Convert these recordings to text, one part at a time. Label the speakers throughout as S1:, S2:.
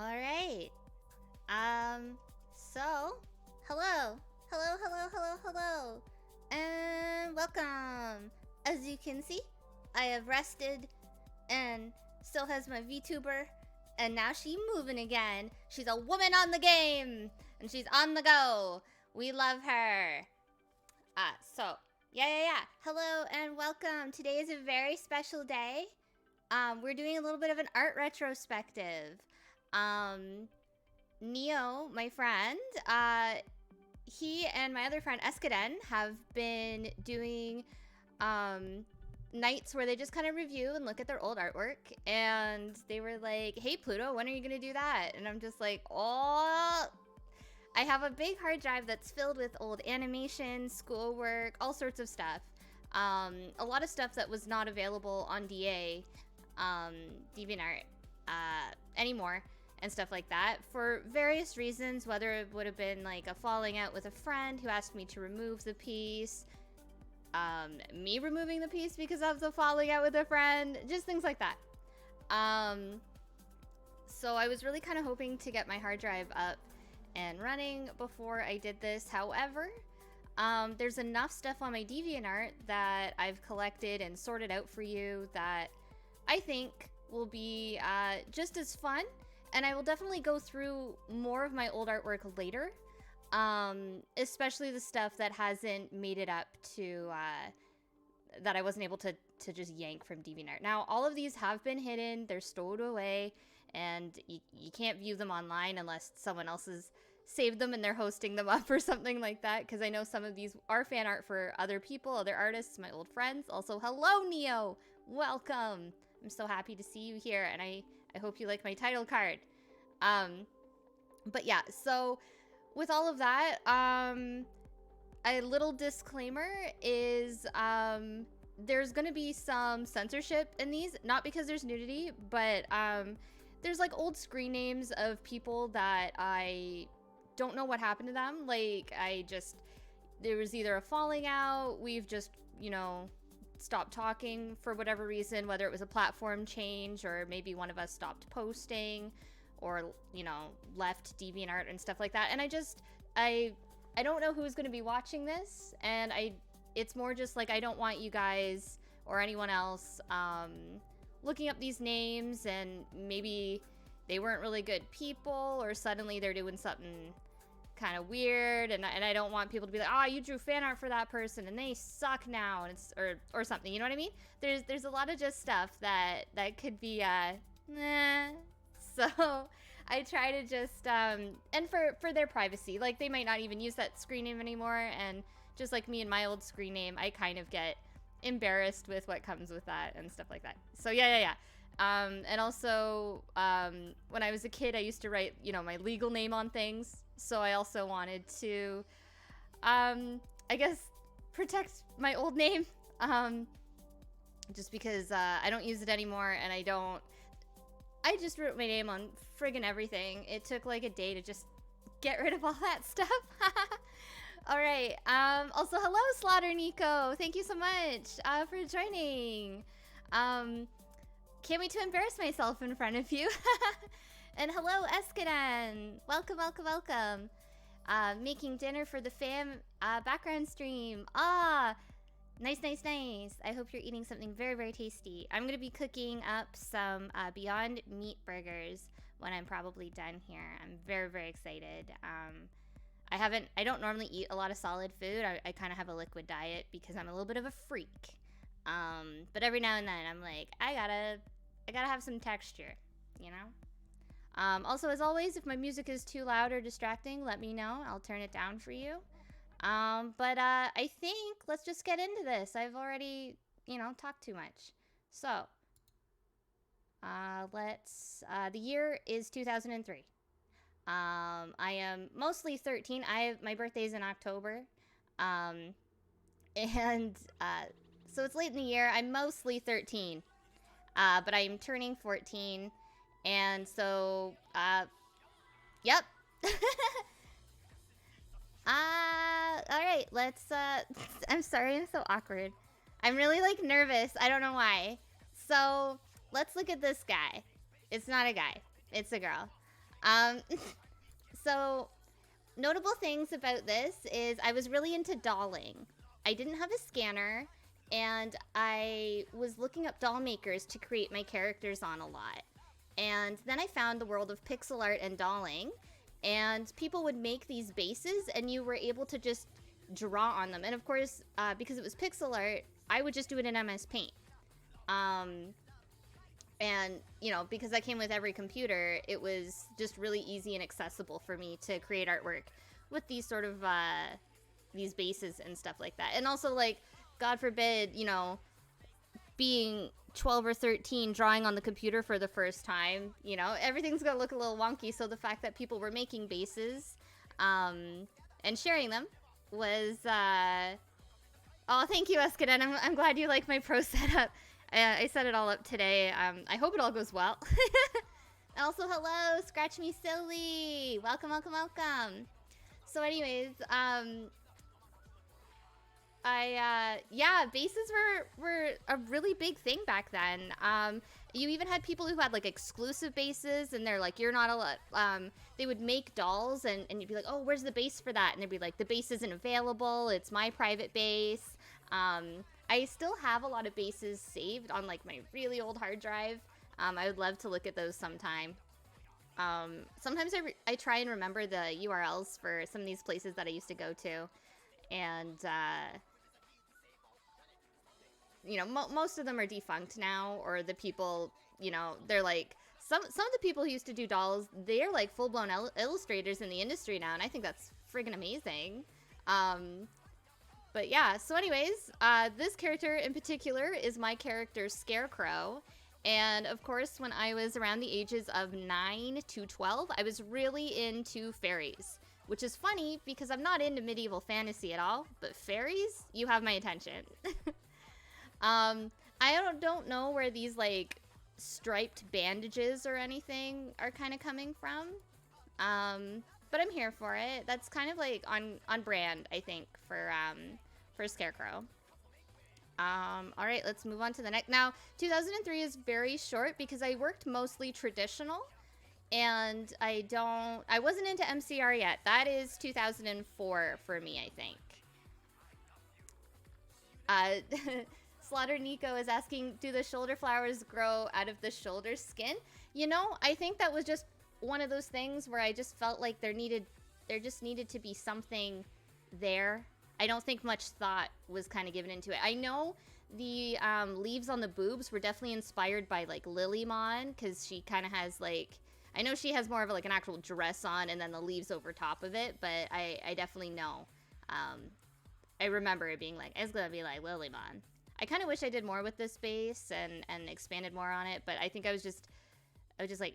S1: All right. So, hello. Hello, and welcome. As you can see, I have rested and still has my VTuber, and now she's moving again. She's a woman on the game, and she's on the go. We love her. Yeah. Hello and welcome. Today is a very special day. We're doing a little bit of an art retrospective. Neo, my friend, he and my other friend Escaden have been doing nights where they just kind of review and look at their old artwork, and they were like, hey Pluto, when are you gonna do that? And I'm just like, oh, I have a big hard drive that's filled with old animation, schoolwork, all sorts of stuff. A lot of stuff that was not available on DeviantArt anymore, and stuff like that for various reasons, whether it would have been like a falling out with a friend who asked me to remove the piece, me removing the piece because of the falling out with a friend, just things like that. So I was really kind of hoping to get my hard drive up and running before I did this. However, there's enough stuff on my DeviantArt that I've collected and sorted out for you that I think will be just as fun, and I will definitely go through more of my old artwork later, especially the stuff that hasn't made it up to, that I wasn't able to just yank from DeviantArt. Now, all of these have been hidden, they're stowed away, and you can't view them online unless someone else has saved them and they're hosting them up or something like that, because I know some of these are fan art for other people, other artists, my old friends. Also, hello, Neo! Welcome! I'm so happy to see you here, and I hope you like my title card. But yeah, so with all of that, a little disclaimer is there's gonna be some censorship in these, not because there's nudity, but there's like old screen names of people that I don't know what happened to them. Like, there was either a falling out, we've just, stopped talking for whatever reason, whether it was a platform change or maybe one of us stopped posting or, left DeviantArt and stuff like that. And I don't know who's going to be watching this, and it's more just like, I don't want you guys or anyone else looking up these names and maybe they weren't really good people, or suddenly they're doing something kind of weird, and I don't want people to be like, oh, you drew fan art for that person and they suck now, and it's or something, you know what I mean? There's a lot of just stuff that could be so I try to just and for their privacy, like, they might not even use that screen name anymore, and just like me and my old screen name, I kind of get embarrassed with what comes with that and stuff like that. So yeah. And also, when I was a kid, I used to write, my legal name on things. So I also wanted to, I guess, protect my old name. Just because I don't use it anymore, and I just wrote my name on friggin' everything. It took like a day to just get rid of all that stuff. All right. Also, hello, Slaughter Nico. Thank you so much for joining. Can't wait to embarrass myself in front of you. And hello, Escaden. Welcome. Making dinner for the fam background stream. Nice. I hope you're eating something very, very tasty. I'm going to be cooking up some Beyond Meat burgers when I'm probably done here. I'm very, very excited. I don't normally eat a lot of solid food. I kind of have a liquid diet because I'm a little bit of a freak. But every now and then I'm like, I gotta have some texture, Also, as always, if my music is too loud or distracting, let me know. I'll turn it down for you. But I think let's just get into this. I've already, talked too much. So, the year is 2003. I am mostly 13. My birthday's in October. So it's late in the year. I'm mostly 13. But I am turning 14. And so, yep. Alright, let's, I'm sorry, I'm so awkward. I'm really, nervous. I don't know why. So, let's look at this guy. It's not a guy. It's a girl. Um, so notable things about this is I was really into dolling. I didn't have a scanner, and I was looking up doll makers to create my characters on a lot. And then I found the world of pixel art and dolling, and people would make these bases, and you were able to just draw on them. And of course, because it was pixel art, I would just do it in MS Paint. And, you know, because that came with every computer, it was just really easy and accessible for me to create artwork with these sort of, these bases and stuff like that. And also, like, God forbid, you know, being 12 or 13, drawing on the computer for the first time, you know, everything's gonna look a little wonky. So the fact that people were making bases, and sharing them was, oh, thank you, Escaden. I'm glad you like my pro setup. I set it all up today. I hope it all goes well. Also, hello, Scratch Me Silly. Welcome, welcome, welcome. So anyways, yeah, bases were a really big thing back then. You even had people who had like exclusive bases, and they're like, you're not allowed, they would make dolls, and you'd be like, oh, where's the base for that? And they'd be like, the base isn't available, it's my private base. I still have a lot of bases saved on like my really old hard drive. I would love to look at those sometime. Sometimes I try and remember the URLs for some of these places that I used to go to. And, you know, most of them are defunct now, or the people, you know, they're like, some of the people who used to do dolls, they're like full-blown illustrators in the industry now, and I think that's friggin' amazing. But yeah, so anyways, this character in particular is my character Scarecrow. And of course, when I was around the ages of 9 to 12, I was really into fairies. Which is funny, because I'm not into medieval fantasy at all, but fairies, you have my attention. I don't know where these, like, striped bandages or anything are kind of coming from. But I'm here for it. That's kind of like on brand, I think, for Scarecrow. All right, let's move on to the next. Now, 2003 is very short because I worked mostly traditional, and I wasn't into MCR yet. That is 2004 for me, I think. Slaughter Nico is asking, do the shoulder flowers grow out of the shoulder skin? You know, I think that was just one of those things where I just felt like there just needed to be something there. I don't think much thought was kind of given into it. I know the leaves on the boobs were definitely inspired by like Lilymon, because she kind of has like, I know she has more of like an actual dress on and then the leaves over top of it, but I definitely know. I remember it being like, it's gonna be like Lilymon. I kind of wish I did more with this base and expanded more on it, but I think I was just like,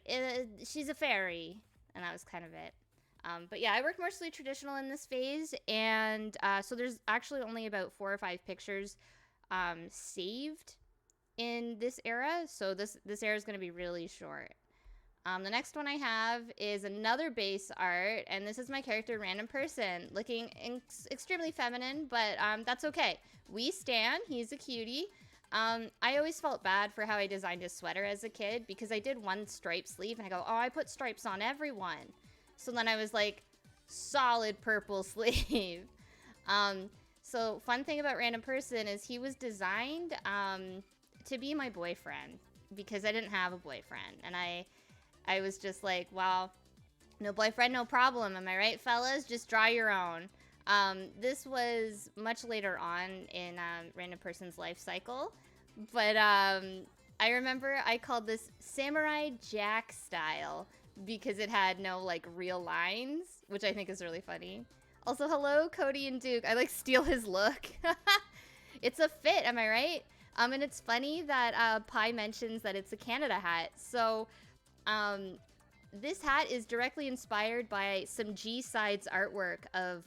S1: she's a fairy, and that was kind of it. But yeah, I worked mostly traditional in this phase, and so there's actually only about 4 or 5 pictures saved in this era, so this era is going to be really short. The next one I have is another base art, and this is my character, Random Person, looking extremely feminine, but that's okay. We stan, he's a cutie. I always felt bad for how I designed his sweater as a kid, because I did one stripe sleeve, and I go, oh, I put stripes on everyone. So then I was like, solid purple sleeve. So fun thing about Random Person is he was designed to be my boyfriend, because I didn't have a boyfriend, and I was just like, well, no boyfriend, no problem. Am I right, fellas? Just draw your own. This was much later on in Random Person's life cycle. But I remember I called this Samurai Jack style because it had no, like, real lines, which I think is really funny. Also, hello, Cody and Duke. I, like, steal his look. It's a fit, am I right? And it's funny that Pi mentions that it's a Canada hat. So... this hat is directly inspired by some G-Sides artwork of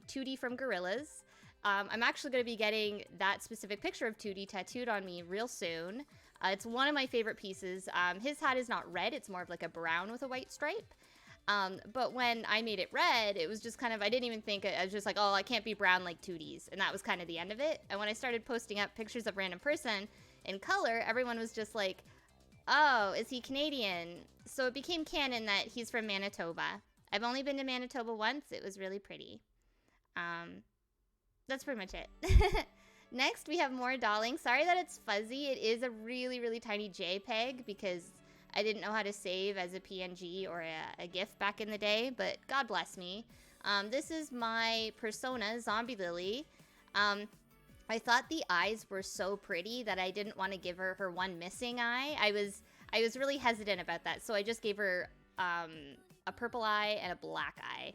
S1: 2D from Gorillaz. I'm actually going to be getting that specific picture of 2D tattooed on me real soon. It's one of my favorite pieces. His hat is not red, it's more of like a brown with a white stripe. But when I made it red, it was just kind of, I didn't even think, I was just like, oh, I can't be brown like 2Ds. And that was kind of the end of it. And when I started posting up pictures of Random Person in color, everyone was just like, Oh, is he Canadian? So it became canon that he's from Manitoba. I've only been to Manitoba once. It was really pretty. That's pretty much it. Next, we have more dolling. Sorry that it's fuzzy. It is a really, really tiny JPEG because I didn't know how to save as a PNG or a GIF back in the day, but God bless me. This is my persona, Zombie Lily. I thought the eyes were so pretty that I didn't want to give her one missing eye. I was really hesitant about that, so I just gave her a purple eye and a black eye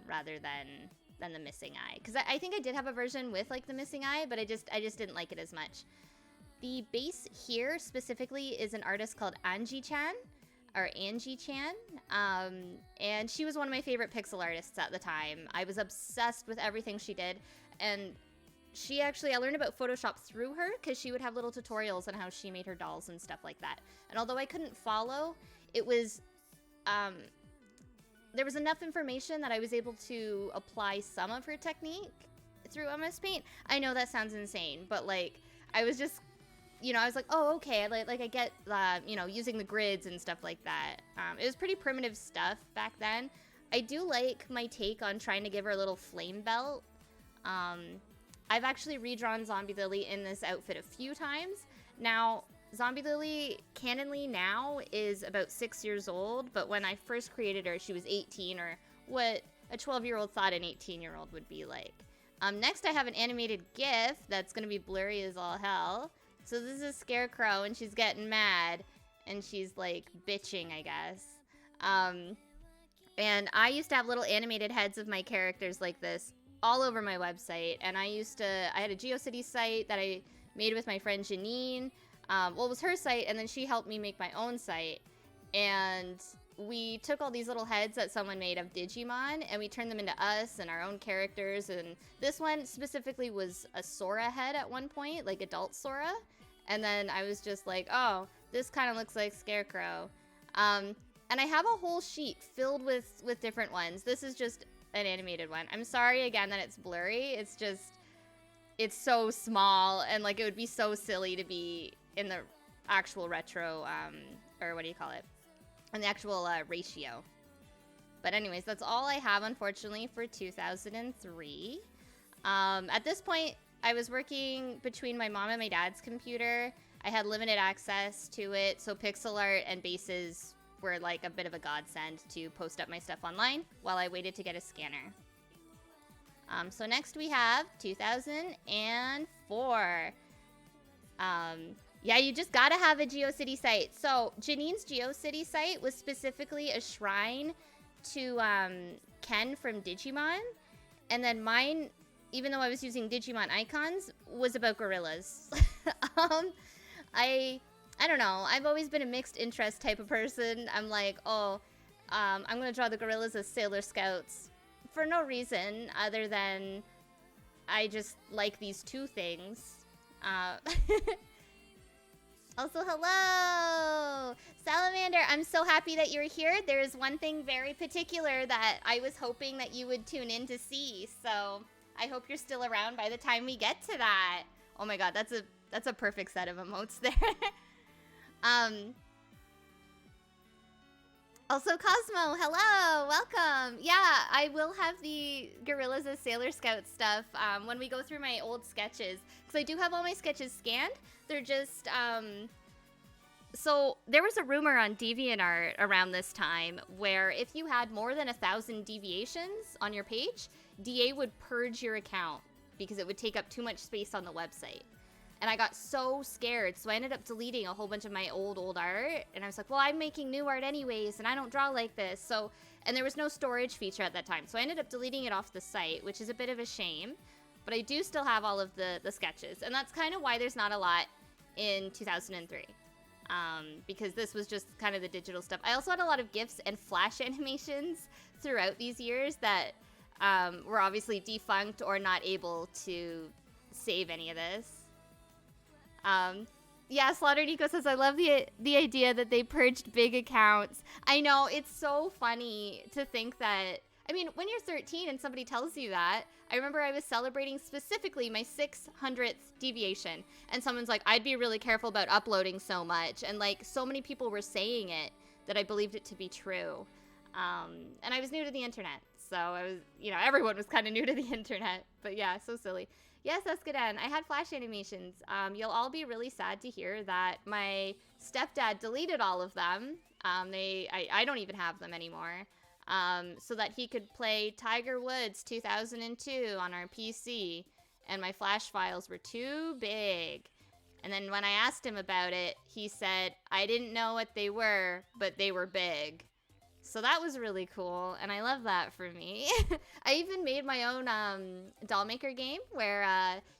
S1: rather than the missing eye. Because I think I did have a version with like the missing eye, but I just didn't like it as much. The base here specifically is an artist called Anji Chan, or Anji Chan, and she was one of my favorite pixel artists at the time. I was obsessed with everything she did, and she actually, I learned about Photoshop through her because she would have little tutorials on how she made her dolls and stuff like that. And although I couldn't follow, it was, there was enough information that I was able to apply some of her technique through MS Paint. I know that sounds insane, but like, I was just, you know, I was like, oh, okay, like I get, you know, using the grids and stuff like that. It was pretty primitive stuff back then. I do like my take on trying to give her a little flame belt. I've actually redrawn Zombie Lily in this outfit a few times. Now, Zombie Lily, canonly now, is about 6 years old, but when I first created her, she was 18, or what a 12-year-old thought an 18-year-old would be like. Next, I have an animated GIF that's going to be blurry as all hell. So this is Scarecrow, and she's getting mad, and she's, like, bitching, I guess. And I used to have little animated heads of my characters like this all over my website, and I had a GeoCities site that I made with my friend Janine. Well, it was her site, and then she helped me make my own site, and we took all these little heads that someone made of Digimon, and we turned them into us and our own characters, and this one specifically was a Sora head at one point, like adult Sora, and then I was just like, oh, this kind of looks like Scarecrow. And I have a whole sheet filled with different ones. This is just an animated one. I'm sorry again that it's blurry. It's just, it's so small, and like it would be so silly to be in the actual retro, or what do you call it? On the actual ratio. But anyways, that's all I have, unfortunately, for 2003. At this point, I was working between my mom and my dad's computer. I had limited access to it, so pixel art and bases were like a bit of a godsend to post up my stuff online while I waited to get a scanner. So next we have 2004. Yeah, you just gotta have a GeoCities site. So Janine's GeoCities site was specifically a shrine to Ken from Digimon. And then mine, even though I was using Digimon icons, was about gorillas. I don't know. I've always been a mixed interest type of person. I'm like, oh, I'm going to draw the gorillas as Sailor Scouts for no reason other than I just like these two things. Also, hello! Salamander, I'm so happy that you're here. There is one thing very particular that I was hoping that you would tune in to see. So I hope you're still around by the time we get to that. Oh my god, that's a perfect set of emotes there. Also, Cosmo, hello, welcome. Yeah, I will have the Gorillas as Sailor Scout stuff when we go through my old sketches, because I do have all my sketches scanned. They're just, so there was a rumor on DeviantArt around this time where if you had more than 1,000 deviations on your page, DA would purge your account because it would take up too much space on the website. And I got so scared, so I ended up deleting a whole bunch of my old art. And I was like, well, I'm making new art anyways, and I don't draw like this. So, and there was no storage feature at that time. So I ended up deleting it off the site, which is a bit of a shame. But I do still have all of the sketches. And that's kind of why there's not a lot in 2003. Because this was just kind of the digital stuff. I also had a lot of GIFs and Flash animations throughout these years that were obviously defunct or not able to save any of this. Yeah, Slaughter Nico says, I love the idea that they purged big accounts. I know, it's so funny to think that, I mean, when you're 13 and somebody tells you that, I remember I was celebrating specifically my 600th deviation. And someone's like, I'd be really careful about uploading so much. And like, so many people were saying it that I believed it to be true. And I was new to the internet. So I was, you know, everyone was kind of new to the internet. But yeah, so silly. Yes, Escaden, I had Flash animations. You'll all be really sad to hear that my stepdad deleted all of them. I don't even have them anymore. So that he could play Tiger Woods 2002 on our PC. And my Flash files were too big. And then when I asked him about it, he said, I didn't know what they were, but they were big. So that was really cool, and I love that for me. I even made my own doll maker game where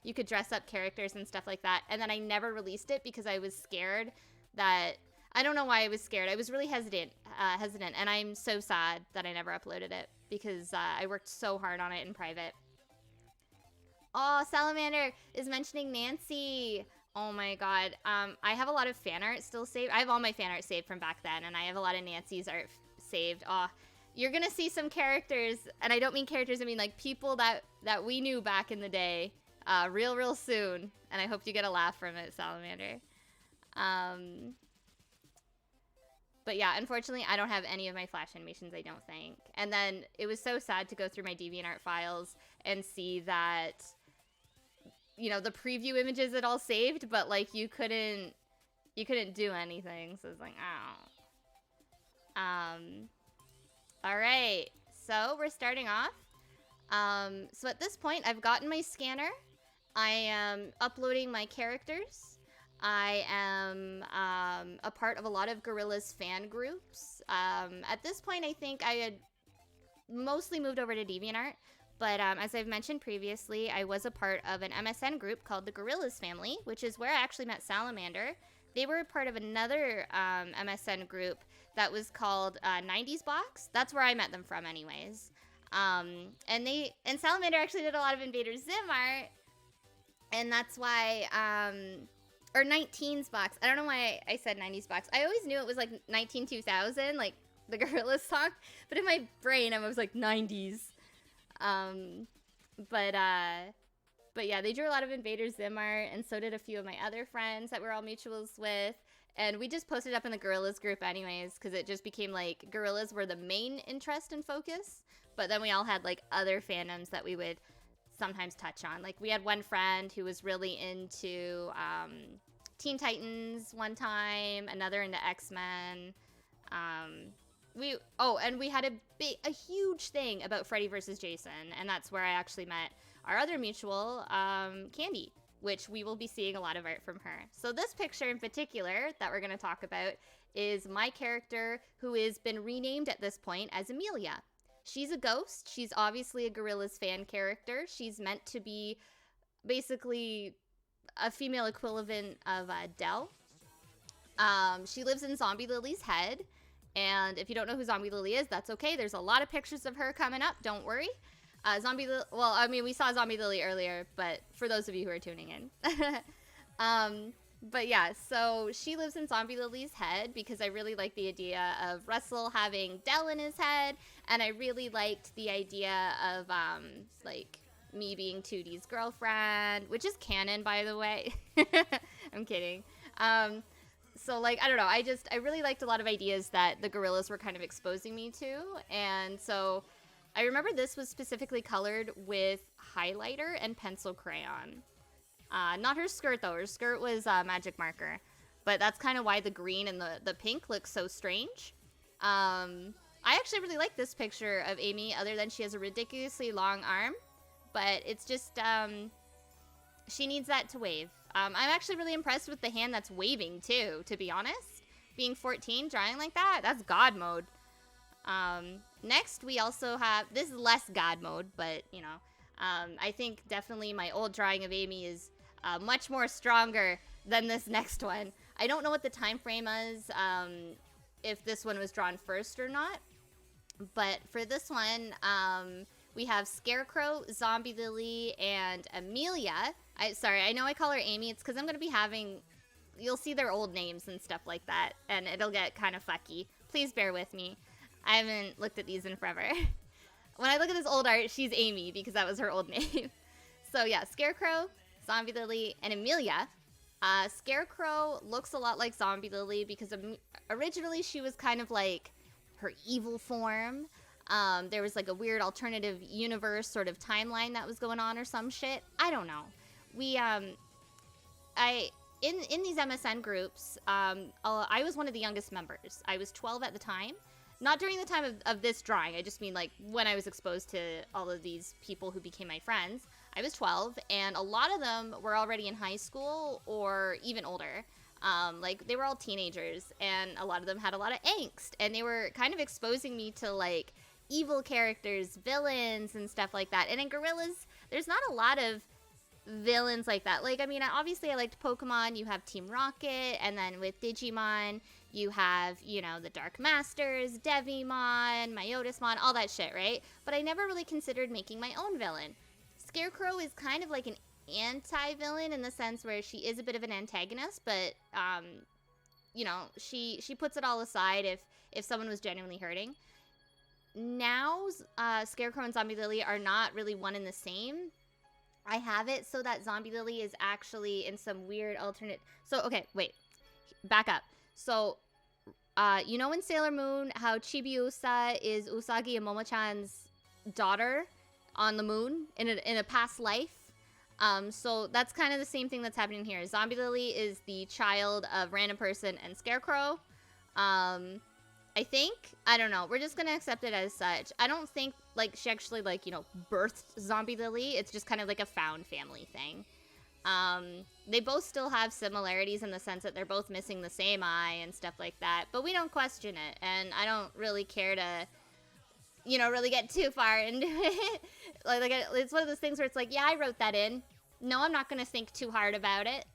S1: you could dress up characters and stuff like that, and then I never released it because I was scared that... I don't know why I was scared. I was really hesitant, and I'm so sad that I never uploaded it because I worked so hard on it in private. Oh, Salamander is mentioning Nancy. Oh my god. I have a lot of fan art still saved. I have all my fan art saved from back then, and I have a lot of Nancy's art saved. Oh, you're gonna see some characters, and I don't mean characters, I mean like people that we knew back in the day, real soon, and I hope you get a laugh from it, Salamander. But yeah, unfortunately, I don't have any of my Flash animations, I don't think. And then it was so sad to go through my DeviantArt files and see that, you know, the preview images it all saved, but like you couldn't do anything. So it's like, oh. All right, so we're starting off. So at this point, I've gotten my scanner. I am uploading my characters. I am a part of a lot of Gorilla's fan groups. At this point, I think I had mostly moved over to DeviantArt, but as I've mentioned previously, I was a part of an MSN group called the Gorillas Family, which is where I actually met Salamander. They were a part of another MSN group that was called 90s Box. That's where I met them from anyways. And Salamander actually did a lot of Invader Zim art, and that's why... or 19s Box. I don't know why I said 90s Box. I always knew it was like 2000, like the Gorillaz song. But in my brain, I was like 90s. But yeah, they drew a lot of Invader Zim art, and so did a few of my other friends that we're all mutuals with. And we just posted up in the Gorillaz group anyways, because it just became like Gorillaz were the main interest and focus. But then we all had like other fandoms that we would sometimes touch on. Like we had one friend who was really into Teen Titans one time, another into X-Men. And we had a huge thing about Freddy vs. Jason, and that's where I actually met our other mutual, Candy, which we will be seeing a lot of art from her. So this picture in particular that we're going to talk about is my character, who has been renamed at this point as Amelia. She's a ghost. She's obviously a Gorillaz fan character. She's meant to be basically a female equivalent of Dell. She lives in Zombie Lily's head. And if you don't know who Zombie Lily is, that's okay. There's a lot of pictures of her coming up. Don't worry. We saw Zombie Lily earlier, but for those of you who are tuning in. But yeah, so she lives in Zombie Lily's head because I really like the idea of Russell having Dell in his head, and I really liked the idea of like me being 2D's girlfriend, which is canon, by the way. I'm kidding. So like, I don't know, I really liked a lot of ideas that the Gorillaz were kind of exposing me to, and so I remember this was specifically colored with highlighter and pencil crayon. Not her skirt, though. Her skirt was magic marker. But that's kind of why the green and the pink look so strange. I actually really like this picture of Amy, other than she has a ridiculously long arm. But it's just, she needs that to wave. I'm actually really impressed with the hand that's waving, too, to be honest. Being 14, drawing like that, that's God mode. Next, we also have, this is less God mode, but, you know, I think definitely my old drawing of Amy is much more stronger than this next one. I don't know what the time frame is, if this one was drawn first or not. But for this one, we have Scarecrow, Zombie Lily, and Amelia. Sorry, I know I call her Amy. It's because I'm going to be having... You'll see their old names and stuff like that, and it'll get kind of fucky. Please bear with me. I haven't looked at these in forever. when I look at this old art, she's Amy because that was her old name. So yeah, Scarecrow, Zombie Lily, and Amelia. Scarecrow looks a lot like Zombie Lily because originally she was kind of like her evil form. There was like a weird alternative universe sort of timeline that was going on or some shit. I don't know. In these MSN groups, I was one of the youngest members. I was 12 at the time. Not during the time of this drawing. I just mean like when I was exposed to all of these people who became my friends. I was 12, and a lot of them were already in high school or even older. Like, they were all teenagers, and a lot of them had a lot of angst, and they were kind of exposing me to, like, evil characters, villains, and stuff like that. And in Gorillas, there's not a lot of villains like that. Like, I mean, obviously I liked Pokemon. You have Team Rocket, and then with Digimon, you have, you know, the Dark Masters, Devimon, Myotismon, all that shit, right? But I never really considered making my own villain. Scarecrow is kind of like an anti-villain in the sense where she is a bit of an antagonist, but, you know, she puts it all aside if someone was genuinely hurting. Now, Scarecrow and Zombie Lily are not really one and the same. I have it so that Zombie Lily is actually in some weird alternate... So, okay, wait. Back up. So, you know in Sailor Moon how Chibiusa is Usagi and Momo-chan's daughter on the moon in a past life? So that's kind of the same thing that's happening here. Zombie Lily is the child of Random Person and Scarecrow. I think, I don't know, we're just gonna accept it as such. I don't think, like, she actually, like, you know, birthed Zombie Lily. It's just kind of like a found family thing. They both still have similarities in the sense that they're both missing the same eye and stuff like that, but we don't question it, and I don't really care to, you know, really get too far into it. like it's one of those things where it's like, yeah, I wrote that in. No, I'm not gonna think too hard about it.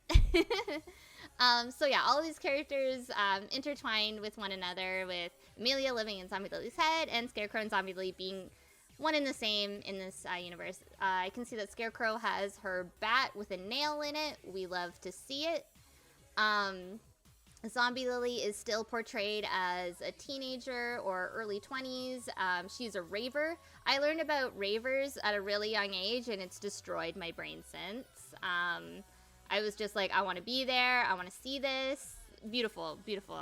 S1: So yeah, all of these characters intertwined with one another, with Amelia living in Zombie Lily's head and Scarecrow and Zombie Lily being one and the same in this universe. I can see that Scarecrow has her bat with a nail in it. We love to see it. Zombie Lily is still portrayed as a teenager or early 20s. She's a raver. I learned about ravers at a really young age, and it's destroyed my brain since. I was just like, I want to be there. I want to see this. Beautiful, beautiful.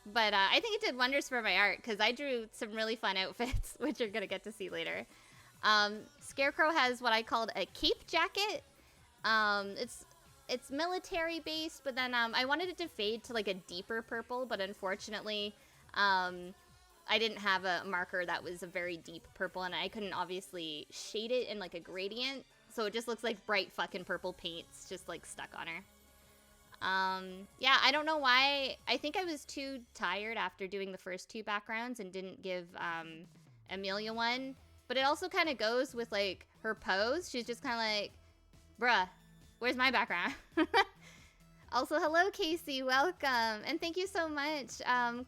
S1: But I think it did wonders for my art because I drew some really fun outfits, which you're going to get to see later. Scarecrow has what I called a cape jacket. It's military based, but then I wanted it to fade to like a deeper purple, but unfortunately I didn't have a marker that was a very deep purple, and I couldn't obviously shade it in like a gradient, so it just looks like bright fucking purple paints just like stuck on her. Yeah, I don't know why. I think I was too tired after doing the first two backgrounds and didn't give Amelia one, but it also kind of goes with like her pose. She's just kind of like, bruh, where's my background? Also, hello, Casey. Welcome. And thank you so much,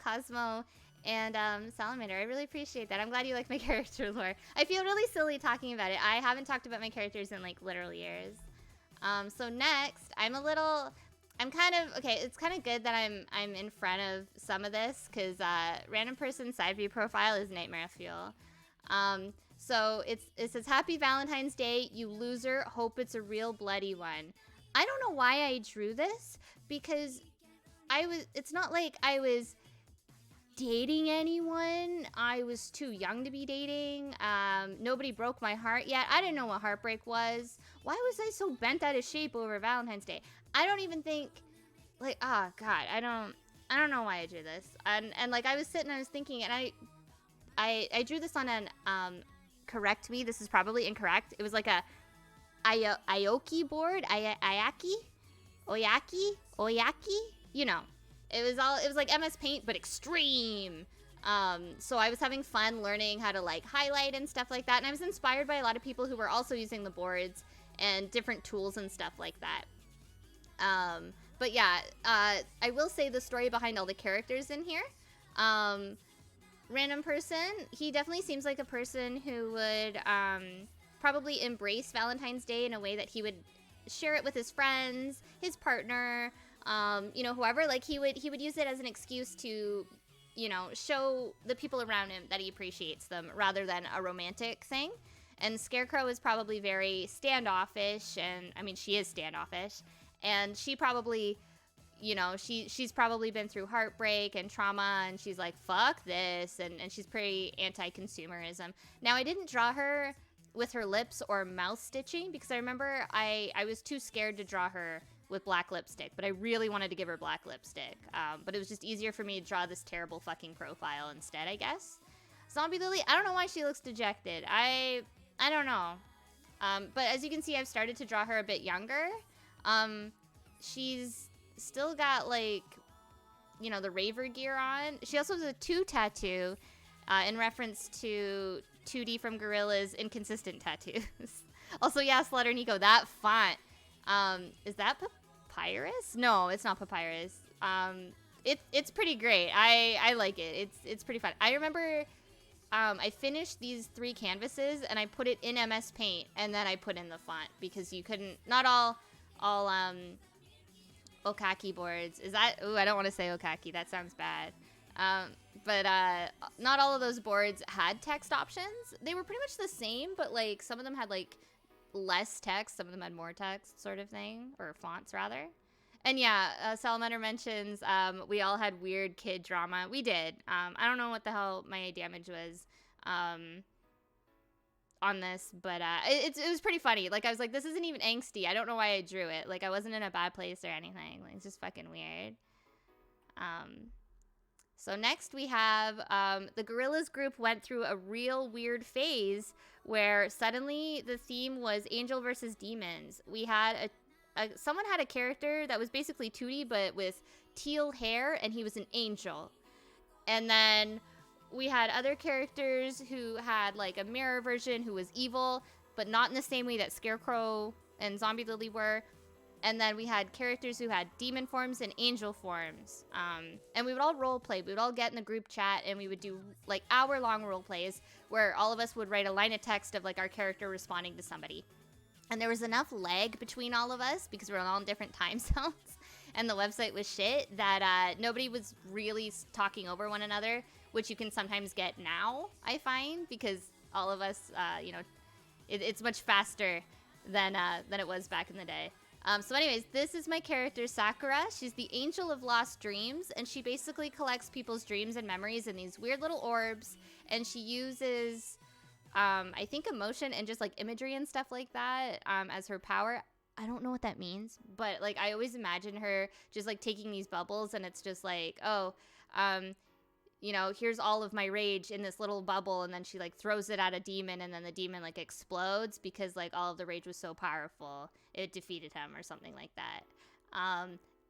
S1: Cosmo and Salamander. I really appreciate that. I'm glad you like my character lore. I feel really silly talking about it. I haven't talked about my characters in, like, literal years. So next, I'm kind of... Okay, it's kind of good that I'm in front of some of this, because random person side view profile is nightmare fuel. So it says, Happy Valentine's Day, you loser. Hope it's a real bloody one. I don't know why I drew this, because it's not like I was dating anyone. I was too young to be dating. Nobody broke my heart yet. I didn't know what heartbreak was. Why was I so bent out of shape over Valentine's Day? I don't even think, like, oh god, I don't know why I drew this. And like, I was sitting, I was thinking, and I drew this on an correct me, this is probably incorrect. It was like a Aoki board, Oyaki, you know. It was like MS Paint, but extreme. So I was having fun learning how to like highlight and stuff like that, and I was inspired by a lot of people who were also using the boards and different tools and stuff like that. But yeah, I will say the story behind all the characters in here. Random person, he definitely seems like a person who would probably embrace Valentine's Day in a way that he would share it with his friends, his partner, you know, whoever. Like he would use it as an excuse to you know, show the people around him that he appreciates them rather than a romantic thing. And Scarecrow is probably very standoffish, and I mean, she is standoffish, and she probably, you know, she's probably been through heartbreak and trauma, and she's like, fuck this, and she's pretty anti-consumerism. Now, I didn't draw her with her lips or mouth stitching because I remember I was too scared to draw her with black lipstick, but I really wanted to give her black lipstick. But it was just easier for me to draw this terrible fucking profile instead, I guess. Zombie Lily, I don't know why she looks dejected. I don't know. But as you can see, I've started to draw her a bit younger. She's still got, like, you know, the raver gear on. She also has a 2 tattoo in reference to 2D from Gorilla's inconsistent tattoos. Also, yeah, Slaughter Nico, that font. Is that papyrus? No, it's not papyrus. It's pretty great. I like it. It's pretty fun. I remember I finished these 3 canvases and I put it in MS Paint and then I put in the font because you couldn't, not all Okaki boards. Is that, ooh, I don't want to say Okaki. That sounds bad. But not all of those boards had text options. They were pretty much the same, but like some of them had like less text, some of them had more text, sort of thing, or fonts rather. And yeah, Salamander mentions we all had weird kid drama. We did. I don't know what the hell my damage was on this, but it was pretty funny. Like I was like, this isn't even angsty. I don't know why I drew it. Like I wasn't in a bad place or anything. Like it's just fucking weird. So next we have the Gorillas group went through a real weird phase where suddenly the theme was angel versus demons. We had someone had a character that was basically 2D but with teal hair and he was an angel. And then we had other characters who had like a mirror version who was evil but not in the same way that Scarecrow and Zombie Lily were. And then we had characters who had demon forms and angel forms. And we would all role play. We would all get in the group chat and we would do like hour-long role plays where all of us would write a line of text of like our character responding to somebody. And there was enough lag between all of us because we were all in different time zones and the website was shit that nobody was really talking over one another, which you can sometimes get now, I find, because all of us, you know, it's much faster than it was back in the day. So anyways, this is my character, Sakura. She's the angel of lost dreams, and she basically collects people's dreams and memories in these weird little orbs, and she uses, I think, emotion and just, like, imagery and stuff like that as her power. I don't know what that means, but, like, I always imagine her just, like, taking these bubbles, and it's just like, oh, you know, here's all of my rage in this little bubble, and then she, like, throws it at a demon, and then the demon, like, explodes because, like, all of the rage was so powerful, it defeated him or something like that.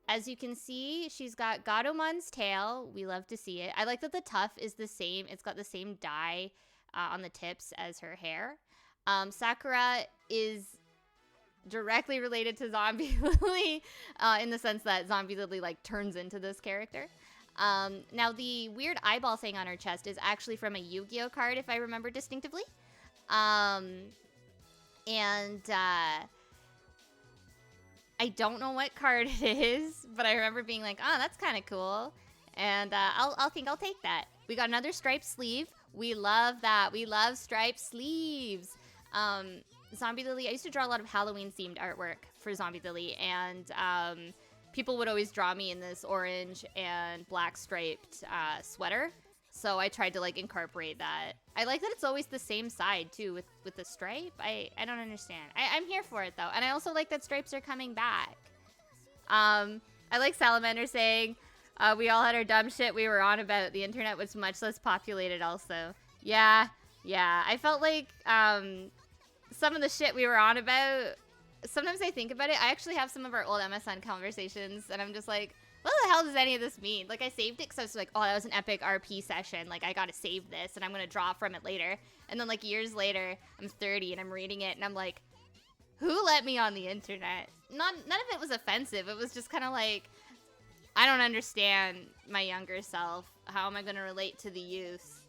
S1: As you can see, she's got Gadomon's tail. We love to see it. I like that the tuft is the same. It's got the same dye on the tips as her hair. Sakura is directly related to Zombie Lily in the sense that Zombie Lily, like, turns into this character. Now, the weird eyeball thing on her chest is actually from a Yu-Gi-Oh card, if I remember distinctively. I don't know what card it is, but I remember being like, oh, that's kind of cool. And I'll take that. We got another striped sleeve. We love that. We love striped sleeves. Zombie Lily, I used to draw a lot of Halloween-themed artwork for Zombie Lily, and people would always draw me in this orange and black striped sweater. So I tried to, like, incorporate that. I like that it's always the same side, too, with the stripe. I don't understand. I'm here for it, though. And I also like that stripes are coming back. I like Salamander saying, we all had our dumb shit we were on about. The internet was much less populated also. Yeah. I felt like some of the shit we were on about, sometimes I think about it. I actually have some of our old MSN conversations, and I'm just like, what the hell does any of this mean? Like, I saved it because I was like, oh, that was an epic RP session. Like, I gotta save this, and I'm gonna draw from it later. And then, like, years later, I'm 30, and I'm reading it, and I'm like, who let me on the internet? None of it was offensive. It was just kind of like, I don't understand my younger self. How am I gonna relate to the youth?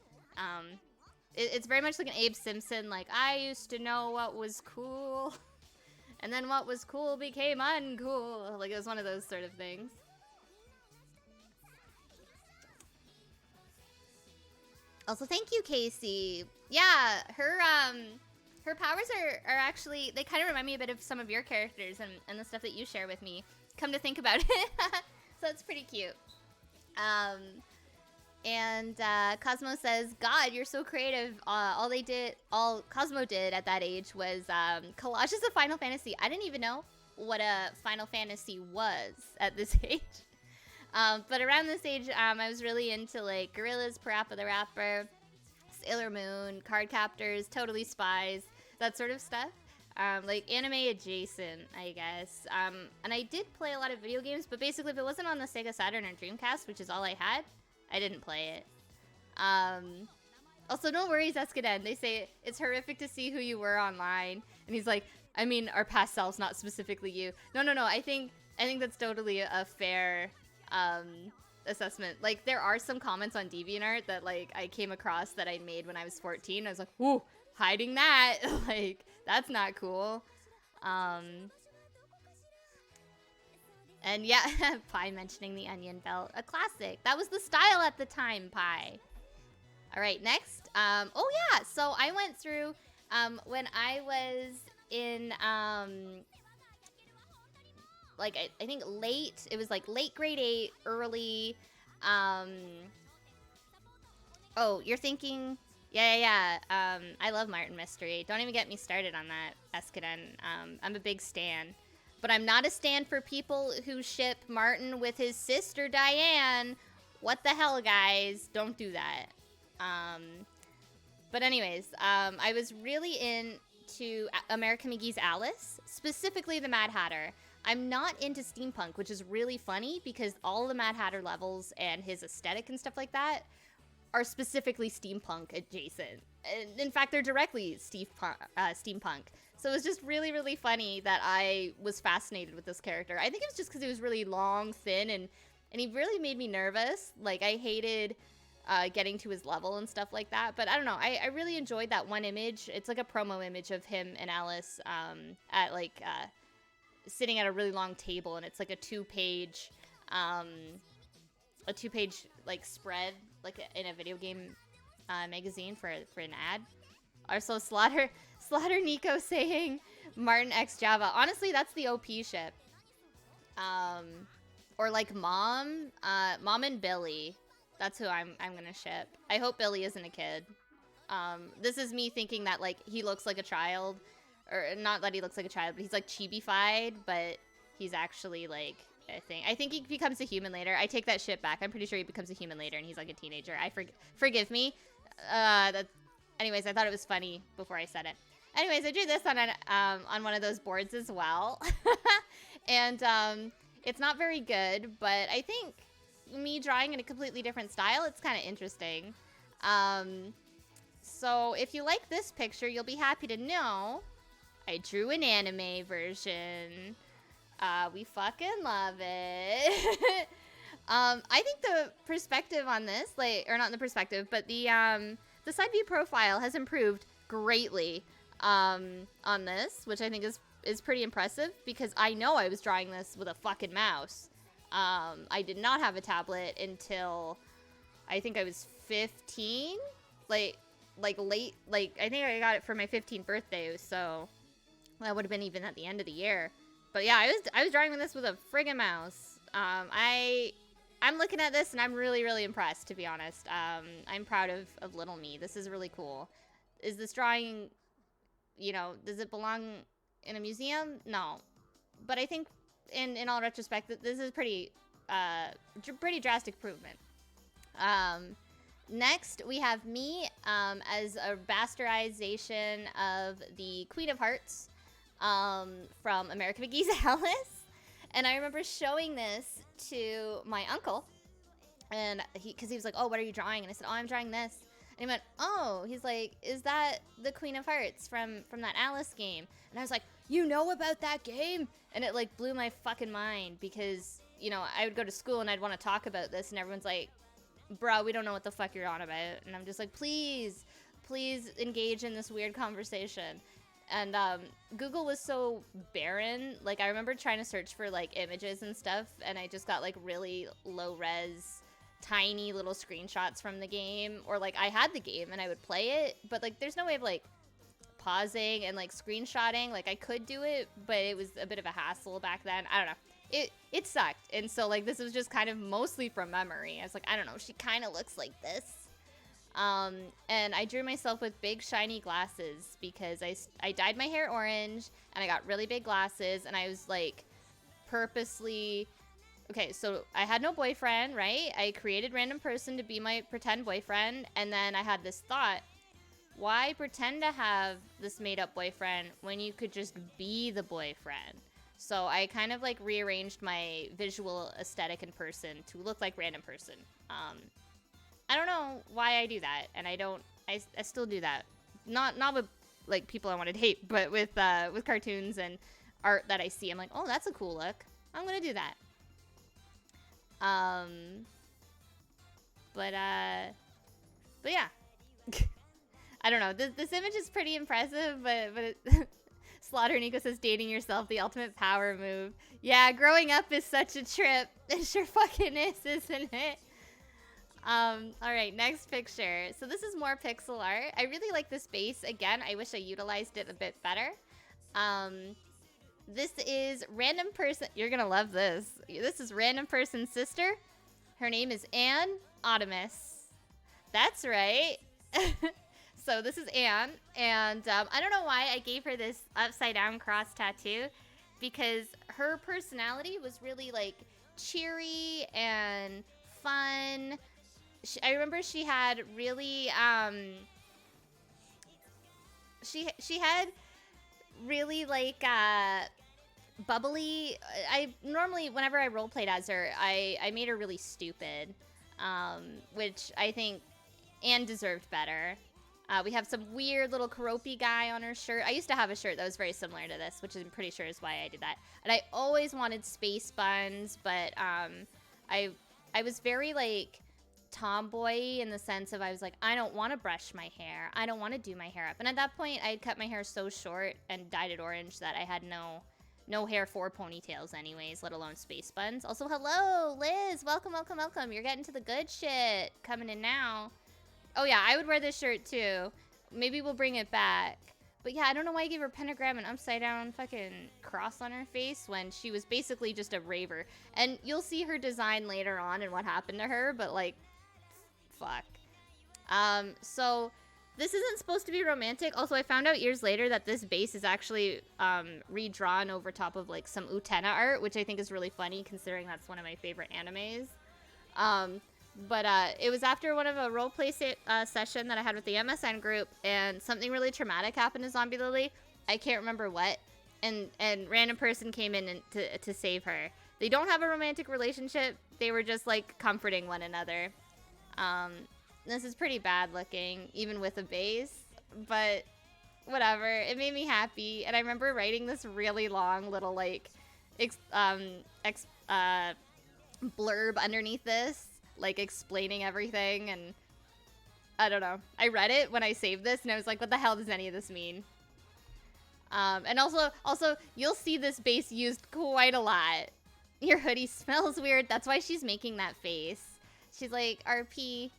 S1: It's very much like an Abe Simpson, like, I used to know what was cool, and then what was cool became uncool. Like, it was one of those sort of things. Also, thank you, Casey. Yeah, her powers are actually, they kind of remind me a bit of some of your characters and the stuff that you share with me. Come to think about it. So it's pretty cute. And Cosmo says, God, you're so creative. All Cosmo did at that age was collages of Final Fantasy. I didn't even know what a Final Fantasy was at this age. But around this age, I was really into like Gorillas, Parappa the Rapper, Sailor Moon, Card Captors, Totally Spies, that sort of stuff. Like anime adjacent, I guess. And I did play a lot of video games, but basically if it wasn't on the Sega Saturn or Dreamcast, which is all I had, I didn't play it. Also, no worries, Escaden. They say it's horrific to see who you were online. And he's like, I mean, our past selves, not specifically you. No. I think that's totally a fair assessment. Like, there are some comments on DeviantArt that, like, I came across that I made when I was 14. I was like, whoa, hiding that. Like, that's not cool. And yeah, Pi mentioning the onion belt. A classic. That was the style at the time, Pi. All right, next. Oh yeah, so I went through, when I was in, like, I think late, it was like late grade 8, early, oh, you're thinking, yeah, I love Martin Mystery. Don't even get me started on that, Escaden. I'm a big stan. But I'm not a stan for people who ship Martin with his sister Diane. What the hell, guys? Don't do that. But anyways, I was really into American McGee's Alice, specifically the Mad Hatter. I'm not into steampunk, which is really funny because all the Mad Hatter levels and his aesthetic and stuff like that are specifically steampunk adjacent. And in fact, they're directly steampunk. So it was just really, really funny that I was fascinated with this character. I think it was just because he was really long, thin, and he really made me nervous. Like, I hated getting to his level and stuff like that. But I don't know. I really enjoyed that one image. It's like a promo image of him and Alice at, like, sitting at a really long table. And it's like a two-page, like, spread, like, in a video game magazine for an ad. Also, Slaughter Nico saying Martin X Java. Honestly, that's the OP ship. Or like Mom and Billy. That's who I'm gonna ship. I hope Billy isn't a kid. This is me thinking that like he looks like a child, or not that he looks like a child, but he's like chibi-fied, but he's actually like I think he becomes a human later. I take that shit back. I'm pretty sure he becomes a human later, and he's like a teenager. Forgive me. Anyways, I thought it was funny before I said it. Anyways, I drew this on one of those boards as well. And it's not very good, but I think me drawing in a completely different style, it's kind of interesting. So if you like this picture, you'll be happy to know I drew an anime version. We fucking love it. I think the perspective on this, like, or not the perspective, but the side view profile has improved greatly on this, which I think is pretty impressive because I know I was drawing this with a fucking mouse. I did not have a tablet until I think I was 15, like late, like I think I got it for my 15th birthday, so that would have been even at the end of the year. But yeah, I was drawing with this with a friggin' mouse. I'm looking at this and I'm really, really impressed, to be honest. I'm proud of little me. This is really cool. Is this drawing, you know, does it belong in a museum? No. But I think in all retrospect, this is pretty drastic improvement. Next, we have me as a bastardization of the Queen of Hearts from American McGee's Alice. And I remember showing this to my uncle, and because he was like, oh, what are you drawing? And I said, oh, I'm drawing this. And he went, oh, he's like, is that the Queen of Hearts from that Alice game? And I was like, you know about that game? And it like blew my fucking mind because, you know, I would go to school and I'd want to talk about this and everyone's like, bro, we don't know what the fuck you're on about. And I'm just like, please engage in this weird conversation. And Google was so barren. Like, I remember trying to search for like images and stuff, and I just got like really low res tiny little screenshots from the game, or like I had the game and I would play it, but like there's no way of like pausing and like screenshotting. Like I could do it, but it was a bit of a hassle back then. I don't know. It sucked. And so like this was just kind of mostly from memory. I was like, I don't know, she kind of looks like this. And I drew myself with big shiny glasses because I dyed my hair orange and I got really big glasses, and I was like purposely, okay, so I had no boyfriend, right? I created random person to be my pretend boyfriend, and then I had this thought, why pretend to have this made up boyfriend when you could just be the boyfriend? So I kind of like rearranged my visual aesthetic in person to look like random person. I don't know why I do that, and I still do that. Not with like people I want to date, but with cartoons and art that I see. I'm like, oh, that's a cool look. I'm gonna do that. But yeah. I don't know. This image is pretty impressive, but Slaughter Nico says dating yourself, the ultimate power move. Yeah, growing up is such a trip. It sure fucking is, isn't it? Alright, next picture. So this is more pixel art. I really like this base. Again, I wish I utilized it a bit better. This is random person. You're gonna love this. This is random person's sister. Her name is Anne Atomus. That's right. So this is Anne, and I don't know why I gave her this upside down cross tattoo, because her personality was really like cheery and fun. I remember she had really she had really like bubbly. I normally, whenever I role played as her, I made her really stupid, which I think Anne deserved better. We have some weird little Karopi guy on her shirt. I used to have a shirt that was very similar to this, which I'm pretty sure is why I did that. And I always wanted space buns, but I was very like tomboy in the sense of I was like, I don't want to brush my hair. I don't want to do my hair up. And at that point, I had cut my hair so short and dyed it orange that I had no hair for ponytails anyways, let alone space buns. Also, hello, Liz. Welcome, welcome, welcome. You're getting to the good shit. Coming in now. Oh yeah, I would wear this shirt too. Maybe we'll bring it back. But yeah, I don't know why I gave her pentagram and upside down fucking cross on her face when she was basically just a raver. And you'll see her design later on and what happened to her, but like, fuck. So this isn't supposed to be romantic. Also, I found out years later that this base is actually redrawn over top of like some Utena art, which I think is really funny considering that's one of my favorite animes. But it was after one of a roleplay session that I had with the MSN group, and something really traumatic happened to Zombie Lily. I can't remember what, and random person came in to save her. They don't have a romantic relationship. They were just like comforting one another. This is pretty bad looking, even with a base, but whatever. It made me happy, and I remember writing this really long little like blurb underneath this, like explaining everything, and I don't know. I read it when I saved this and I was like, what the hell does any of this mean? And also you'll see this base used quite a lot. Your hoodie smells weird. That's why she's making that face. She's like, RP,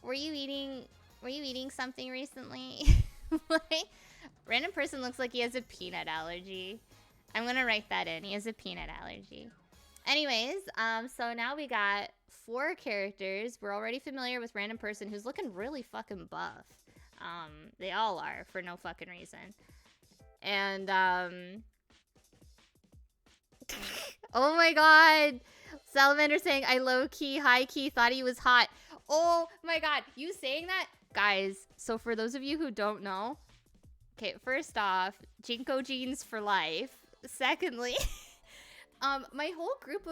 S1: were you eating something recently? Like, random person looks like he has a peanut allergy. I'm gonna write that in. He has a peanut allergy. Anyways, so now we got 4 characters. We're already familiar with random person who's looking really fucking buff. They all are for no fucking reason. And, oh my god. Salamander saying, I low-key, high-key thought he was hot. Oh my god, you saying that? Guys, so for those of you who don't know, okay, first off, Jinko jeans for life. Secondly, my whole group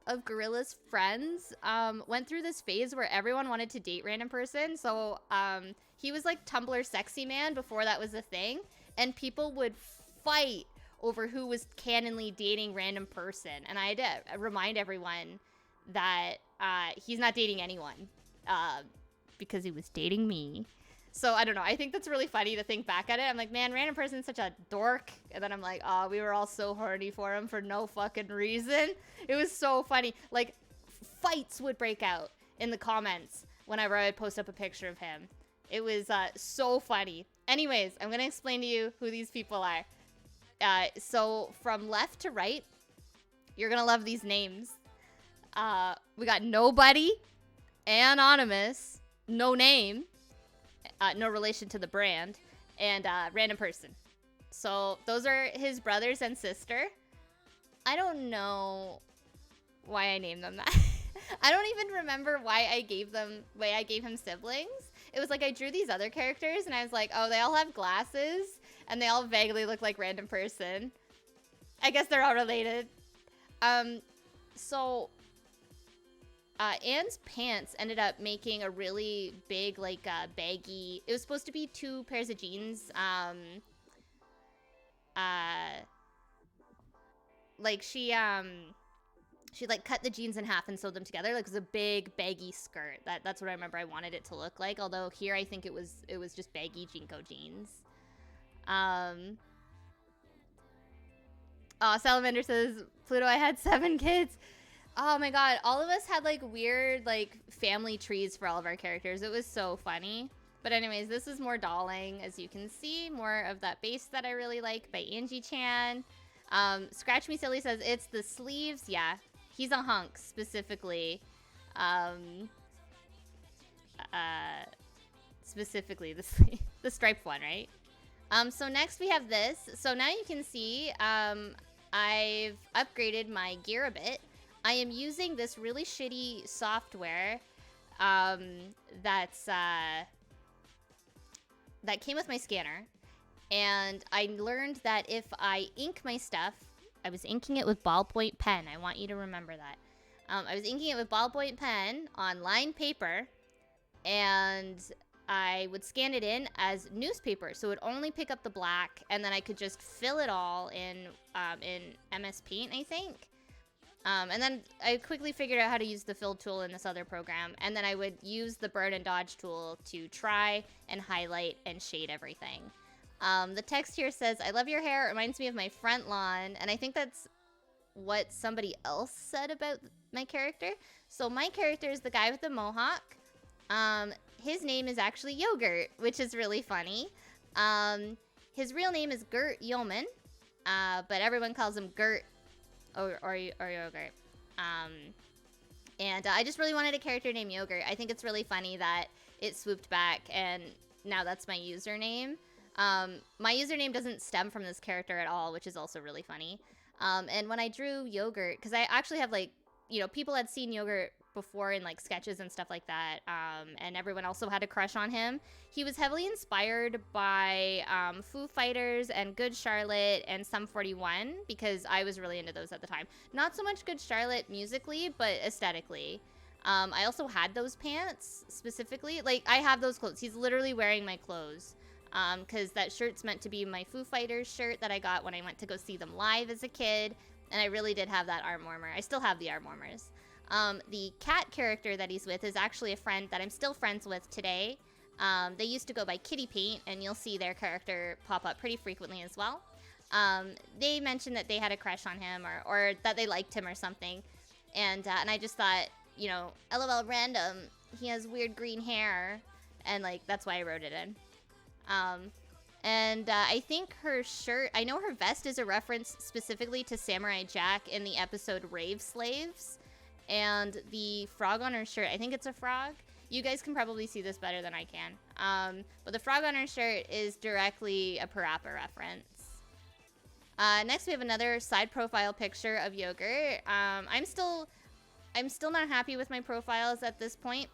S1: of Gorilla's friends went through this phase where everyone wanted to date random person. So he was like Tumblr sexy man before that was a thing, and people would fight over who was canonly dating random person. And I had to remind everyone that he's not dating anyone because he was dating me. So I don't know. I think that's really funny to think back at it. I'm like, man, random person's such a dork. And then I'm like, oh, we were all so horny for him for no fucking reason. It was so funny. Like, fights would break out in the comments whenever I would post up a picture of him. It was so funny. Anyways, I'm going to explain to you who these people are. So from left to right, you're going to love these names. We got Nobody, Anonymous, No Name, no relation to the brand, and Random Person. So those are his brothers and sister. I don't know why I named them that. I don't even remember why I gave him siblings. It was like I drew these other characters and I was like, oh, they all have glasses and they all vaguely look like Random Person. I guess they're all related. So Anne's pants ended up making a really big, like, baggy... It was supposed to be 2 pairs of jeans. Like, she like, cut the jeans in half and sewed them together. Like, it was a big, baggy skirt. That's what I remember I wanted it to look like. Although, here, I think it was just baggy Jinko jeans. Salamander says, Pluto, I had 7 kids. Oh my god, all of us had like weird like family trees for all of our characters. It was so funny. But anyways, this is more dolling, as you can see. More of that base that I really like by Anji Chan. Scratch Me Silly says, it's the sleeves. Yeah, he's a hunk specifically. Specifically the striped one, right? So next we have this. So now you can see I've upgraded my gear a bit. I am using this really shitty software that came with my scanner. And I learned that if I ink my stuff, I was inking it with ballpoint pen. I want you to remember that. I was inking it with ballpoint pen on lined paper, and I would scan it in as newspaper, so it would only pick up the black, and then I could just fill it all in MS Paint, I think. And then I quickly figured out how to use the fill tool in this other program, and then I would use the burn and dodge tool to try and highlight and shade everything. The text here says, I love your hair, it reminds me of my front lawn, and I think that's what somebody else said about my character. So my character is the guy with the mohawk. His name is actually Yogurt, which is really funny. His real name is Gert Yeoman, but everyone calls him Gert or Yogurt. And I just really wanted a character named Yogurt. I think it's really funny that it swooped back, and now that's my username. My username doesn't stem from this character at all, which is also really funny. And when I drew Yogurt, because I actually have, like, you know, people had seen Yogurt before in, like, sketches and stuff like that, and everyone also had a crush on him. He was heavily inspired by Foo Fighters and Good Charlotte and Sum 41, because I was really into those at the time. Not so much Good Charlotte musically, but aesthetically. I also had those pants, specifically. Like, I have those clothes. He's literally wearing my clothes. Because that shirt's meant to be my Foo Fighters shirt that I got when I went to go see them live as a kid, and I really did have that arm warmer. I still have the arm warmers. The cat character that he's with is actually a friend that I'm still friends with today. They used to go by Kitty Paint, and you'll see their character pop up pretty frequently as well. They mentioned that they had a crush on him, or that they liked him or something, and I just thought, you know, LOL random, he has weird green hair, and, like, that's why I wrote it in. I think her shirt, I know her vest is a reference specifically to Samurai Jack in the episode Rave Slaves, and the frog on her shirt, I think it's a frog. You guys can probably see this better than I can. But the frog on her shirt is directly a Parappa reference. Next we have another side profile picture of Yogurt. I'm still not happy with my profiles at this point.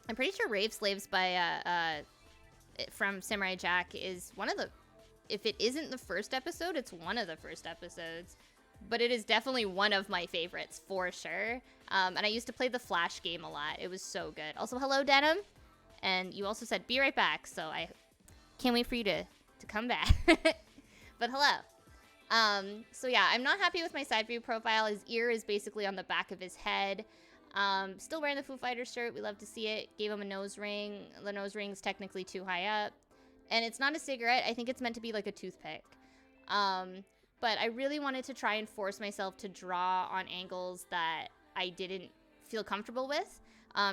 S1: I'm pretty sure Rave Slaves by, from Samurai Jack is one of the, if it isn't the first episode, it's one of the first episodes, but it is definitely one of my favorites for sure. And I used to play the Flash game a lot. It was so good. Also, hello Denim, and you also said be right back, so I can't wait for you to come back. But hello. So yeah, I'm not happy with my side view profile. His ear is basically on the back of his head. Still wearing the Foo Fighters shirt. We love to see it. Gave him a nose ring. The nose ring's technically too high up. And it's not a cigarette. I think it's meant to be like a toothpick. But I really wanted to try and force myself to draw on angles that I didn't feel comfortable with,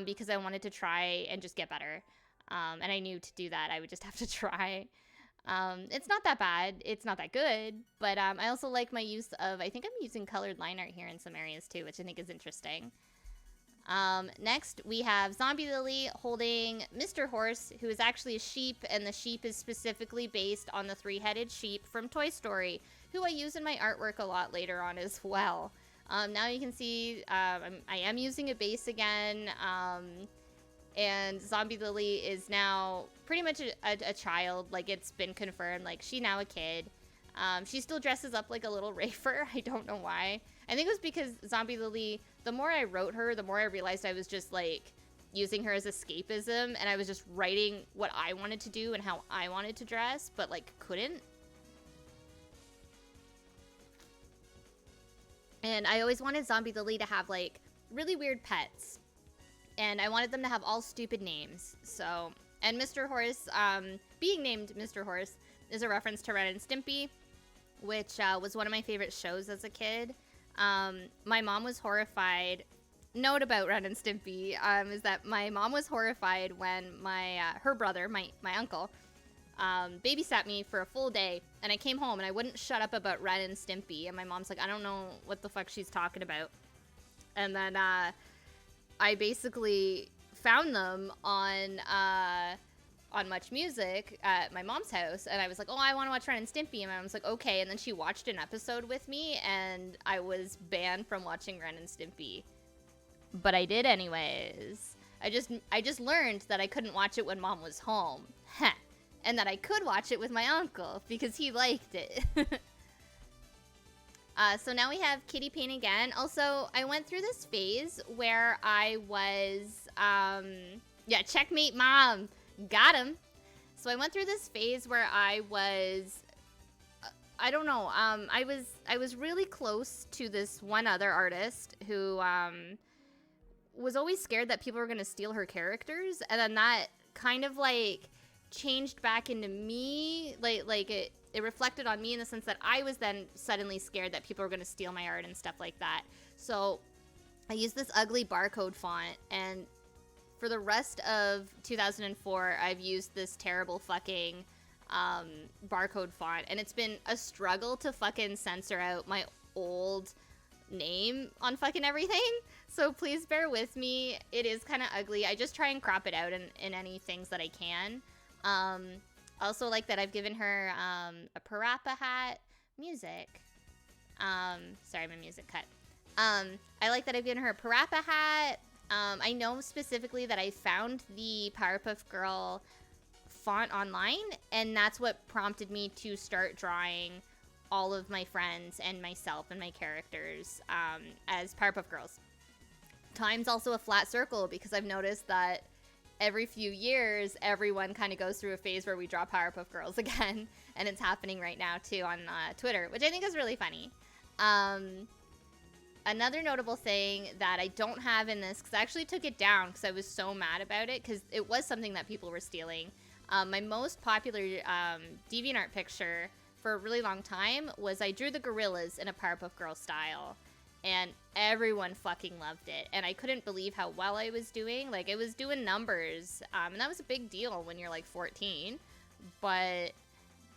S1: because I wanted to try and just get better. And I knew to do that, I would just have to try. It's not that bad. It's not that good. But I also like my use of, I think I'm using colored line art here in some areas too, which I think is interesting. Next, we have Zombie Lily holding Mr. Horse, who is actually a sheep, and the sheep is specifically based on the three-headed sheep from Toy Story, who I use in my artwork a lot later on as well. Now you can see I am using a base again, and Zombie Lily is now pretty much a child. Like, it's been confirmed. Like, she's now a kid. She still dresses up like a little Rafer. I don't know why. I think it was because Zombie Lily, the more I wrote her, the more I realized I was just, like, using her as escapism, and I was just writing what I wanted to do and how I wanted to dress, but, like, couldn't. And I always wanted Zombie Lily to have, like, really weird pets. And I wanted them to have all stupid names. So, and Mr. Horace, being named Mr. Horace is a reference to Ren and Stimpy, which was one of my favorite shows as a kid. My mom was horrified. Note about Ren and Stimpy is that my mom was horrified when her brother, my uncle, babysat me for a full day, and I came home and I wouldn't shut up about Ren and Stimpy, and my mom's like, I don't know what the fuck she's talking about. And then I basically found them on Much Music at my mom's house, and I was like, oh, I want to watch Ren and Stimpy, and my mom's like, okay, and then she watched an episode with me, and I was banned from watching Ren and Stimpy. But I did anyways. I just learned that I couldn't watch it when mom was home. Heh. And that I could watch it with my uncle, because he liked it. So now we have Kitty Paint again. Also, I went through this phase where I was, yeah, checkmate mom. Got him. So I went through this phase where I was, I don't know, I was really close to this one other artist who was always scared that people were going to steal her characters, and then that kind of like changed back into me, like it reflected on me in the sense that I was then suddenly scared that people were going to steal my art and stuff like that. So I used this ugly barcode font, and for the rest of 2004, I've used this terrible fucking barcode font, and it's been a struggle to fucking censor out my old name on fucking everything. So please bear with me. It is kind of ugly. I just try and crop it out in any things that I can. Also like that I've given her a parappa hat. Music. Sorry, my music cut. I like that I've given her a parappa hat. I know specifically that I found the Powerpuff Girl font online, and that's what prompted me to start drawing all of my friends and myself and my characters as Powerpuff Girls. Time's also a flat circle, because I've noticed that every few years, everyone kind of goes through a phase where we draw Powerpuff Girls again, and it's happening right now too on Twitter, which I think is really funny. Another notable thing that I don't have in this, because I actually took it down because I was so mad about it, because it was something that people were stealing. My most popular DeviantArt picture for a really long time was I drew the gorillas in a Powerpuff Girl style, and everyone fucking loved it, and I couldn't believe how well I was doing. Like, it was doing numbers, and that was a big deal when you're like 14, but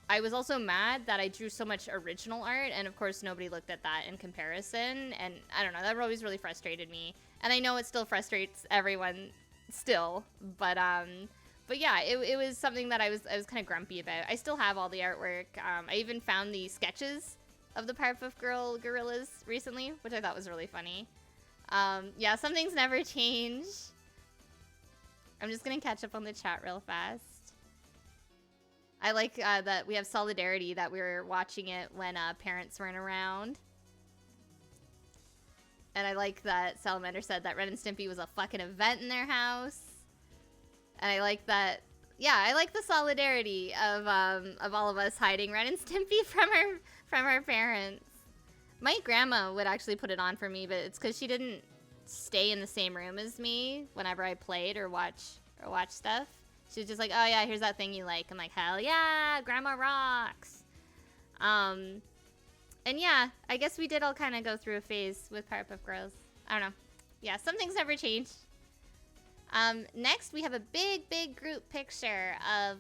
S1: I was also mad that I drew so much original art, and of course nobody looked at that in comparison, and I don't know, that always really frustrated me, and I know it still frustrates everyone still, but yeah, it was something that I was kind of grumpy about. I still have all the artwork. I even found the sketches of the Powerpuff Girl gorillas recently, which I thought was really funny. Yeah, some things never change. I'm just gonna catch up on the chat real fast. I like that we have solidarity, that we were watching it when parents weren't around. And I like that Salamander said that Ren and Stimpy was a fucking event in their house. And I like that, yeah, I like the solidarity of all of us hiding Ren and Stimpy from our parents. My grandma would actually put it on for me, but it's because she didn't stay in the same room as me whenever I played or watch stuff. She was just like, oh yeah, here's that thing you like. I'm like, hell yeah, grandma rocks. And yeah, I guess we did all kind of go through a phase with Powerpuff Girls. I don't know. Yeah, some things never change. Next, we have a big group picture of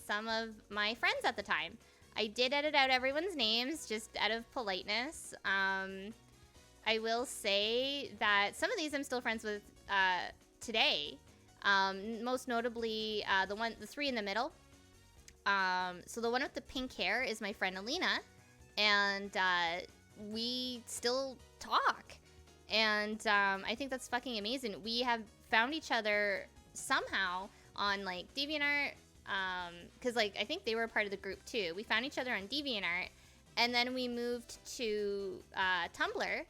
S1: some of my friends at the time. I did edit out everyone's names just out of politeness. I will say that some of these I'm still friends with today. Most notably, the three in the middle. So the one with the pink hair is my friend Alina, and we still talk. And I think that's fucking amazing. We have found each other somehow on like DeviantArt, because like I think they were a part of the group too. We found each other on DeviantArt, and then we moved to Tumblr,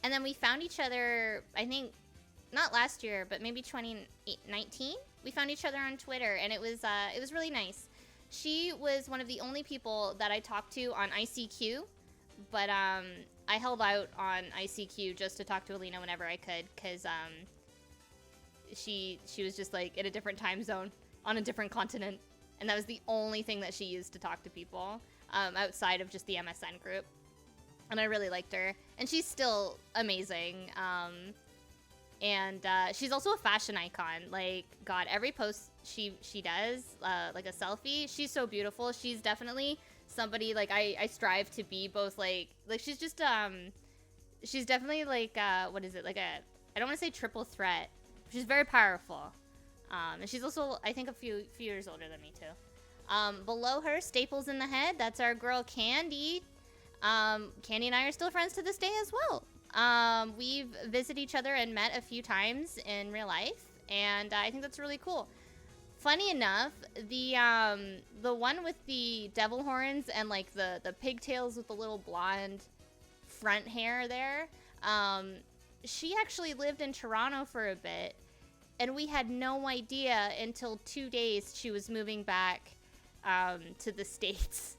S1: and then we found each other, I think, not last year, but maybe 2019. We found each other on Twitter, and it was really nice. She was one of the only people that I talked to on ICQ, but I held out on ICQ just to talk to Alina whenever I could, because she was just like in a different time zone on a different continent, and that was the only thing that she used to talk to people outside of just the MSN group. And I really liked her, and she's still amazing. And she's also a fashion icon. Like, God, every post she does, like a selfie, she's so beautiful. She's definitely somebody like I strive to be, both like she's just she's definitely like what is it, like I don't want to say triple threat. She's very powerful. And she's also, I think, a few years older than me too. Below her, staples in the head, that's our girl Candy. Candy and I are still friends to this day as well. We've visited each other and met a few times in real life, and I think that's really cool. Funny enough, the one with the devil horns and like the pigtails with the little blonde front hair there, she actually lived in Toronto for a bit, and we had no idea until 2 days she was moving back to the States.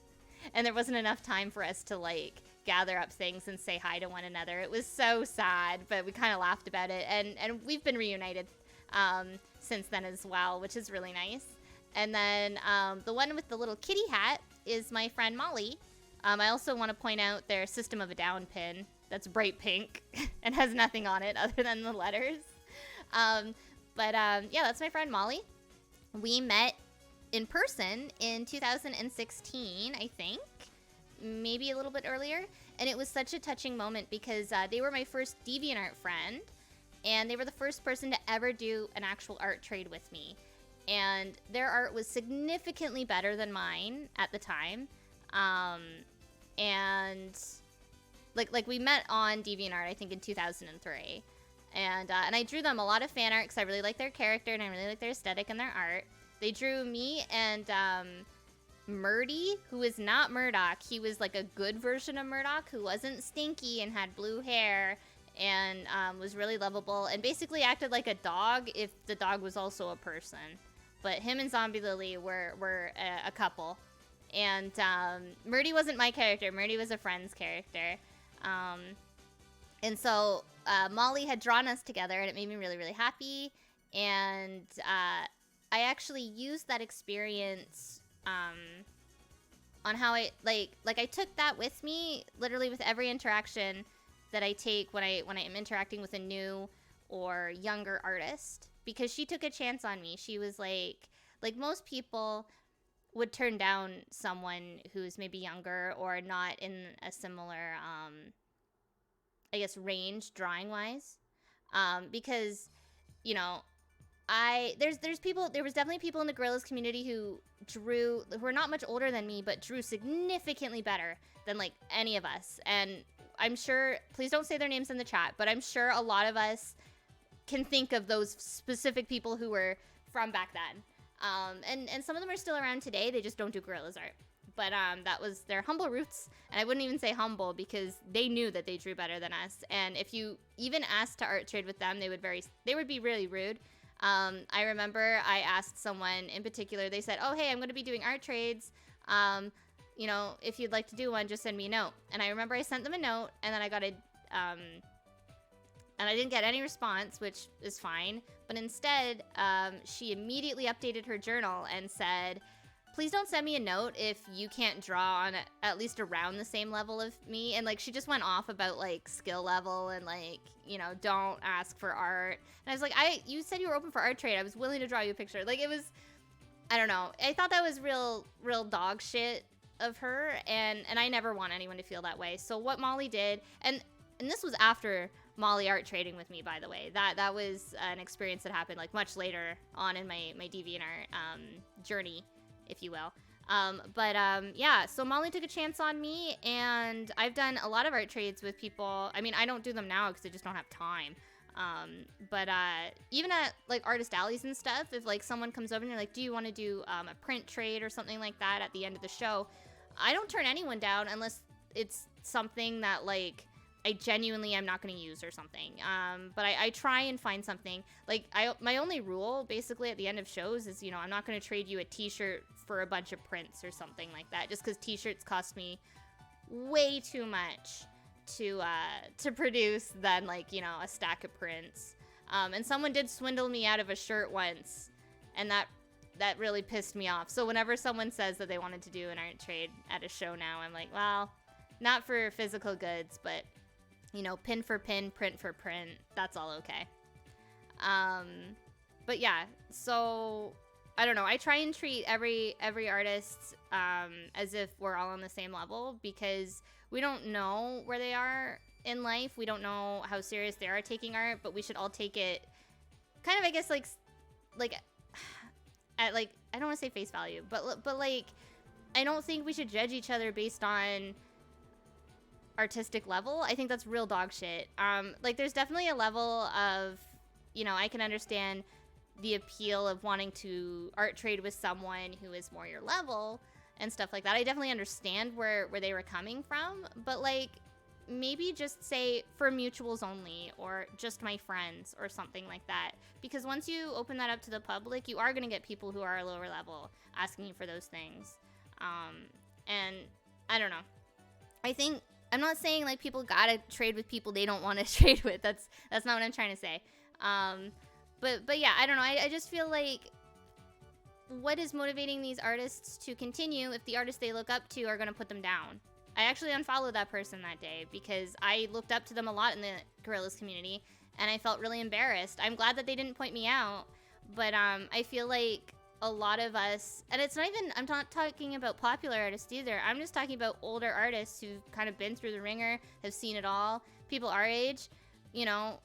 S1: And there wasn't enough time for us to like gather up things and say hi to one another. It was so sad, but we kind of laughed about it, and we've been reunited since then as well, which is really nice. And then the one with the little kitty hat is my friend Molly. I also want to point out their System of a Down pin that's bright pink and has nothing on it other than the letters. Yeah, that's my friend Molly. We met in person in 2016, I think, maybe a little bit earlier, and it was such a touching moment because they were my first DeviantArt friend, and they were the first person to ever do an actual art trade with me, and their art was significantly better than mine at the time. And like we met on DeviantArt, I think in 2003, and I drew them a lot of fan art because I really like their character and I really like their aesthetic and their art. They drew me and Murdy, who is not Murdoch. He was like a good version of Murdoch who wasn't stinky and had blue hair and was really lovable and basically acted like a dog if the dog was also a person. But him and Zombie Lily were a couple. And Murdy wasn't my character. Murdy was a friend's character. And so Molly had drawn us together, and it made me really, really happy. And I actually used that experience on how I like I took that with me literally with every interaction that I take when I am interacting with a new or younger artist, because she took a chance on me. She was like most people would turn down someone who's maybe younger or not in a similar I guess range drawing wise, because you know there was definitely people in the Gorillas community who were not much older than me, but drew significantly better than like any of us. And I'm sure, please don't say their names in the chat, but I'm sure a lot of us can think of those specific people who were from back then. And some of them are still around today, they just don't do Gorillas art. But that was their humble roots, and I wouldn't even say humble because they knew that they drew better than us. And if you even asked to art trade with them, they would be really rude. I remember I asked someone in particular, they said, oh, hey, I'm going to be doing art trades. You know, if you'd like to do one, just send me a note. And I remember I sent them a note, and then I got and I didn't get any response, which is fine. But instead, she immediately updated her journal and said, please don't send me a note if you can't draw on at least around the same level of me. And like, she just went off about like skill level and like, you know, don't ask for art. And I was like, you said you were open for art trade. I was willing to draw you a picture. Like, it was, I don't know. I thought that was real dog shit of her, and I never want anyone to feel that way. So what Molly did, and this was after Molly art trading with me, by the way. That was an experience that happened like much later on in my DeviantArt journey, if you will. Yeah, so Molly took a chance on me, and I've done a lot of art trades with people. I mean, I don't do them now because I just don't have time. Even at like artist alleys and stuff, if like someone comes over and they're like, do you want to do a print trade or something like that at the end of the show, I don't turn anyone down unless it's something that like I genuinely am not going to use or something. But I try and find something. Like, my only rule basically at the end of shows is, you know, I'm not going to trade you a t-shirt for a bunch of prints or something like that, just because t-shirts cost me way too much to produce than like, you know, a stack of prints. And someone did swindle me out of a shirt once, and that really pissed me off. So whenever someone says that they wanted to do an art trade at a show now, I'm like, well, not for physical goods, but, you know, pin for pin, print for print, that's all okay. But yeah, so I don't know. I try and treat every artist as if we're all on the same level, because we don't know where they are in life. We don't know how serious they are taking art, but we should all take it kind of, I guess, like at like, I don't want to say face value, but like, I don't think we should judge each other based on artistic level. I think that's real dog shit. Like, there's definitely a level of, you know, I can understand the appeal of wanting to art trade with someone who is more your level and stuff like that. I definitely understand where they were coming from, but like, maybe just say for mutuals only, or just my friends, or something like that. Because once you open that up to the public, you are going to get people who are a lower level asking you for those things. And I don't know. I think, I'm not saying like people gotta trade with people they don't want to trade with. That's not what I'm trying to say. But yeah, I don't know. I just feel like, what is motivating these artists to continue if the artists they look up to are going to put them down? I actually unfollowed that person that day because I looked up to them a lot in the Gorillas community, and I felt really embarrassed. I'm glad that they didn't point me out, but I feel like a lot of us, and it's not even, I'm not talking about popular artists either. I'm just talking about older artists who've kind of been through the ringer, have seen it all. People our age, you know,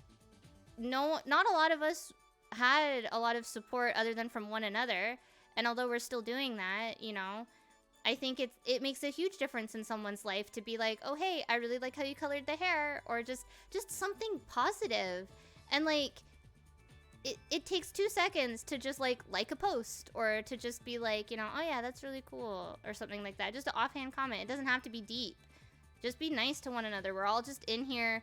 S1: no, not a lot of us had a lot of support other than from one another. And although we're still doing that, you know, I think it makes a huge difference in someone's life to be like, oh, hey, I really like how you colored the hair, or just something positive. And like, it takes 2 seconds to just like a post, or to just be like, you know, oh yeah, that's really cool, or something like that. Just an offhand comment. It doesn't have to be deep. Just be nice to one another. We're all just in here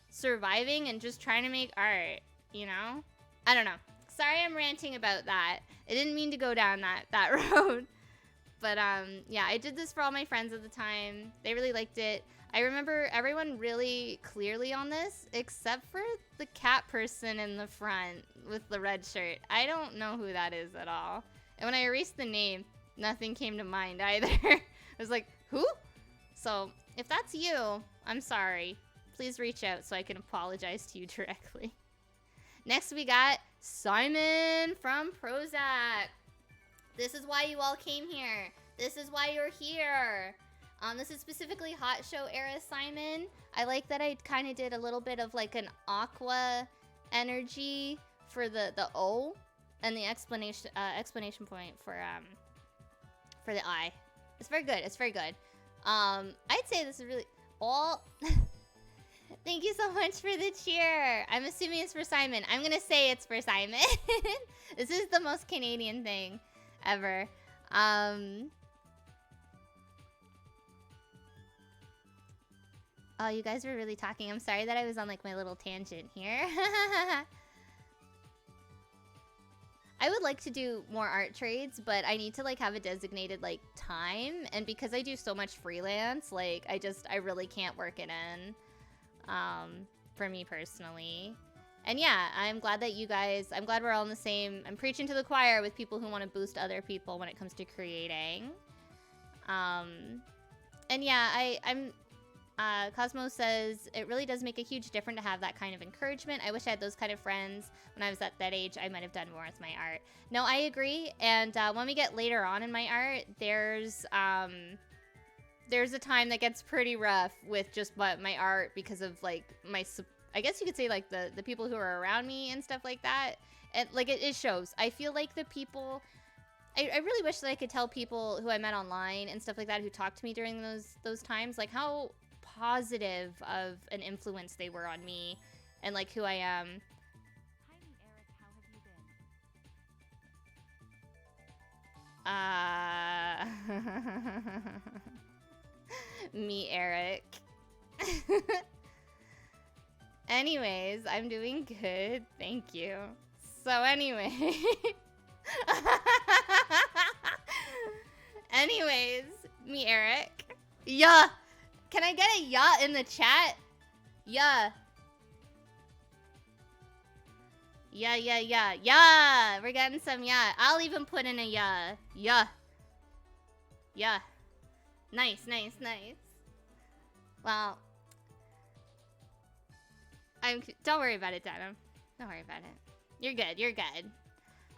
S1: surviving and just trying to make art, you know? I don't know. Sorry I'm ranting about that. I didn't mean to go down that road. But yeah, I did this for all my friends at the time. They really liked it. I remember everyone really clearly on this, except for the cat person in the front with the red shirt. I don't know who that is at all. And when I erased the name, nothing came to mind either. I was like, who? So if that's you, I'm sorry. Please reach out so I can apologize to you directly. Next, we got Simon from Prozac. This is why you all came here. This is why you're here. This is specifically Hot Show era Simon. I like that I kind of did a little bit of like an aqua energy for the O, and the explanation point for the I. It's very good. It's very good. I'd say this is really all. Thank you so much for the cheer. I'm assuming it's for Simon. I'm gonna say it's for Simon. This is the most Canadian thing ever. Oh, you guys were really talking. I'm sorry that I was on like my little tangent here. I would like to do more art trades, but I need to like have a designated like time, and because I do so much freelance, like I really can't work it in. For me personally. And yeah, I'm glad that you guys, I'm glad we're all in the same, I'm preaching to the choir with people who want to boost other people when it comes to creating. And yeah, Cosmo says, it really does make a huge difference to have that kind of encouragement. I wish I had those kind of friends. When I was at that age, I might have done more with my art. No, I agree. And when we get later on in my art, there's a time that gets pretty rough with just my art because of like I guess you could say like the people who are around me and stuff like that. And like it shows. I feel like the people, I really wish that I could tell people who I met online and stuff like that who talked to me during those times, like how positive of an influence they were on me and like who I am. Me, Eric. Anyways, I'm doing good. Thank you. So anyway. Anyways, me, Eric. Yeah. Can I get a yeah in the chat? Yeah. Yeah, yeah, yeah. Yeah. We're getting some yeah. I'll even put in a yeah. Yeah. Yeah. Nice, nice, nice. Well, don't worry about it, Denim. Don't worry about it. You're good, you're good.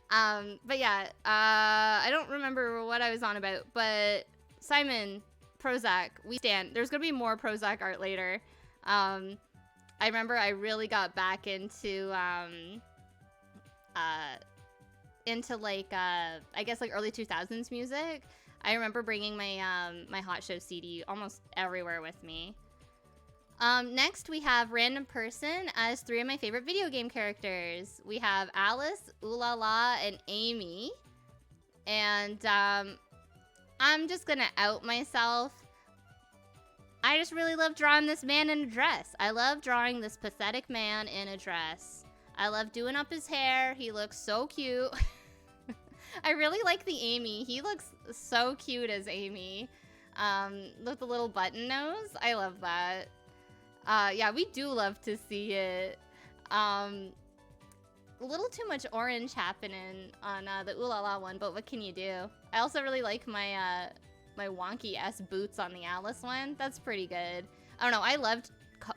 S1: But yeah, I don't remember what I was on about, but Simon, Prozac, we stand. There's gonna be more Prozac art later. I remember I really got back into like, I guess like early 2000s music. I remember bringing my, my Hot Show CD almost everywhere with me. Next, we have Random Person as 3 of my favorite video game characters. We have Alice, Ooh La La, and Amy. And, I'm just gonna out myself. I just really love drawing this man in a dress. I love drawing this pathetic man in a dress. I love doing up his hair. He looks so cute. I really like the Amy. He looks so cute as Amy. With the little button nose. I love that. Yeah, we do love to see it. A little too much orange happening on the Ooh La La one, but what can you do? I also really like my my wonky-ass boots on the Alice one. That's pretty good. I don't know, I loved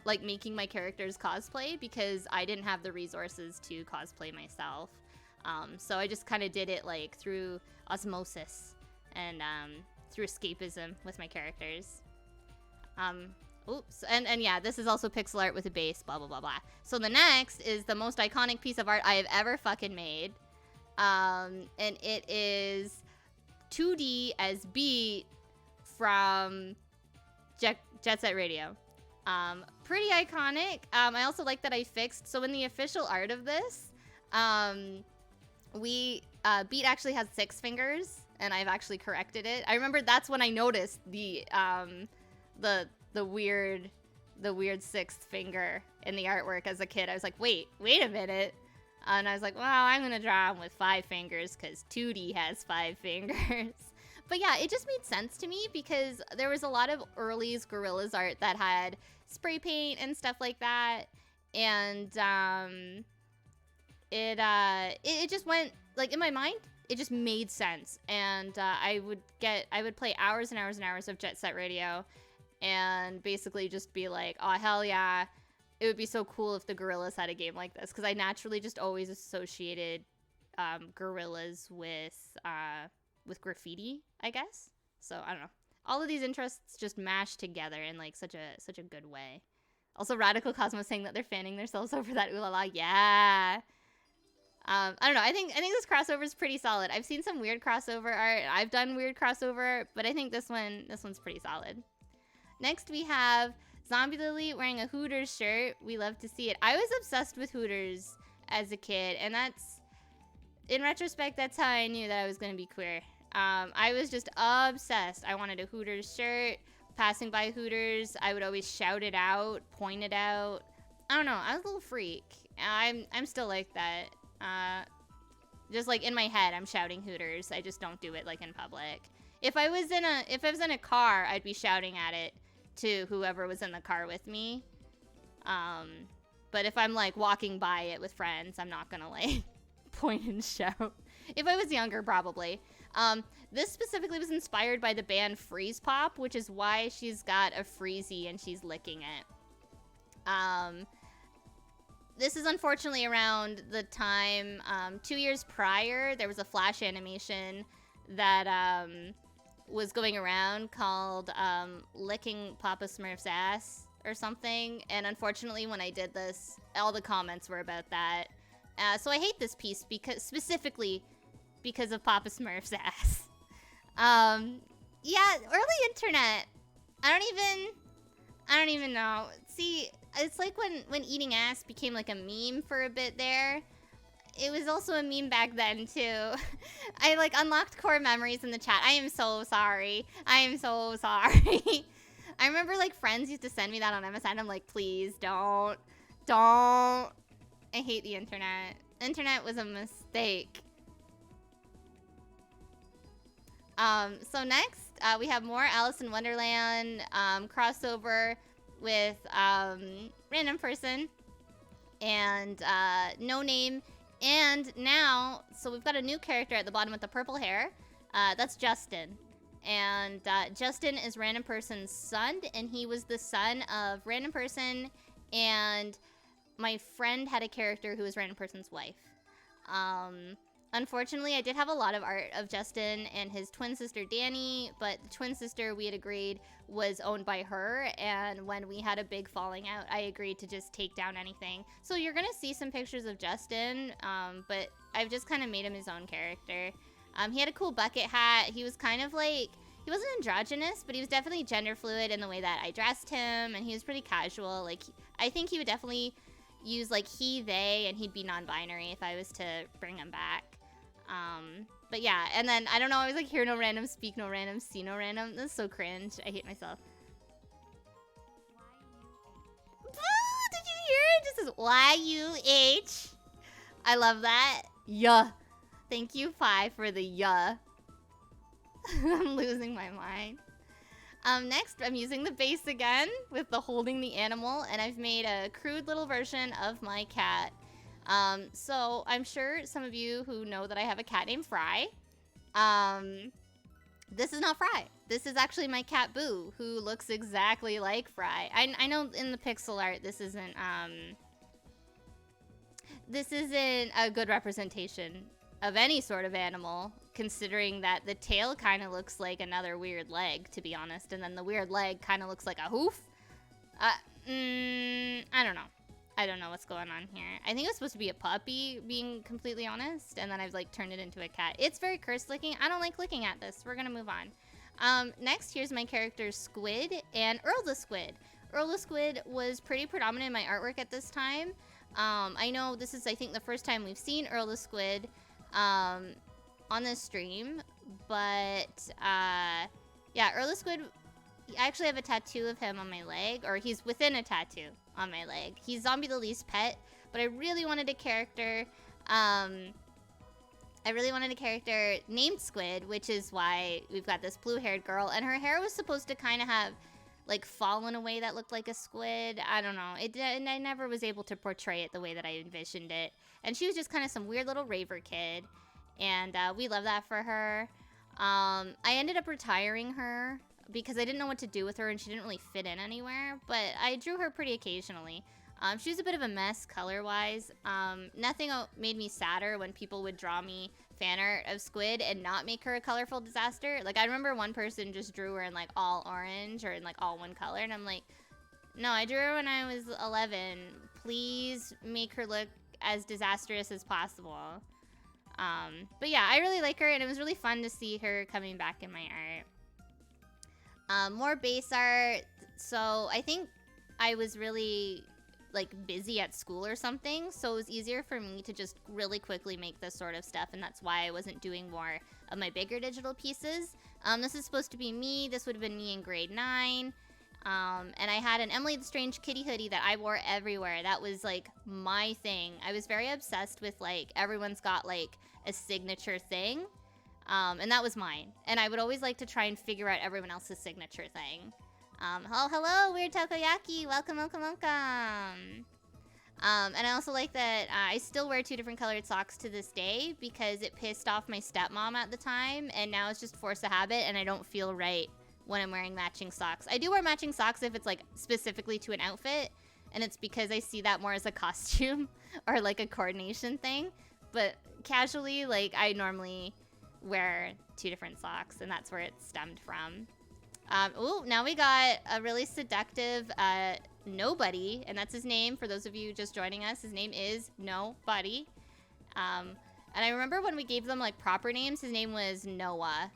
S1: like making my characters cosplay because I didn't have the resources to cosplay myself. So I just kind of did it like through osmosis and through escapism with my characters. Oops, and yeah, this is also pixel art with a base, blah, blah, blah, blah. So the next is the most iconic piece of art I have ever fucking made. And it is 2D as Beat from Jet Set Radio. Pretty iconic. I also like that I fixed, so in the official art of this, Beat actually has 6 fingers, and I've actually corrected it. I remember that's when I noticed the weird 6th finger in the artwork as a kid. I was like, wait a minute. And I was like, well, I'm gonna draw him with 5 fingers because 2D has 5 fingers. But yeah, it just made sense to me because there was a lot of early Gorillaz art that had spray paint and stuff like that. And it just went, like, in my mind, it just made sense. And I would play hours and hours and hours of Jet Set Radio and basically just be like, oh, hell yeah, it would be so cool if the Gorillaz had a game like this. Because I naturally just always associated Gorillaz with graffiti, I guess. So, I don't know. All of these interests just mashed together in, like, such a good way. Also, Radical Cosmos saying that they're fanning themselves over that ooh la la. Yeah. I don't know. I think this crossover is pretty solid. I've seen some weird crossover art. I've done weird crossover art, but I think this one's pretty solid. Next, we have Zombie Lily wearing a Hooters shirt. We love to see it. I was obsessed with Hooters as a kid, and that's, in retrospect, that's how I knew that I was going to be queer. I was just obsessed. I wanted a Hooters shirt. Passing by Hooters, I would always shout it out, point it out. I don't know. I was a little freak. I'm still like that. Just like in my head, I'm shouting Hooters. I just don't do it like in public. If I was in a car, I'd be shouting at it to whoever was in the car with me. But if I'm like walking by it with friends, I'm not gonna like point and shout. If I was younger, probably. This specifically was inspired by the band Freeze Pop, which is why she's got a freezy and she's licking it. This is unfortunately around the time, 2 years prior, there was a Flash animation that was going around called Licking Papa Smurf's Ass or something. And unfortunately, when I did this, all the comments were about that. So I hate this piece specifically because of Papa Smurf's ass. Yeah, early internet. I don't even know. See, it's like when eating ass became like a meme for a bit there. It was also a meme back then too. I like unlocked core memories in the chat. I am so sorry. I am so sorry. I remember like friends used to send me that on MSN. I'm like, please don't. I hate the internet. Internet was a mistake. So next, we have more Alice in Wonderland crossover with random person and no name. And now, so we've got a new character at the bottom with the purple hair. That's Justin. And Justin is random person's son, and he was the son of random person, and my friend had a character who was random person's wife. Unfortunately, I did have a lot of art of Justin and his twin sister Danny, but the twin sister, we had agreed, was owned by her, and when we had a big falling out, I agreed to just take down anything. So you're gonna see some pictures of Justin, but I've just kind of made him his own character. He had a cool bucket hat. He was kind of like, he wasn't androgynous, but he was definitely gender fluid in the way that I dressed him, and he was pretty casual. Like, I think he would definitely use like he, they, and he'd be non-binary if I was to bring him back. But yeah, and then, I don't know, I was like, hear no random, speak no random, see no random. That's so cringe. I hate myself. Did you hear it? It just says Y-U-H. I love that. Yeah. Thank you, Pi, for the yeah. I'm losing my mind. Next, I'm using the base again with the holding the animal, and I've made a crude little version of my cat. So I'm sure some of you who know that I have a cat named Fry. This is not Fry. This is actually my cat Boo, who looks exactly like Fry. I know in the pixel art this isn't a good representation of any sort of animal, considering that the tail kind of looks like another weird leg, to be honest, and then the weird leg kind of looks like a hoof. I don't know. I don't know what's going on here. I think it was supposed to be a puppy, being completely honest, and then I've like turned it into a cat. It's very cursed looking. I don't like looking at this. We're gonna move on. Next, here's my character Squid and Earl the Squid. Earl the Squid was pretty predominant in my artwork at this time. I know this is, I think, the first time we've seen Earl the Squid on this stream, but yeah, Earl the Squid, I actually have a tattoo of him on my leg, or he's within a tattoo on my leg. He's Zombie the Least Pet, but I really wanted a character, named Squid, which is why we've got this blue-haired girl, and her hair was supposed to kind of have, like, fallen away that looked like a squid. I don't know. And I never was able to portray it the way that I envisioned it. And she was just kind of some weird little raver kid, and we love that for her. I ended up retiring her because I didn't know what to do with her, and she didn't really fit in anywhere, but I drew her pretty occasionally. She was a bit of a mess color-wise. Nothing made me sadder when people would draw me fan art of Squid and not make her a colorful disaster. Like, I remember one person just drew her in, like, all orange or in, like, all one color, and I'm like, no, I drew her when I was 11. Please make her look as disastrous as possible. But yeah, I really like her, and it was really fun to see her coming back in my art. More base art. So I think I was really like busy at school or something, so it was easier for me to just really quickly make this sort of stuff, and that's why I wasn't doing more of my bigger digital pieces. This is supposed to be me. This would have been me in grade 9. And I had an Emily the Strange Kitty hoodie that I wore everywhere. That was like my thing. I was very obsessed with like everyone's got like a signature thing. And that was mine. And I would always like to try and figure out everyone else's signature thing. Hello, Weird Takoyaki. Welcome, welcome, welcome. And I also like that I still wear 2 different colored socks to this day because it pissed off my stepmom at the time, and now it's just force of habit, and I don't feel right when I'm wearing matching socks. I do wear matching socks if it's like specifically to an outfit, and it's because I see that more as a costume or like a coordination thing. But casually, like, I normally wear 2 different socks, and that's where it stemmed from. Ooh, now we got a really seductive Nobody, and that's his name. For those of you just joining us, his name is Nobody. And I remember when we gave them like proper names, his name was Noah.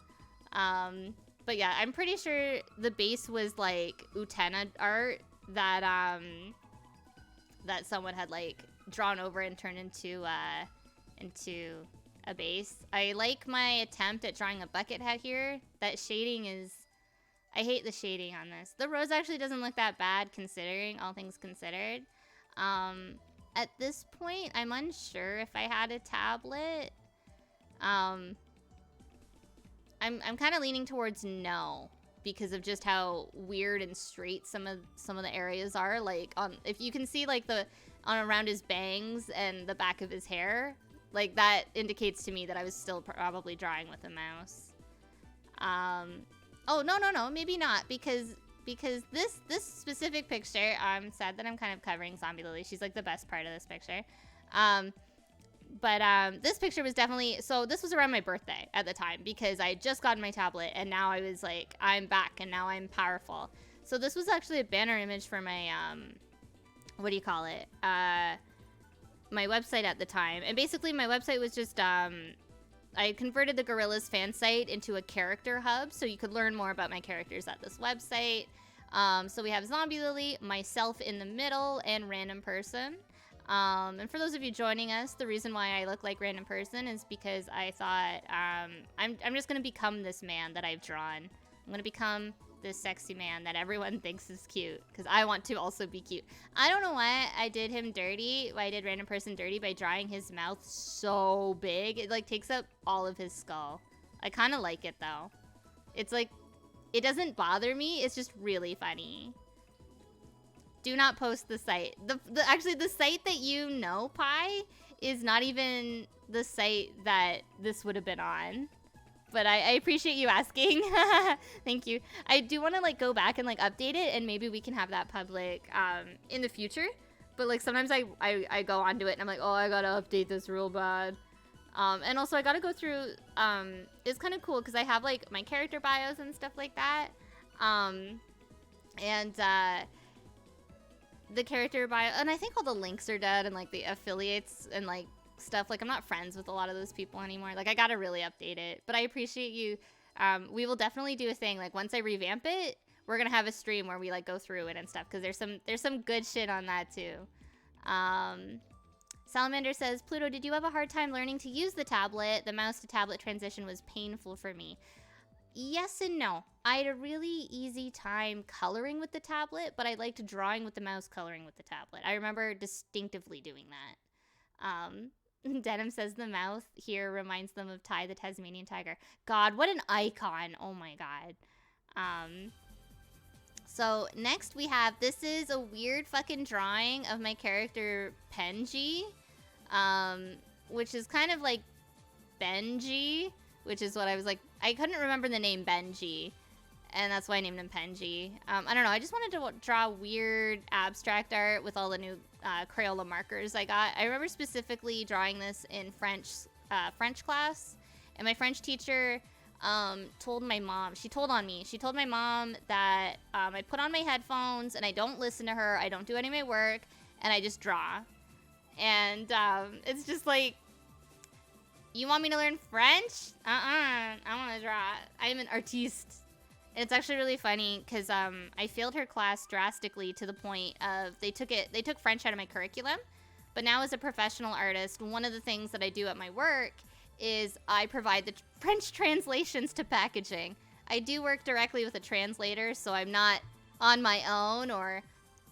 S1: But yeah, I'm pretty sure the base was like Utena art that that someone had like drawn over and turned into a base. I like my attempt at drawing a bucket hat here. That shading is... I hate the shading on this. The rose actually doesn't look that bad considering all things considered. At this point, I'm unsure if I had a tablet. I'm kind of leaning towards no because of just how weird and straight some of the areas are. Like if you can see like around his bangs and the back of his hair, like that indicates to me that I was still probably drawing with a mouse. Oh, no, maybe not, because this specific picture, I'm sad that I'm kind of covering Zombie Lily. She's like the best part of this picture. But this picture was definitely, so this was around my birthday at the time because I had just gotten my tablet and now I was like, I'm back and now I'm powerful. So this was actually a banner image for my, what do you call it? My website at the time. And basically my website was just, I converted the Gorillas fan site into a character hub, so you could learn more about my characters at this website. So we have Zombie Lily, myself in the middle, and Random Person. And for those of you joining us, the reason why I look like Random Person is because I thought I'm just gonna become this man that I've drawn. I'm gonna become this sexy man that everyone thinks is cute because I want to also be cute. I don't know why I did him dirty, why I did Random Person dirty by drawing his mouth so big. It like takes up all of his skull. I kind of like it though. It's like, it doesn't bother me, it's just really funny. Do not post the site. Actually, the site that you know, Pi, is not even the site that this would have been on. But I appreciate you asking. Thank you. I do want to like go back and like update it, and maybe we can have that public in the future. But like sometimes I go onto it and I'm like, oh, I gotta update this real bad. And also I gotta go through. It's kind of cool because I have like my character bios and stuff like that. The character bio, and I think all the links are dead, and like the affiliates and like stuff. Like I'm not friends with a lot of those people anymore. Like I gotta really update it. But I appreciate you. We will definitely do a thing. Like once I revamp it, we're gonna have a stream where we like go through it and stuff because there's some good shit on that too. Salamander says, Pluto, did you have a hard time learning to use the tablet? The mouse to tablet transition was painful for me. Yes and no. I had a really easy time coloring with the tablet, but I liked drawing with the mouse, coloring with the tablet. I remember distinctively doing that. Denim says the mouth here reminds them of Ty the Tasmanian tiger. God, what an icon. Oh my god. So next we have, this is a weird fucking drawing of my character Penji, which is kind of like Benji, which is what I was like, I couldn't remember the name Benji, and that's why I named him Penji. I don't know, I just wanted to draw weird abstract art with all the new Crayola markers I got. I remember specifically drawing this in French class, and my French teacher told my mom, she told my mom that I put on my headphones and I don't listen to her, I don't do any of my work, and I just draw. And it's just like, you want me to learn French? I want to draw. I'm an artiste. And it's actually really funny because I failed her class drastically to the point of they took French out of my curriculum. But now as a professional artist, one of the things that I do at my work is I provide the French translations to packaging. I do work directly with a translator, so I'm not on my own or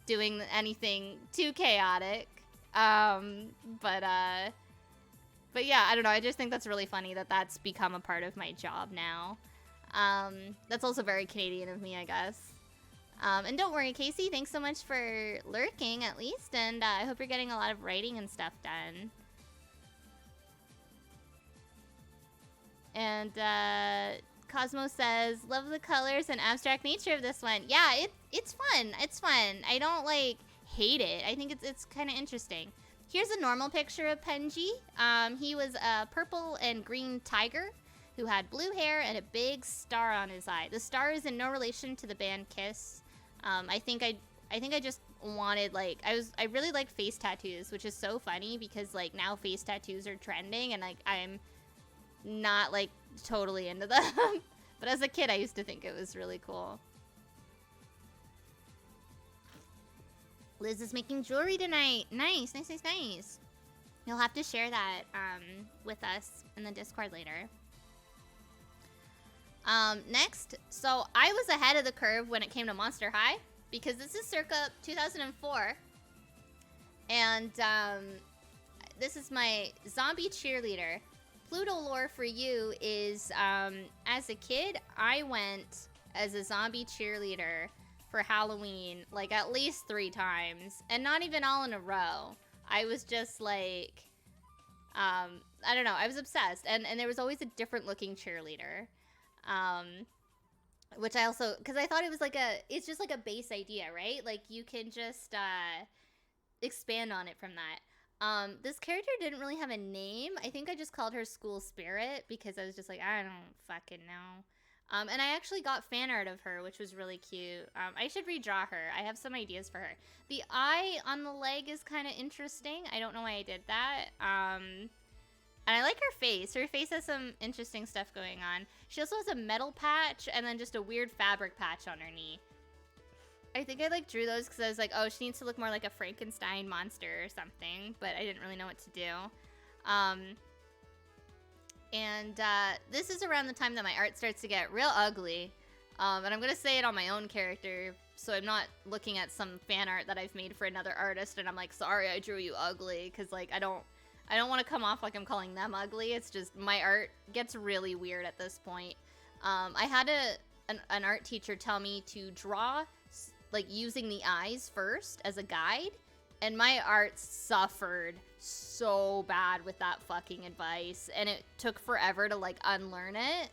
S1: doing anything too chaotic. But yeah, I don't know. I just think that's really funny that that's become a part of my job now. That's also very Canadian of me, I guess. And don't worry, Casey, thanks so much for lurking at least, and I hope you're getting a lot of writing and stuff done. And Cosmo says, love the colors and abstract nature of this one. Yeah, it's fun. It's fun. I don't like hate it. I think it's kind of interesting. Here's a normal picture of Penji. He was a purple and green tiger who had blue hair and a big star on his eye. The star is in no relation to the band Kiss. I think I just wanted, like, I really like face tattoos, which is so funny because like now face tattoos are trending and like I'm not like totally into them. But as a kid I used to think it was really cool. Liz is making jewelry tonight. Nice, nice, nice, nice. You'll have to share that with us in the Discord later. Next, so I was ahead of the curve when it came to Monster High because this is circa 2004. And this is my zombie cheerleader. Pluto lore for you is, as a kid, I went as a zombie cheerleader for Halloween, like, at least 3 times. And not even all in a row. I was just, like, I don't know. I was obsessed. And there was always a different looking cheerleader. Which I also, because I thought it was like it's just like a base idea, right? Like, you can just, expand on it from that. This character didn't really have a name. I think I just called her School Spirit because I was just like, I don't fucking know. And I actually got fan art of her, which was really cute. I should redraw her. I have some ideas for her. The eye on the leg is kind of interesting. I don't know why I did that. And I like her face. Her face has some interesting stuff going on. She also has a metal patch and then just a weird fabric patch on her knee. I think I like drew those because I was like, oh, she needs to look more like a Frankenstein monster or something, but I didn't really know what to do. This is around the time that my art starts to get real ugly. And I'm going to say it on my own character, so I'm not looking at some fan art that I've made for another artist and I'm like, sorry, I drew you ugly, because like I don't want to come off like I'm calling them ugly. It's just my art gets really weird at this point. I had an art teacher tell me to draw like using the eyes first as a guide, and my art suffered so bad with that fucking advice, and it took forever to like unlearn it.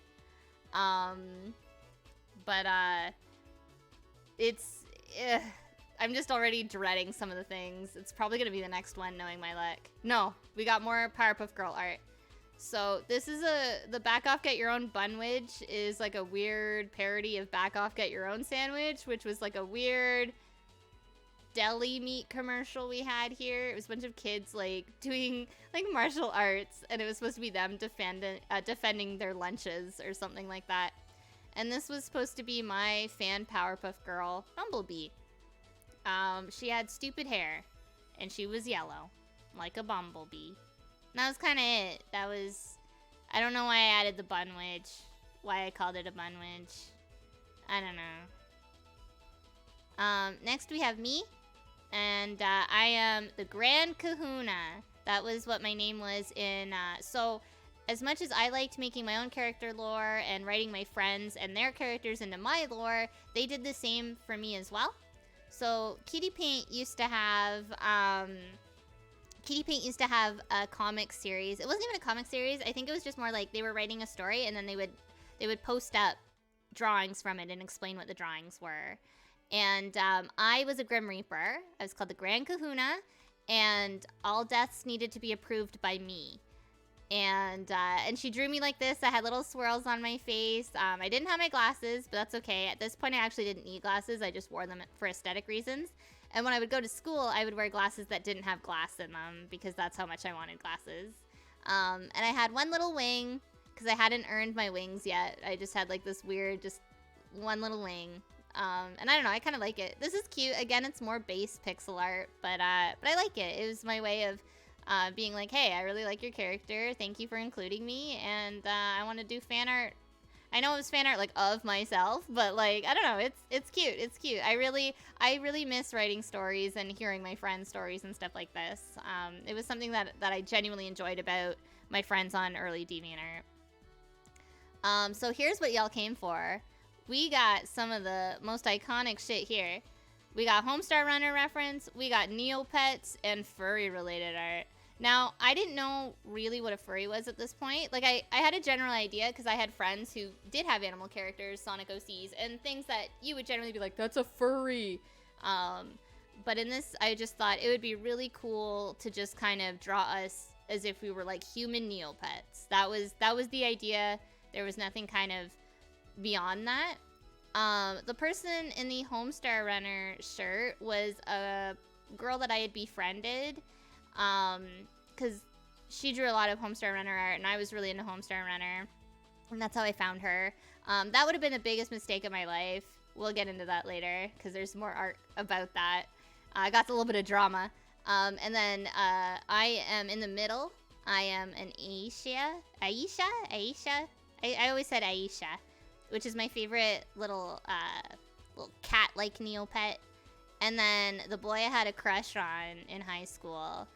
S1: I'm just already dreading some of the things. It's probably gonna be the next one, knowing my luck. No, we got more Powerpuff Girl art. So this is the Back Off Get Your Own Bunwich is like a weird parody of Back Off Get Your Own Sandwich, which was like a weird deli meat commercial we had here. It was a bunch of kids like doing like martial arts, and it was supposed to be them defending their lunches or something like that. And this was supposed to be my fan Powerpuff Girl, Bumblebee. She had stupid hair, and she was yellow, like a bumblebee. And that was kind of it. That was, I don't know why I added the bunwich, why I called it a bunwich. I don't know. Next we have me, and I am the Grand Kahuna. That was what my name was in, so as much as I liked making my own character lore and writing my friends and their characters into my lore, they did the same for me as well. So Kitty Paint used to have a comic series. It wasn't even a comic series. I think it was just more like they were writing a story and then they would post up drawings from it and explain what the drawings were. And I was a Grim Reaper. I was called the Grand Kahuna, and all deaths needed to be approved by me. And she drew me like this. I had little swirls on my face. I didn't have my glasses, but that's okay. At this point, I actually didn't need glasses. I just wore them for aesthetic reasons. And when I would go to school, I would wear glasses that didn't have glass in them because that's how much I wanted glasses. And I had one little wing because I hadn't earned my wings yet. I just had like this weird, just one little wing. And I don't know, I kind of like it. This is cute. Again, it's more base pixel art, but I like it. It was my way of being like, hey, I really like your character. Thank you for including me. And I want to do fan art. I know it was fan art like of myself, but like, I don't know. It's cute. It's cute. I really miss writing stories and hearing my friends' stories and stuff like this. It was something that I genuinely enjoyed about my friends on early DeviantArt. So here's what y'all came for. we got some of the most iconic shit here. We got Homestar Runner reference, we got Neopets, and furry-related art. Now, I didn't know really what a furry was at this point. Like, I had a general idea because I had friends who did have animal characters, Sonic OCs, and things that you would generally be like, that's a furry. But in this, I just thought it would be really cool to just kind of draw us as if we were like human Neopets. That was the idea. There was nothing kind of beyond that. The person in the Homestar Runner shirt was a girl that I had befriended, because she drew a lot of Homestar Runner art, and I was really into Homestar Runner, and that's how I found her. That would have been the biggest mistake of my life. We'll get into that later, because there's more art about that. I got a little bit of drama. And then I am in the middle. I am an Aisha. I always said Aisha, which is my favorite little cat-like Neopet. And then the boy I had a crush on in high school,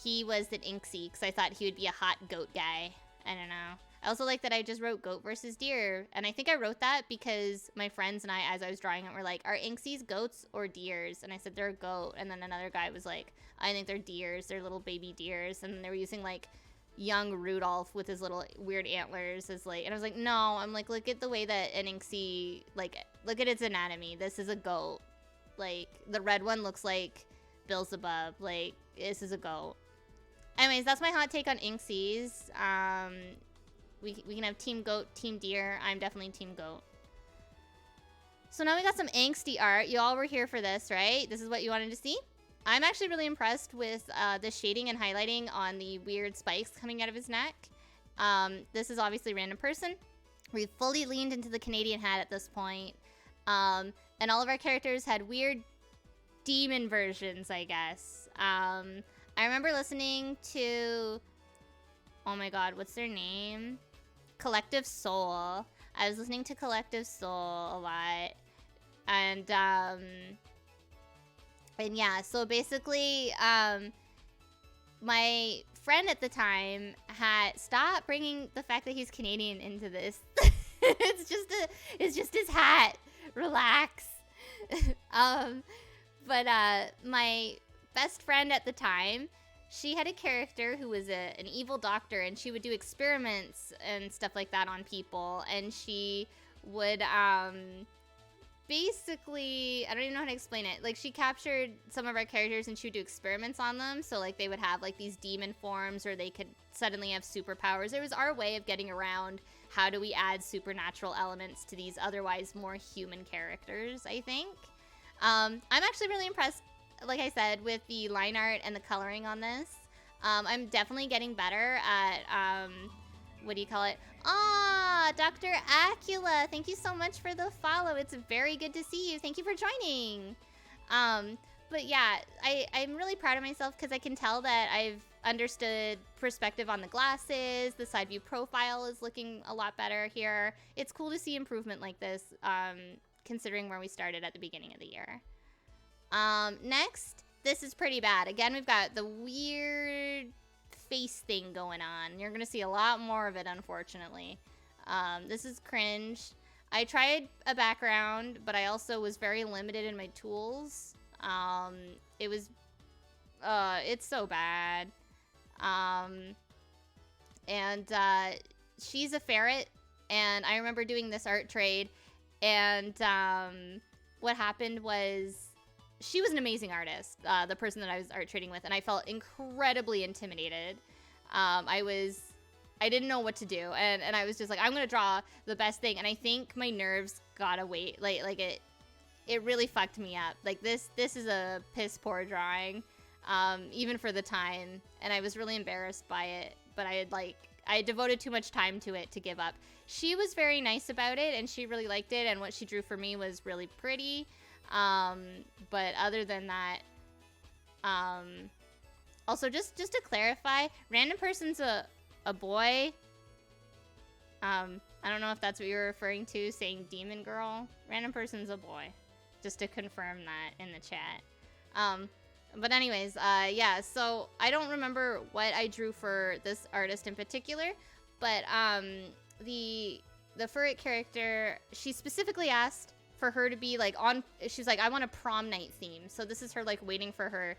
S1: he was an Inksy, because I thought he would be a hot goat guy. I don't know. I also like that I just wrote goat versus deer. And I think I wrote that because my friends and I, as I was drawing it, were like, are Inksies goats or deers? And I said, they're a goat. And then another guy was like, I think they're deers. They're little baby deers. And they were using like young Rudolph with his little weird antlers as like, and I was like, no, I'm like, look at the way that an Inksy, like, look at its anatomy. This is a goat. Like, the red one looks like Beelzebub. Like, this is a goat. Anyways, that's my hot take on Inksies. We can have Team Goat, Team Deer. I'm definitely Team Goat. So now we got some angsty art. You all were here for this, right? This is what you wanted to see? I'm actually really impressed with the shading and highlighting on the weird spikes coming out of his neck. This is obviously Random Person. We've fully leaned into the Canadian hat at this point. And all of our characters had weird demon versions, I guess. I remember listening to... Oh my god, what's their name? Collective Soul. I was listening to Collective Soul a lot. And yeah, so basically, my friend at the time had stopped bringing the fact that he's Canadian into this. it's just his hat. Relax. But my best friend at the time, she had a character who was an evil doctor, and she would do experiments and stuff like that on people. And she would basically, I don't even know how to explain it. Like, she captured some of our characters and she would do experiments on them. So like they would have like these demon forms, or they could suddenly have superpowers. It was our way of getting around how do we add supernatural elements to these otherwise more human characters, I think. I'm actually really impressed, like I said, with the line art and the coloring on this. I'm definitely getting better at, what do you call it? Ah, Dr. Acula, thank you so much for the follow. It's very good to see you. Thank you for joining. But yeah, I'm really proud of myself because I can tell that I've understood perspective on the glasses. The side view profile is looking a lot better here. It's cool to see improvement like this, considering where we started at the beginning of the year. Next, this is pretty bad. Again, we've got the weird face thing going on. You're gonna see a lot more of it, unfortunately. This is cringe. I tried a background, but I also was very limited in my tools. It's so bad. She's a ferret, and I remember doing this art trade, and what happened was, she was an amazing artist, the person that I was art trading with, and I felt incredibly intimidated. I didn't know what to do, and I was just like, I'm gonna draw the best thing, and I think my nerves got away, like it really fucked me up. Like, this is a piss poor drawing, even for the time, and I was really embarrassed by it, but I had devoted too much time to it to give up. She was very nice about it, and she really liked it, and what she drew for me was really pretty. But other than that, also just to clarify, Random Person's a boy. I don't know if that's what you're referring to, saying Demon Girl. Random Person's a boy, just to confirm that in the chat. But anyways, yeah, so I don't remember what I drew for this artist in particular, but the the furret character, she specifically asked for her to be like on, she's like, I want a prom night theme. So this is her like waiting for her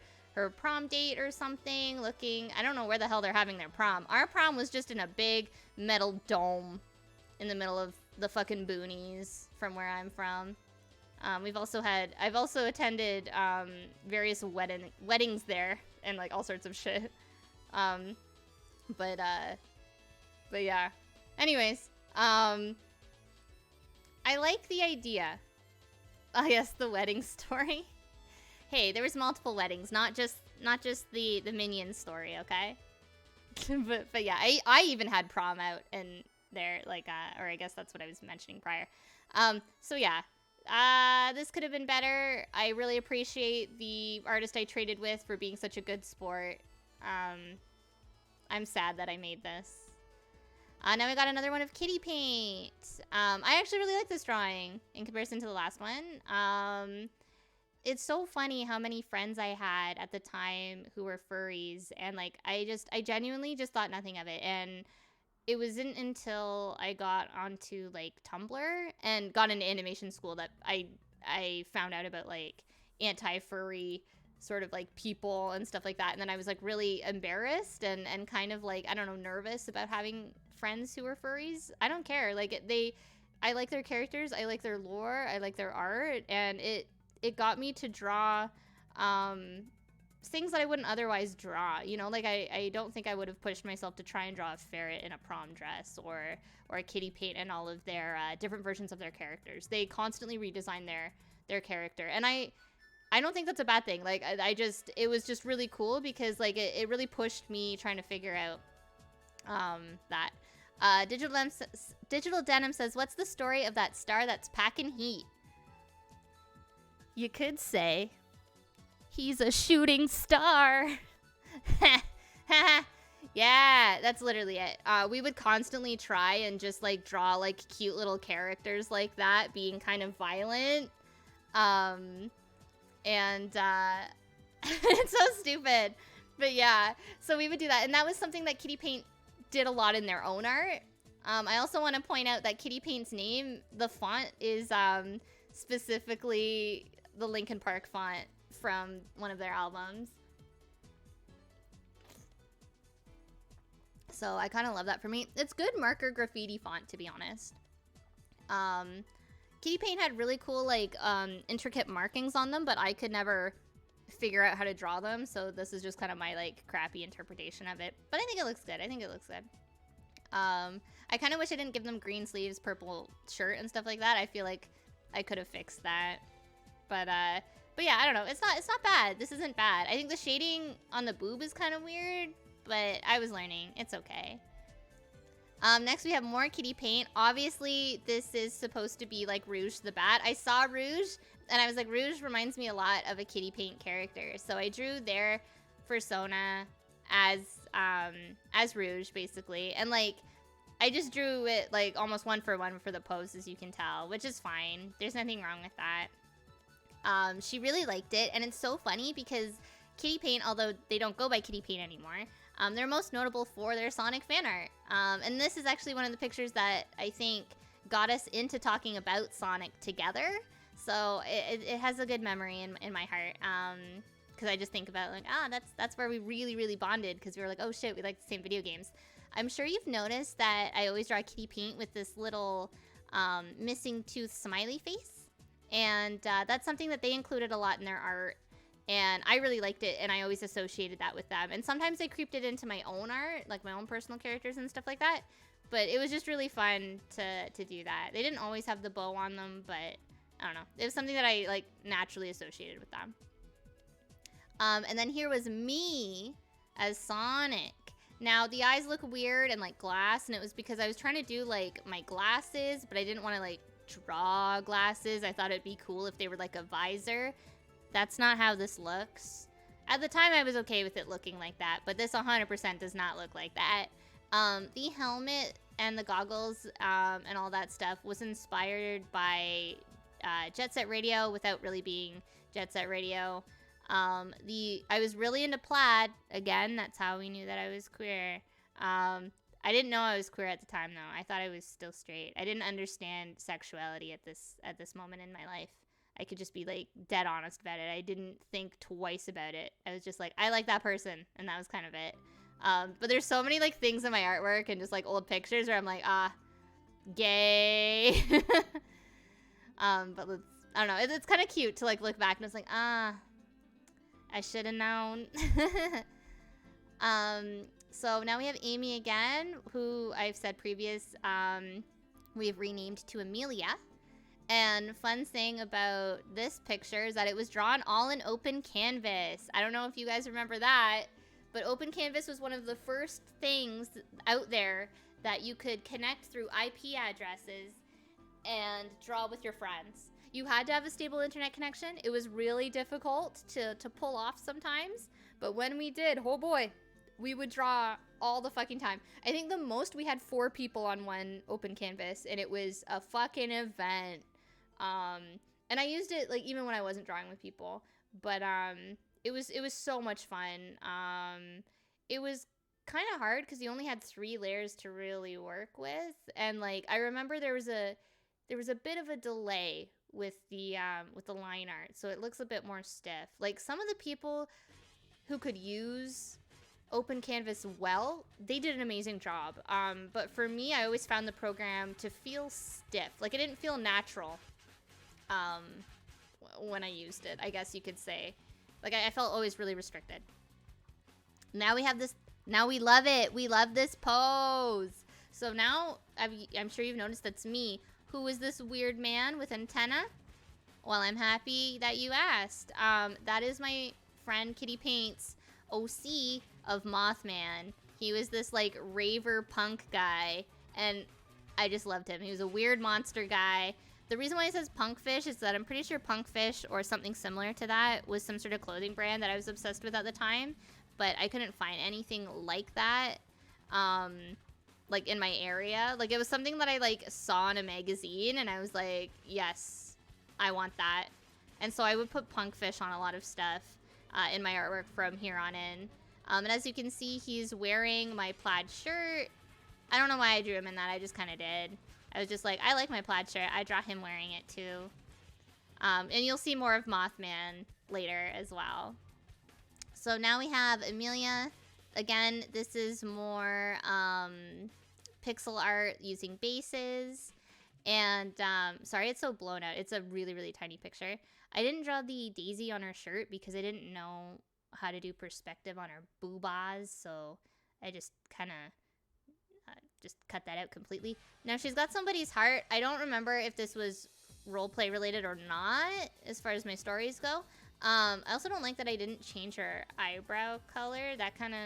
S1: prom date or something, looking, I don't know where the hell they're having their prom. Our prom was just in a big metal dome in the middle of the fucking boonies from where I'm from. I've also attended various weddings there and like all sorts of shit. But yeah. Anyways, I like the idea. Oh yes, the wedding story. Hey, there was multiple weddings, not just the minion story, okay? but yeah, I even had prom out in there, like or I guess that's what I was mentioning prior. So yeah. This could have been better. I really appreciate the artist I traded with for being such a good sport. I'm sad that I made this. Now we got another one of kitty paint. I actually really like this drawing in comparison to the last one. It's so funny how many friends I had at the time who were furries, and like I genuinely just thought nothing of it. And it wasn't until I got onto like Tumblr and got into animation school that I found out about like anti-furry sort of like people and stuff like that. And then I was like really embarrassed and kind of like, I don't know, nervous about having friends who were furries. I don't care. Like I like their characters. I like their lore. I like their art. And it got me to draw things that I wouldn't otherwise draw, you know, like I don't think I would have pushed myself to try and draw a ferret in a prom dress or a kitty paint and all of their different versions of their characters. They constantly redesign their character, and I don't think that's a bad thing. Like it was just really cool because like it really pushed me trying to figure out that. Digital Denim says, what's the story of that star that's packing heat? You could say he's a shooting star. Yeah, that's literally it. We would constantly try and just like draw like cute little characters like that being kind of violent. And it's so stupid. But yeah, so we would do that. And that was something that Kitty Paint did a lot in their own art. I also want to point out that Kitty Paint's name, the font is specifically the Linkin Park font from one of their albums. So I kind of love that for me. It's good marker graffiti font, to be honest. Kitty Paint had really cool, like, intricate markings on them, but I could never figure out how to draw them, so this is just kind of my, like, crappy interpretation of it. But I think it looks good. I think it looks good. I kind of wish I didn't give them green sleeves, purple shirt, and stuff like that. I feel like I could have fixed that. But yeah, I don't know. It's not bad. This isn't bad. I think the shading on the boob is kind of weird, but I was learning. It's okay. Next we have more Kitty Paint. Obviously, this is supposed to be like Rouge the Bat. I saw Rouge, and I was like, Rouge reminds me a lot of a Kitty Paint character. So I drew their persona as Rouge, basically. And like, I just drew it like almost one for the pose, as you can tell, which is fine. There's nothing wrong with that. She really liked it, and it's so funny because Kitty Paint, although they don't go by Kitty Paint anymore, they're most notable for their Sonic fan art. And this is actually one of the pictures that I think got us into talking about Sonic together. So it has a good memory in my heart. Because I just think about like, that's where we really, really bonded, because we were like, oh shit, we like the same video games. I'm sure you've noticed that I always draw Kitty Paint with this little missing tooth smiley face. And that's something that they included a lot in their art. And I really liked it, and I always associated that with them. And sometimes I creeped it into my own art, like my own personal characters and stuff like that. But it was just really fun to do that. They didn't always have the bow on them, but I don't know. It was something that I like naturally associated with them. And then here was me as Sonic. Now, the eyes look weird and like glass, and it was because I was trying to do like my glasses, but I didn't want to like draw glasses. I thought it'd be cool if they were like a visor. That's not how this looks. At the time, I was okay with it looking like that, but this 100% does not look like that. The helmet and the goggles and all that stuff was inspired by Jet Set Radio without really being Jet Set Radio. I was really into plaid. Again, that's how we knew that I was queer. I didn't know I was queer at the time, though. I thought I was still straight. I didn't understand sexuality at this moment in my life. I could just be like dead honest about it. I didn't think twice about it. I was just like, I like that person, and that was kind of it. But there's so many like things in my artwork and just like old pictures where I'm like, gay. But let's, I don't know. It's kind of cute to like look back and it's like, I should have known. So now we have Amy again, who I've said previous, we've renamed to Amelia. And fun thing about this picture is that it was drawn all in open canvas. I don't know if you guys remember that, but open canvas was one of the first things out there that you could connect through IP addresses and draw with your friends. You had to have a stable internet connection. It was really difficult to pull off sometimes, but when we did, oh boy, we would draw all the fucking time. I think the most we had 4 people on one open canvas, and it was a fucking event. And I used it like even when I wasn't drawing with people, but it was so much fun. It was kind of hard because you only had 3 layers to really work with, and like I remember there was a bit of a delay with the line art, so it looks a bit more stiff. Like some of the people who could use open canvas well, they did an amazing job. But for me, I always found the program to feel stiff. Like it didn't feel natural when I used it, I guess you could say. Like I felt always really restricted. Now we have this, now we love it. We love this pose. So now, I'm sure you've noticed that's me. Who is this weird man with antenna? Well, I'm happy that you asked. That is my friend Kitty Paint's OC of Mothman. He was this like raver punk guy, and I just loved him. He was a weird monster guy. The reason why it says Punkfish is that I'm pretty sure Punkfish or something similar to that was some sort of clothing brand that I was obsessed with at the time, but I couldn't find anything like that like in my area. Like it was something that I like saw in a magazine and I was like, yes, I want that. And so I would put Punkfish on a lot of stuff in my artwork from here on in. And as you can see, he's wearing my plaid shirt. I don't know why I drew him in that. I just kind of did. I was just like, I like my plaid shirt. I draw him wearing it too. And you'll see more of Mothman later as well. So now we have Amelia. Again, this is more pixel art using bases. And sorry, it's so blown out. It's a really, really tiny picture. I didn't draw the daisy on her shirt because I didn't know how to do perspective on her boobas, so I just kind of just cut that out completely. Now she's got somebody's heart. I don't remember if this was roleplay related or not as far as my stories go. I also don't like that I didn't change her eyebrow color. That kind of,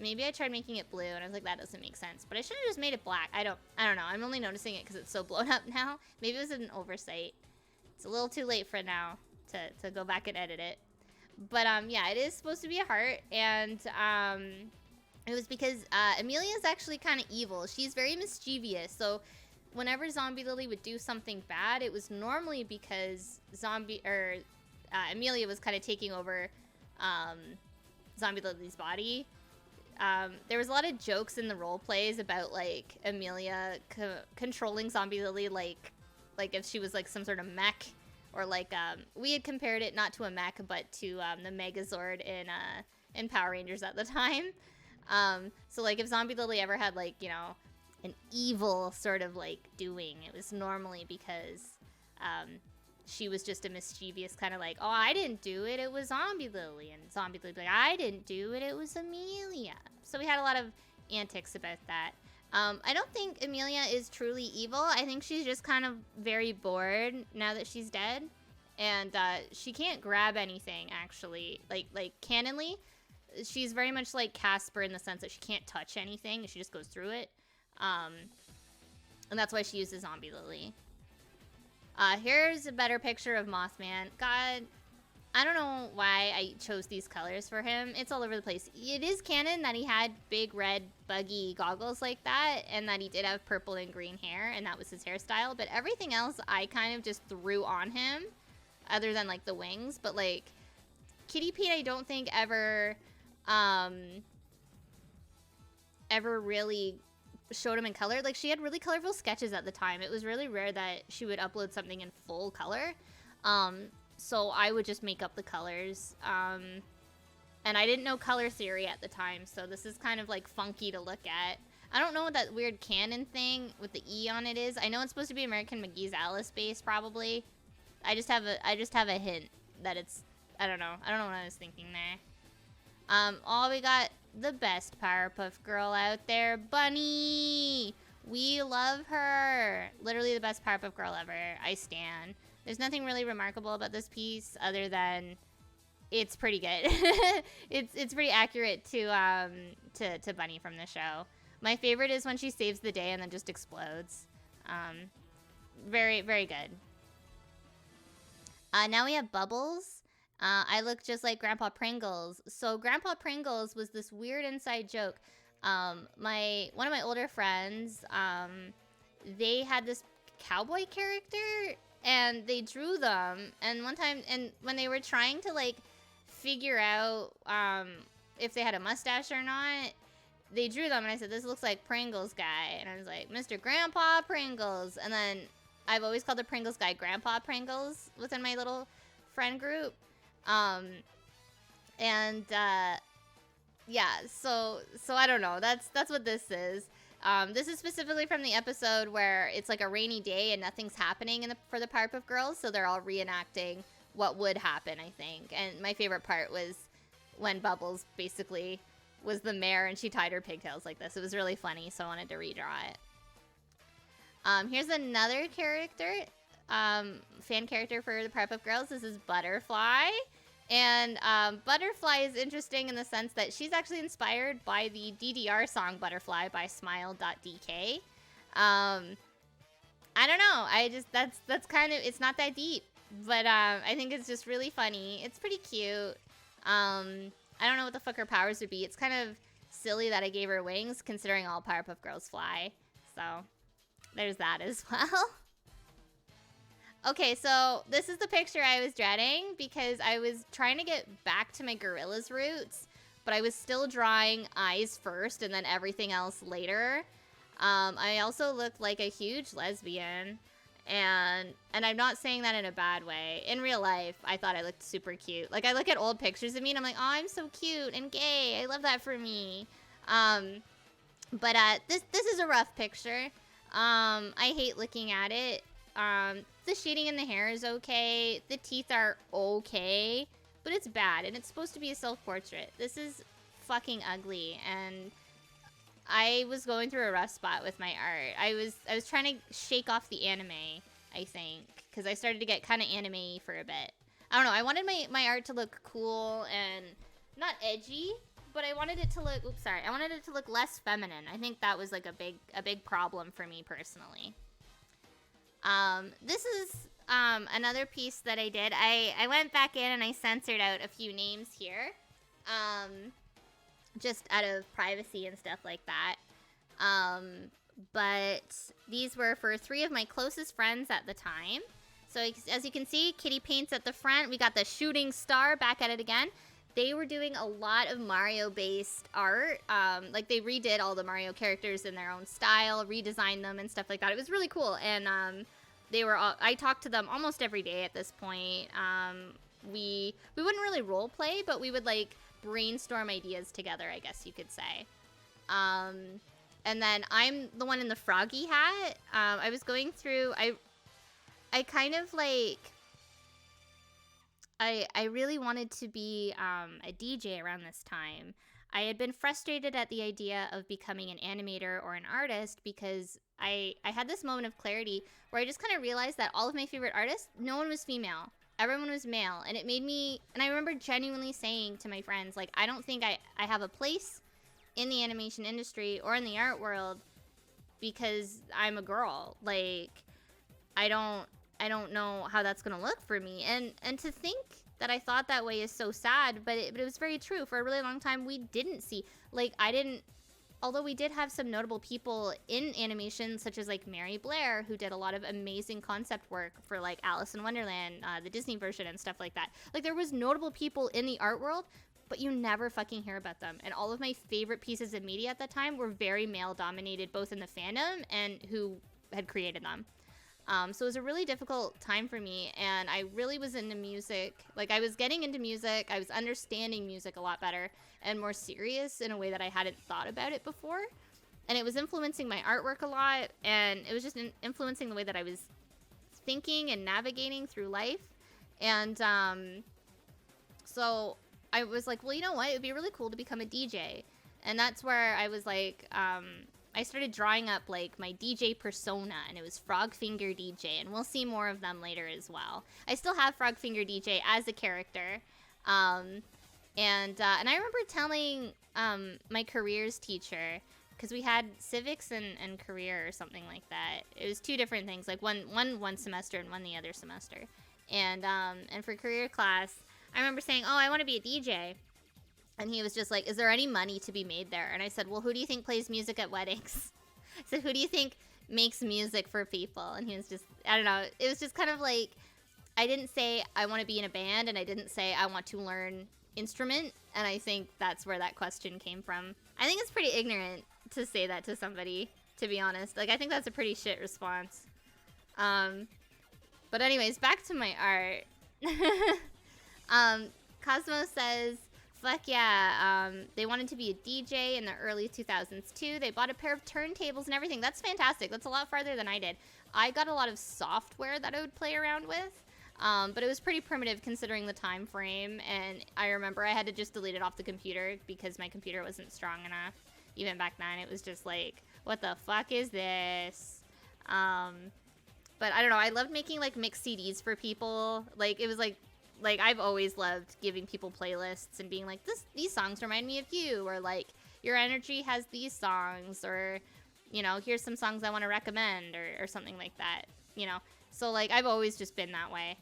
S1: maybe I tried making it blue and I was like, that doesn't make sense, but I should have just made it black. I don't know. I'm only noticing it because it's so blown up now. Maybe it was an oversight. It's a little too late for now to go back and edit it. But yeah, it is supposed to be a heart, and it was because Amelia is actually kind of evil. She's very mischievous, so whenever Zombie Lily would do something bad, it was normally because Amelia was kind of taking over Zombie Lily's body. There was a lot of jokes in the role plays about like Amelia controlling Zombie Lily, like if she was like some sort of mech, or like we had compared it not to a mech but to the Megazord in Power Rangers at the time. So like if Zombie Lily ever had like, you know, an evil sort of like doing, it was normally because she was just a mischievous kind of like, oh, I didn't do it, it was Zombie Lily, and Zombie Lily like, I didn't do it, it was Amelia. So we had a lot of antics about that. I don't think Amelia is truly evil. I think she's just kind of very bored now that she's dead, and she can't grab anything actually. Like canonly, she's very much like Casper in the sense that she can't touch anything. She just goes through it, and that's why she uses Zombie Lily. Here's a better picture of Mothman. God, I don't know why I chose these colors for him. It's all over the place. It is canon that he had big red buggy goggles like that, and that he did have purple and green hair, and that was his hairstyle. But everything else I kind of just threw on him, other than like the wings. But like Kitty Pete, I don't think ever really showed them in color. Like, she had really colorful sketches at the time. It was really rare that she would upload something in full color. So I would just make up the colors. And I didn't know color theory at the time, so this is kind of like funky to look at. I don't know what that weird canon thing with the E on it is. I know it's supposed to be American McGee's Alice base, probably. I just have a hint that it's, I don't know what I was thinking there. Oh, we got the best Powerpuff Girl out there, Bunny. We love her. Literally the best Powerpuff Girl ever. I stan. There's nothing really remarkable about this piece other than it's pretty good. it's pretty accurate to Bunny from the show. My favorite is when she saves the day and then just explodes. Very, very good. Now we have Bubbles. I look just like Grandpa Pringles. So Grandpa Pringles was this weird inside joke. One of my older friends, they had this cowboy character and they drew them. And one time, and when they were trying to like figure out if they had a mustache or not, they drew them and I said, this looks like Pringles guy. And I was like, Mr. Grandpa Pringles. And then I've always called the Pringles guy Grandpa Pringles within my little friend group. Yeah, so I don't know. That's what this is. This is specifically from the episode where it's like a rainy day and nothing's happening for the Powerpuff Girls, so they're all reenacting what would happen, I think. And my favorite part was when Bubbles basically was the mayor and she tied her pigtails like this. It was really funny, so I wanted to redraw it. Here's another character, fan character for the Powerpuff Girls. This is Butterfly. And Butterfly is interesting in the sense that she's actually inspired by the DDR song Butterfly by Smile.dk. I don't know. That's kind of, it's not that deep. But I think it's just really funny. It's pretty cute. I don't know what the fuck her powers would be. It's kind of silly that I gave her wings, considering all Powerpuff Girls fly. So there's that as well. Okay, so this is the picture I was dreading because I was trying to get back to my gorillas roots, but I was still drawing eyes first and then everything else later. I also looked like a huge lesbian. And I'm not saying that in a bad way. In real life, I thought I looked super cute. Like, I look at old pictures of me and I'm like, oh, I'm so cute and gay. I love that for me. But this is a rough picture. I hate looking at it. The shading in the hair is okay. The teeth are okay. But it's bad, and it's supposed to be a self-portrait. This is fucking ugly, and I was going through a rough spot with my art. I was trying to shake off the anime, I think, because I started to get kind of anime-y for a bit. I don't know. I wanted my art to look cool and not edgy, but I wanted it to look. Oops, sorry. I wanted it to look less feminine. I think that was like a big problem for me personally. This is another piece that I did. I went back in and I censored out a few names here. Just out of privacy and stuff like that. But these were for 3 of my closest friends at the time. So as you can see, Kitty Paints at the front. We got the shooting star back at it again. They were doing a lot of Mario-based art. Like, they redid all the Mario characters in their own style, redesigned them and stuff like that. It was really cool. And they were all, I talked to them almost every day at this point. We wouldn't really role play, but we would, like, brainstorm ideas together, I guess you could say. And then I'm the one in the froggy hat. I was going through, I kind of like, I really wanted to be a DJ around this time. I had been frustrated at the idea of becoming an animator or an artist because I had this moment of clarity where I just kind of realized that all of my favorite artists, no one was female. Everyone was male, and it made me, and I remember genuinely saying to my friends, like, I don't think I have a place in the animation industry or in the art world because I'm a girl. Like, I don't know how that's gonna look for me. And to think that I thought that way is so sad, but it was very true. For a really long time, we didn't see, like, although we did have some notable people in animation, such as like Mary Blair, who did a lot of amazing concept work for like Alice in Wonderland, the Disney version and stuff like that. Like, there was notable people in the art world, but you never fucking hear about them. And all of my favorite pieces of media at that time were very male dominated, both in the fandom and who had created them. So it was a really difficult time for me, and I really was into music. Like, I was getting into music, I was understanding music a lot better and more serious in a way that I hadn't thought about it before. And it was influencing my artwork a lot, and it was just influencing the way that I was thinking and navigating through life. And so I was like, well, you know what? It would be really cool to become a DJ. And that's where I was like, I started drawing up like my DJ persona, and it was Frogfinger DJ, and we'll see more of them later as well. I still have Frogfinger DJ as a character. And I remember telling my careers teacher, because we had civics and career or something like that. It was two different things, like one semester and one the other semester. And for career class, I remember saying, oh, I want to be a DJ. And he was just like, is there any money to be made there? And I said, well, who do you think plays music at weddings? I said, who do you think makes music for people? And he was just, I don't know. It was just kind of like, I didn't say I want to be in a band, and I didn't say I want to learn instrument. And I think that's where that question came from. I think it's pretty ignorant to say that to somebody, to be honest. Like, I think that's a pretty shit response. But anyways, back to my art. Cosmo says, fuck yeah, they wanted to be a DJ in the early 2000s too. They bought a pair of turntables and everything. That's fantastic. That's a lot farther than I did. I got a lot of software that I would play around with, but it was pretty primitive considering the time frame, and I remember I had to just delete it off the computer because my computer wasn't strong enough. Even back then, it was just like, what the fuck is this? But I don't know, I loved making like mixed CDs for people. Like, it was like I've always loved giving people playlists and being like, these songs remind me of you, or like, your energy has these songs, or, you know, here's some songs I want to recommend, or something like that, you know. So like, I've always just been that way.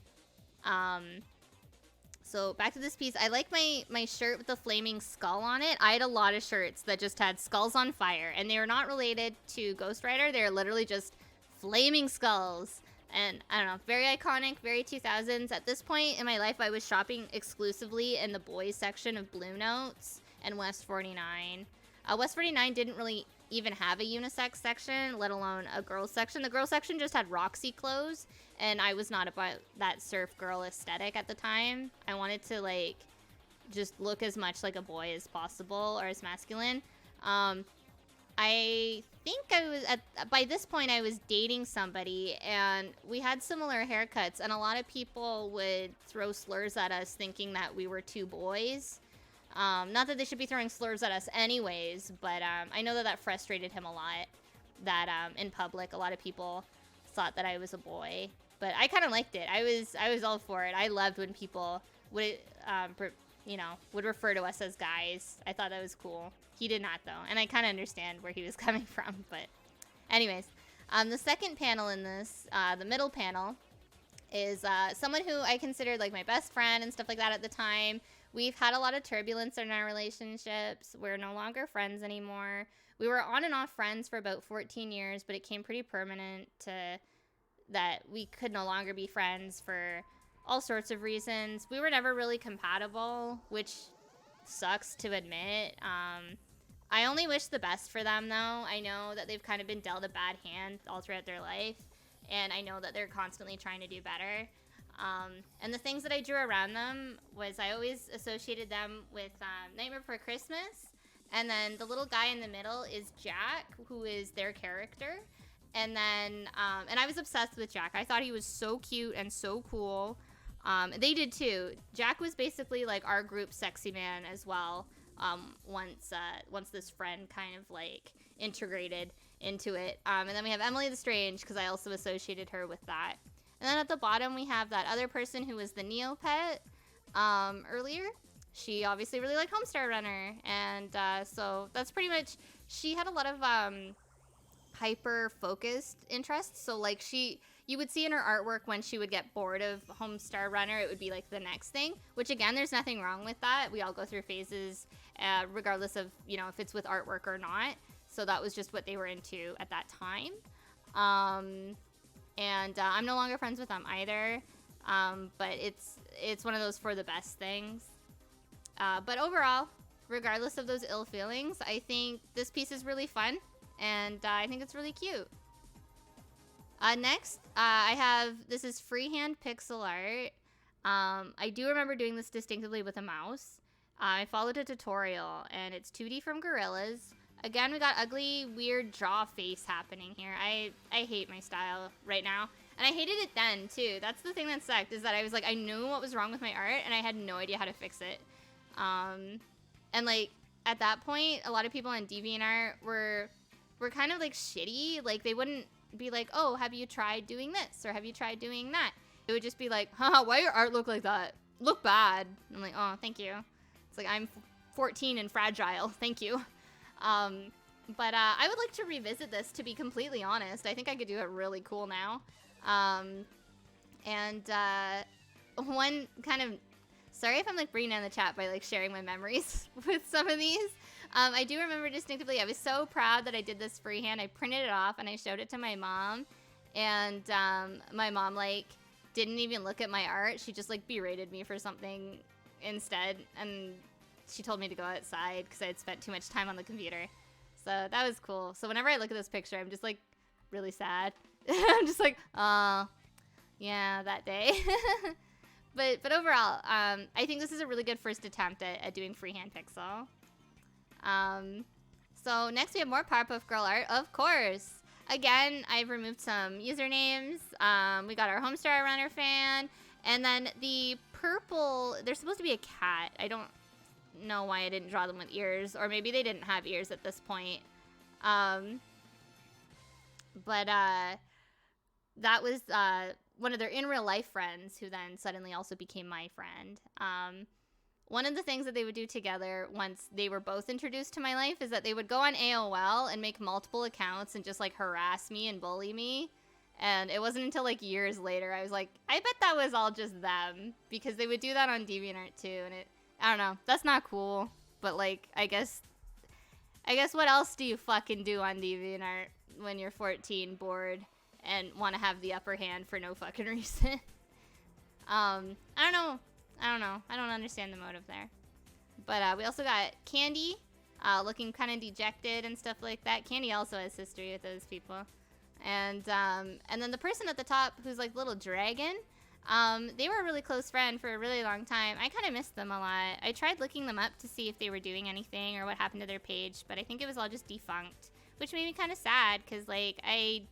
S1: So back to this piece. I like my shirt with the flaming skull on it. I had a lot of shirts that just had skulls on fire, and they were not related to Ghost Rider. They're literally just flaming skulls. And I don't know, very iconic, very 2000s. At this point in my life, I was shopping exclusively in the boys section of Blue Notes and West 49. West 49 didn't really even have a unisex section, let alone a girls section. The girls section just had Roxy clothes, and I was not about that surf girl aesthetic at the time. I wanted to like just look as much like a boy as possible, or as masculine. I think I was by this point I was dating somebody, and we had similar haircuts, and a lot of people would throw slurs at us thinking that we were two boys. Not that they should be throwing slurs at us anyways, but I know that frustrated him a lot, that in public a lot of people thought that I was a boy, but I kind of liked it. I was all for it. I loved when people would would refer to us as guys. I thought that was cool. He did not, though, and I kind of understand where he was coming from. But anyways, the second panel in this, the middle panel, is someone who I considered like my best friend and stuff like that at the time. We've had a lot of turbulence in our relationships. We're no longer friends anymore. We were on and off friends for about 14 years, but it came pretty permanent to that we could no longer be friends for all sorts of reasons. We were never really compatible, which sucks to admit. I only wish the best for them, though. I know that they've kind of been dealt a bad hand all throughout their life, and I know that they're constantly trying to do better. And the things that I drew around them was I always associated them with Nightmare Before Christmas, and then the little guy in the middle is Jack, who is their character. And then, and I was obsessed with Jack. I thought he was so cute and so cool. They did too. Jack was basically like our group sexy man as well. Once this friend kind of like integrated into it. And then we have Emily the Strange, because I also associated her with that. And then at the bottom we have that other person who was the Neopet earlier. She obviously really liked Homestar Runner, and so that's pretty much, she had a lot of hyper focused interests. So like you would see in her artwork when she would get bored of Homestar Runner, it would be like the next thing, which again, there's nothing wrong with that. We all go through phases, regardless of, you know, if it's with artwork or not. So that was just what they were into at that time. And I'm no longer friends with them either. But it's one of those for the best things. But overall, regardless of those ill feelings, I think this piece is really fun, and I think it's really cute. Next, I have, this is Freehand Pixel Art. I do remember doing this distinctively with a mouse. I followed a tutorial, and it's 2D from Gorillas. Again, we got ugly, weird jaw face happening here. I hate my style right now. And I hated it then, too. That's the thing that sucked, is that I was like, I knew what was wrong with my art, and I had no idea how to fix it. And, like, at that point, a lot of people on DeviantArt were kind of, like, shitty. Like, they wouldn't be like, oh, have you tried doing this? Or have you tried doing that? It would just be like, haha, why your art look like that? Look bad. I'm like, oh, thank you. It's like, I'm 14 and fragile. Thank you. But I would like to revisit this, to be completely honest. I think I could do it really cool now. One kind of, sorry if I'm like bringing down the chat by like sharing my memories with some of these. I do remember distinctively, I was so proud that I did this freehand. I printed it off and I showed it to my mom. And my mom like didn't even look at my art. She just like berated me for something instead. And she told me to go outside because I had spent too much time on the computer. So that was cool. So whenever I look at this picture, I'm just like really sad. I'm just like, yeah, that day. But overall, I think this is a really good first attempt at doing freehand pixel. So next we have more Powerpuff Girl art, of course. Again, I've removed some usernames. We got our Homestar Runner fan. And then the purple, there's supposed to be a cat. I don't know why I didn't draw them with ears. Or maybe they didn't have ears at this point. That was one of their in real life friends who then suddenly also became my friend. One of the things that they would do together once they were both introduced to my life is that they would go on AOL and make multiple accounts and just like harass me and bully me. And it wasn't until like years later I was like, I bet that was all just them, because they would do that on DeviantArt too. And I don't know, that's not cool. But like, I guess what else do you fucking do on DeviantArt when you're 14, bored, and want to have the upper hand for no fucking reason? I don't know. I don't understand the motive there. But we also got Candy, looking kind of dejected and stuff like that. Candy also has history with those people. And then the person at the top who's like little dragon, they were a really close friend for a really long time. I kind of missed them a lot. I tried looking them up to see if they were doing anything or what happened to their page, but I think it was all just defunct, which made me kind of sad because like I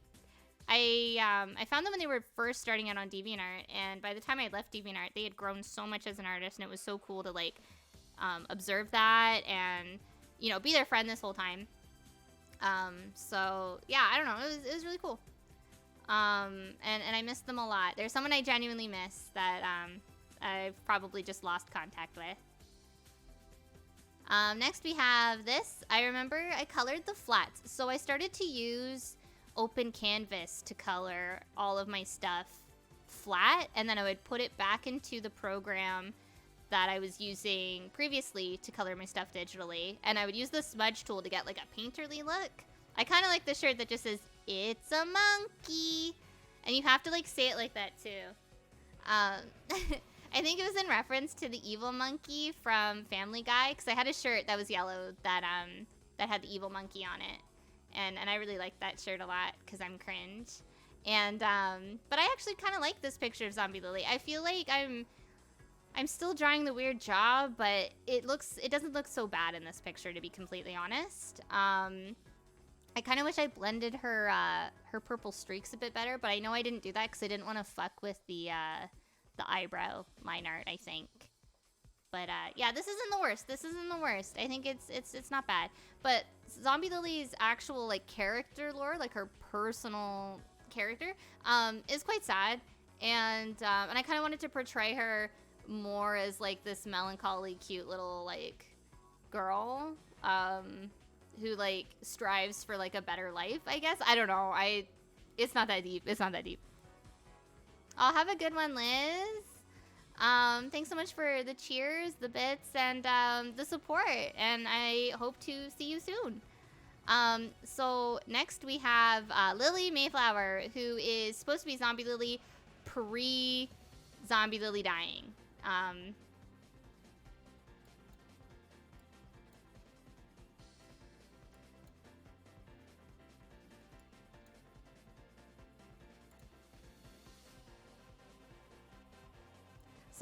S1: found them when they were first starting out on DeviantArt, and by the time I left DeviantArt, they had grown so much as an artist, and it was so cool to like observe that and, you know, be their friend this whole time. So yeah, I don't know, it was really cool. And I missed them a lot. There's someone I genuinely miss that I've probably just lost contact with. Next we have this. I remember I colored the flats, so I started to use open canvas to color all of my stuff flat, and then I would put it back into the program that I was using previously to color my stuff digitally, and I would use the smudge tool to get like a painterly look. I kind of like the shirt that just says, "It's a monkey," and you have to like say it like that too. I think it was in reference to the evil monkey from Family Guy, because I had a shirt that was yellow that had the evil monkey on it. And I really like that shirt a lot because I'm cringe. And but I actually kind of like this picture of Zombie Lily. I feel like I'm still drawing the weird jaw, but it doesn't look so bad in this picture, to be completely honest. I kind of wish I blended her purple streaks a bit better, but I know I didn't do that because I didn't want to fuck with the eyebrow line art, I think. But yeah, this isn't the worst. This isn't the worst. I think it's not bad. But Zombie Lily's actual like character lore, like her personal character, is quite sad. And I kind of wanted to portray her more as like this melancholy, cute little like girl who like strives for like a better life, I guess. I don't know. It's not that deep. It's not that deep. I'll have a good one, Liz. Thanks so much for the cheers, the bits, and the support, and I hope to see you soon. So next we have Lily Mayflower, who is supposed to be Zombie Lily pre-Zombie Lily dying.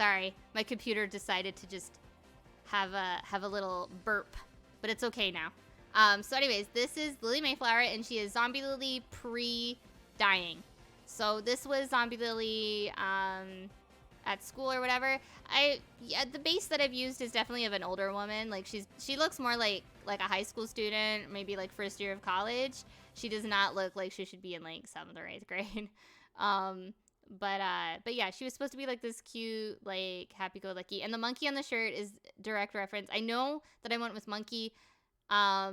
S1: Sorry, my computer decided to just have a little burp, but it's okay now. So anyways, this is Lily Mayflower, and she is Zombie Lily pre-dying. So this was Zombie Lily at school or whatever. The base that I've used is definitely of an older woman. Like she looks more like a high school student, maybe like first year of college. She does not look like she should be in like 7th or 8th grade. But yeah, she was supposed to be like this cute, like happy-go-lucky, and the monkey on the shirt is direct reference. I know that I went with monkey. I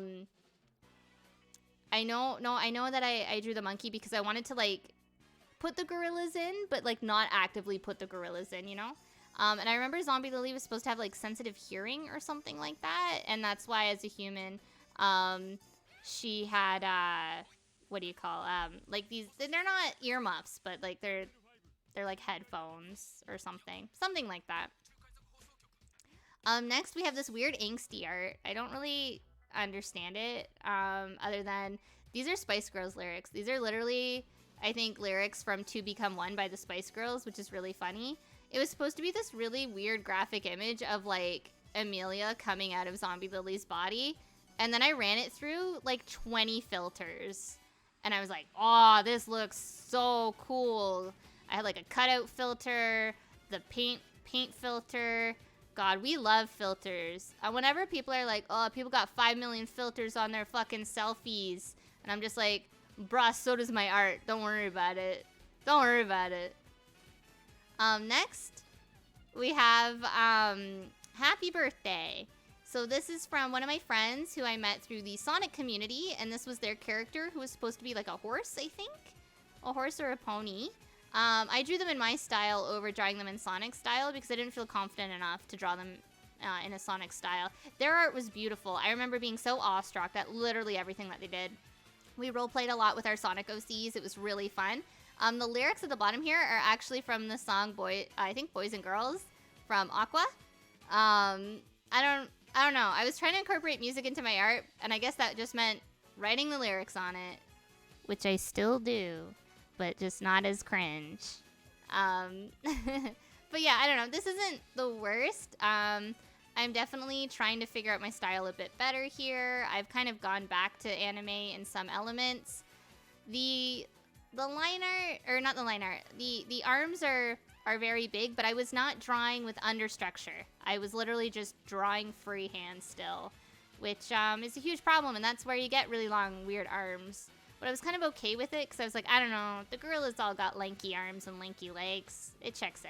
S1: know that I drew the monkey because I wanted to like put the gorillas in, but like not actively put the gorillas in, you know? And I remember Zombie Lily was supposed to have like sensitive hearing or something like that, and that's why as a human, she had what do you call like these? They're not earmuffs, but like they're like headphones or something like that. Next we have this weird angsty art. I don't really understand it, other than these are Spice Girls lyrics. These are literally, I think, lyrics from To Become One by the Spice Girls, which is really funny. It was supposed to be this really weird graphic image of like Amelia coming out of Zombie Lily's body, and then I ran it through like 20 filters, and I was like, oh, this looks so cool. I had like a cutout filter, the paint filter. God, we love filters. Whenever people are like, oh, people got 5 million filters on their fucking selfies, and I'm just like, bruh, so does my art. Don't worry about it. Don't worry about it. Next, we have Happy Birthday. So this is from one of my friends who I met through the Sonic community, and this was their character who was supposed to be like a horse, I think? A horse or a pony. I drew them in my style over drawing them in Sonic style because I didn't feel confident enough to draw them in a Sonic style. Their art was beautiful. I remember being so awestruck at literally everything that they did. We roleplayed a lot with our Sonic OCs. It was really fun. The lyrics at the bottom here are actually from the song I think Boys and Girls from Aqua. I don't know. I was trying to incorporate music into my art, and I guess that just meant writing the lyrics on it, which I still do, but just not as cringe. But yeah, I don't know. This isn't the worst. I'm definitely trying to figure out my style a bit better here. I've kind of gone back to anime in some elements. The line art, or not the line art, the arms are very big, but I was not drawing with understructure. I was literally just drawing freehand still, which is a huge problem, and that's where you get really long, weird arms. But I was kind of okay with it, because I was like, I don't know, the gorillas all got lanky arms and lanky legs. It checks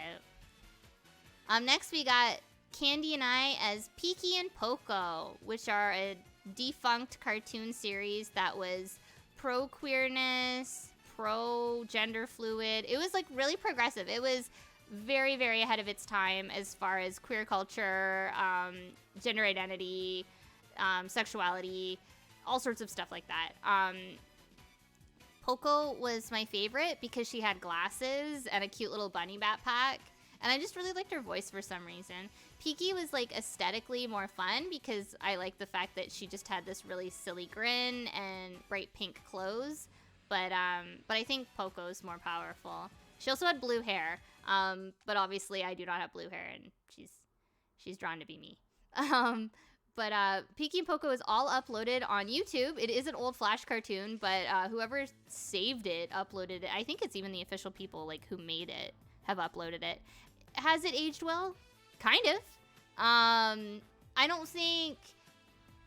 S1: out. Next we got Candy and I as Peaky and Poco, which are a defunct cartoon series that was pro-queerness, pro-gender fluid. It was like really progressive. It was very, very ahead of its time as far as queer culture, gender identity, sexuality, all sorts of stuff like that. Poco was my favorite because she had glasses and a cute little bunny backpack, and I just really liked her voice for some reason. Peaky was like aesthetically more fun because I liked the fact that she just had this really silly grin and bright pink clothes. But I think Poco's more powerful. She also had blue hair, but obviously I do not have blue hair, and she's drawn to be me. But Peaky and Poco is all uploaded on YouTube. It is an old Flash cartoon, but whoever saved it uploaded it. I think it's even the official people like who made it have uploaded it. Has it aged well? Kind of. I don't think.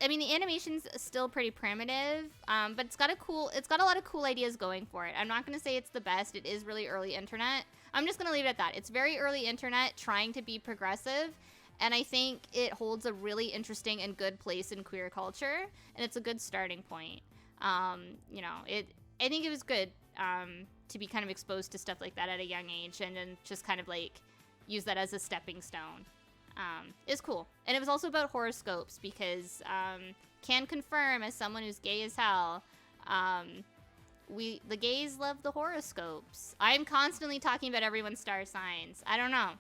S1: I mean, the animation's still pretty primitive, but it's got a lot of cool ideas going for it. I'm not going to say it's the best. It is really early internet. I'm just going to leave it at that. It's very early internet trying to be progressive, and I think it holds a really interesting and good place in queer culture, and it's a good starting point. I think it was good to be kind of exposed to stuff like that at a young age, and then just kind of like use that as a stepping stone. Is cool. And it was also about horoscopes because can confirm as someone who's gay as hell, the gays love the horoscopes. I'm constantly talking about everyone's star signs. I don't know.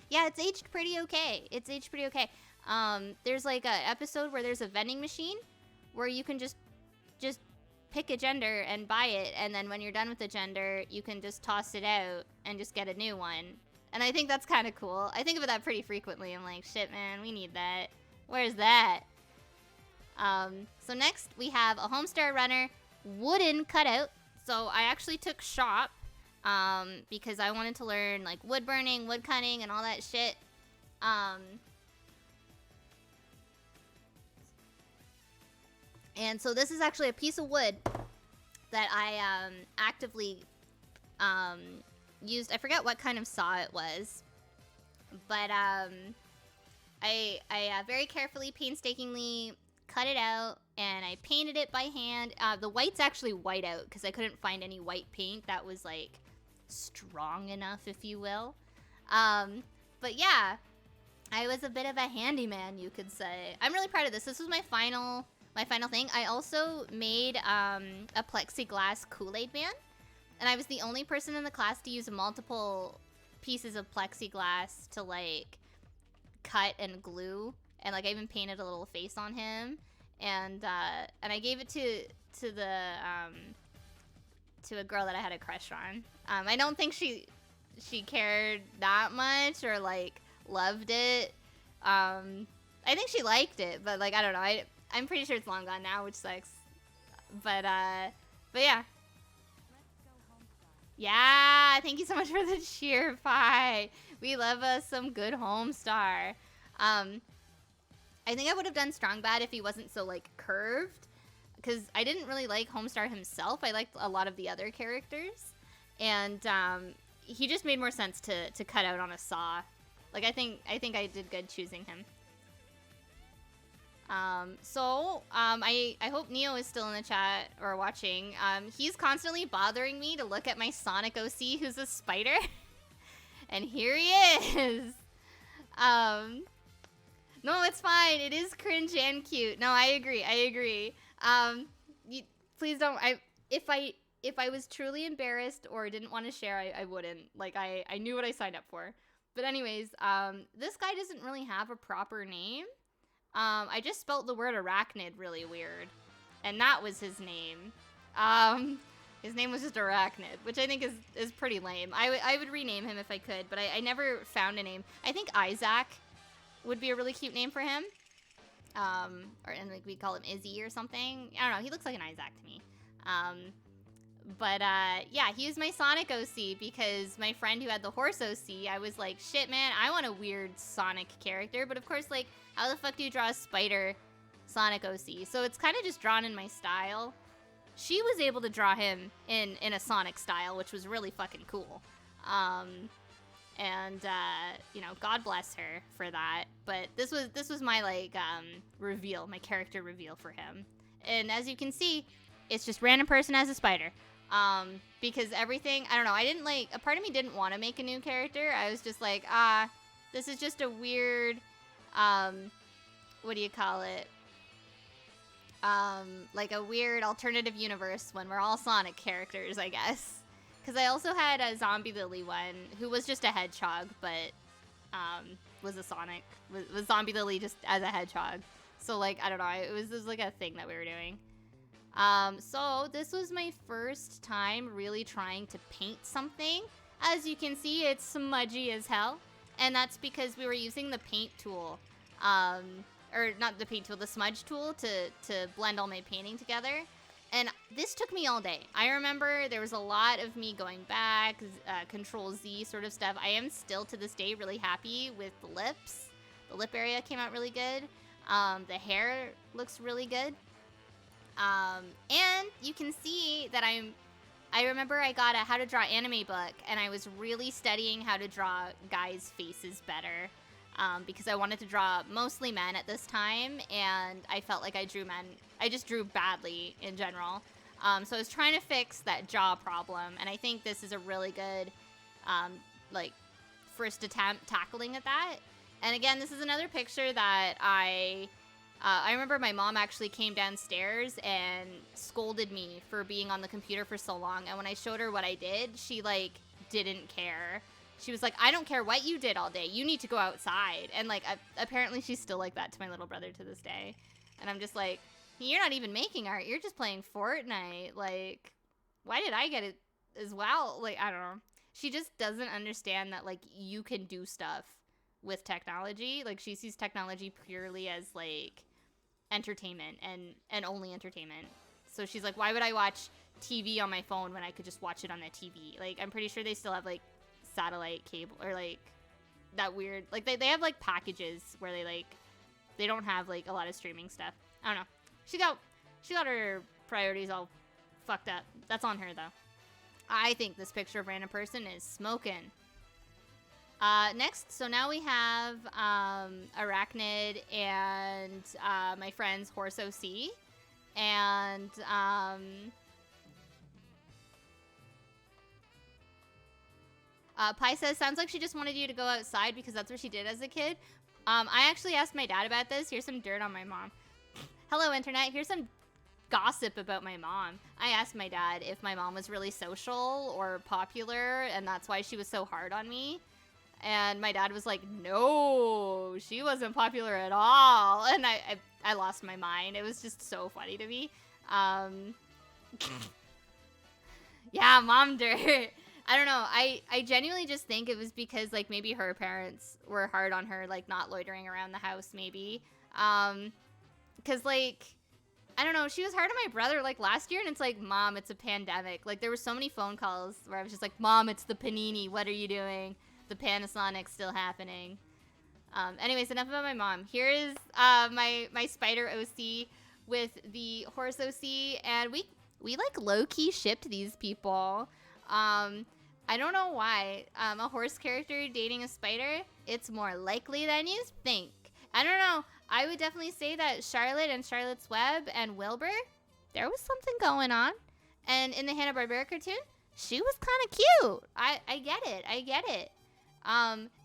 S1: Yeah, it's aged pretty okay. There's like a episode where there's a vending machine where you can just pick a gender and buy it, and then when you're done with the gender, you can just toss it out and just get a new one. And I think that's kind of cool. I think about that pretty frequently. I'm like, shit, man, we need that. Where's that? So next we have a Homestar Runner wooden cutout. So I actually took shop because I wanted to learn like wood burning, wood cutting, and all that shit. And so this is actually a piece of wood that I actively used. I forget what kind of saw it was, but I very carefully, painstakingly cut it out, and I painted it by hand. The white's actually white out because I couldn't find any white paint that was like strong enough, if you will. But yeah, I was a bit of a handyman, you could say. I'm really proud of this. This was my final thing. I also made a plexiglass Kool-Aid man, and I was the only person in the class to use multiple pieces of plexiglass to like cut and glue, and like I even painted a little face on him, and I gave it to a girl that I had a crush on. I don't think she cared that much or like loved it. I think she liked it, but like I don't know. I'm pretty sure it's long gone now, which sucks. But yeah. Yeah, thank you so much for the cheer pie. We love us some good Homestar. I think I would have done Strong Bad if he wasn't so like curved, because I didn't really like Homestar himself. I liked a lot of the other characters, and he just made more sense to cut out on a saw. Like I think I did good choosing him. I hope Neo is still in the chat or watching. He's constantly bothering me to look at my Sonic OC, who's a spider. And here he is. No, it's fine. It is cringe and cute. No, I agree. Please don't. If I was truly embarrassed or didn't want to share, I wouldn't. Like, I knew what I signed up for. But anyways, this guy doesn't really have a proper name. I just spelt the word arachnid really weird. And that was his name. His name was just Arachnid, which I think is pretty lame. I would rename him if I could, but I never found a name. I think Isaac would be a really cute name for him. And like we call him Izzy or something. I don't know. He looks like an Isaac to me. Yeah, he was my Sonic OC because my friend who had the horse OC, I was like, shit, man, I want a weird Sonic character. But of course, like, how the fuck do you draw a spider Sonic OC? So it's kind of just drawn in my style. She was able to draw him in a Sonic style, which was really fucking cool. You know, God bless her for that. But this was my like reveal, my character reveal for him. And as you can see, it's just random person as a spider. Because everything, I don't know, I didn't like, a part of me didn't want to make a new character. I was just like, this is just a weird, what do you call it? Like a weird alternative universe when we're all Sonic characters, I guess. Because I also had a Zombie Lily one who was just a hedgehog, but was a Sonic. Was Zombie Lily just as a hedgehog. So, like, I don't know. It was like a thing that we were doing. So this was my first time really trying to paint something. As you can see, it's smudgy as hell. And that's because we were using the paint tool. Or not the paint tool, the smudge tool to blend all my painting together. And this took me all day. I remember there was a lot of me going back, Control Z sort of stuff. I am still to this day really happy with the lips. The lip area came out really good. The hair looks really good. And you can see that I remember I got a How to Draw Anime book, and I was really studying how to draw guys' faces better. Because I wanted to draw mostly men at this time, and I felt like I just drew badly in general. So I was trying to fix that jaw problem, and I think this is a really good, like, first attempt tackling at that. And again, this is another picture that I remember my mom actually came downstairs and scolded me for being on the computer for so long, and when I showed her what I did, she, like, didn't care. She was like, I don't care what you did all day. You need to go outside. And, like, apparently she's still like that to my little brother to this day. And I'm just like, you're not even making art. You're just playing Fortnite. Like, why did I get it as well? Like, I don't know. she just doesn't understand that, like, you can do stuff with technology. Like, she sees technology purely as, like, entertainment and only entertainment. So she's like, why would I watch TV on my phone when I could just watch it on the TV? Like, I'm pretty sure they still have, like, satellite cable or, like, that weird, like, they have, like, packages where they, like, they don't have, like, a lot of streaming stuff. I don't know. She got her priorities all fucked up. That's on her, though. I think this picture of random person is smoking. Next, so now we have Arachnid and my friends Horace OC. And Pi says, sounds like she just wanted you to go outside because that's what she did as a kid. I actually asked my dad about this. Here's some dirt on my mom. Hello, internet. Here's some gossip about my mom. I asked my dad if my mom was really social or popular, and that's why she was so hard on me. And my dad was like, no, she wasn't popular at all. And I lost my mind. It was just so funny to me. Yeah, mom dirt. I don't know. I genuinely just think it was because, like, maybe her parents were hard on her, like, not loitering around the house, maybe. Because, like, I don't know, she was hard on my brother, like, last year, and it's like, Mom, it's a pandemic. Like, there were so many phone calls where I was just like, Mom, it's the panini, what are you doing? The Panasonic's still happening. Anyways, enough about my mom. Here is my spider OC with the horse OC, and we like, low-key shipped these people. I don't know why. A horse character dating a spider, it's more likely than you think. I don't know. I would definitely say that Charlotte and Charlotte's Web and Wilbur, there was something going on. And in the Hanna-Barbera cartoon, she was kind of cute. I get it.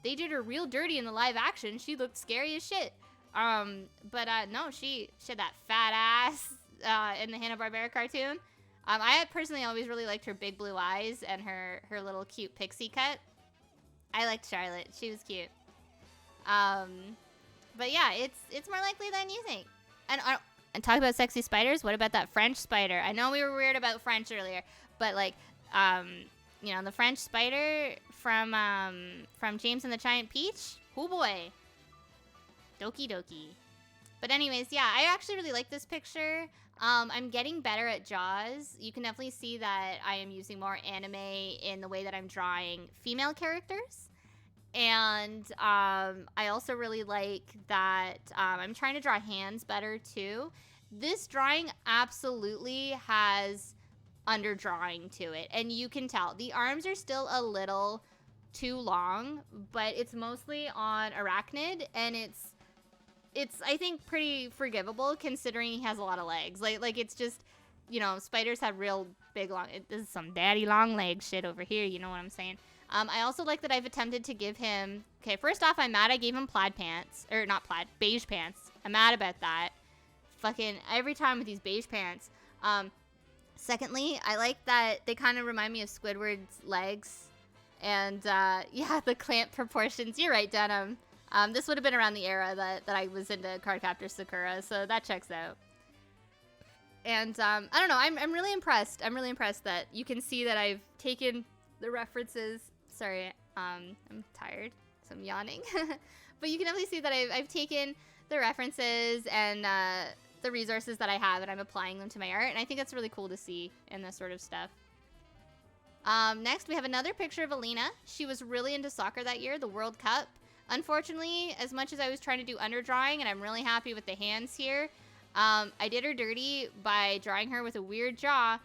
S1: They did her real dirty in the live action. She looked scary as shit. But no, she had that fat ass in the Hanna-Barbera cartoon. I personally always really liked her big blue eyes and her little cute pixie cut. I liked Charlotte. She was cute. But yeah, it's more likely than you think. And talk about sexy spiders. What about that French spider? I know we were weird about French earlier, but like, you know, the French spider from James and the Giant Peach. Oh boy, doki doki. But anyways, yeah, I actually really like this picture. I'm getting better at Jaws. You can definitely see that I am using more anime in the way that I'm drawing female characters. And I also really like that I'm trying to draw hands better too. This drawing absolutely has underdrawing to it, and you can tell the arms are still a little too long, but it's mostly on Arachnid, and it's I think pretty forgivable considering he has a lot of legs. Like it's just, you know, spiders have real big long. This is some daddy long leg shit over here. You know what I'm saying? I also like that I've attempted to give him... Okay, first off, I'm mad I gave him plaid pants. Or not plaid, beige pants. I'm mad about that. Fucking every time with these beige pants. Secondly, I like that they kind of remind me of Squidward's legs. And, yeah, the clamp proportions. You're right, Denim. This would have been around the era that I was into Cardcaptor Sakura, so that checks out. And, I don't know, I'm really impressed. I'm really impressed that you can see that I've taken the references... Sorry, I'm tired, so I'm yawning. But you can definitely see that I've taken the references and the resources that I have, and I'm applying them to my art, and I think that's really cool to see in this sort of stuff. Next, we have another picture of Alina. She was really into soccer that year, the World Cup. Unfortunately, as much as I was trying to do underdrawing, and I'm really happy with the hands here, I did her dirty by drawing her with a weird jaw.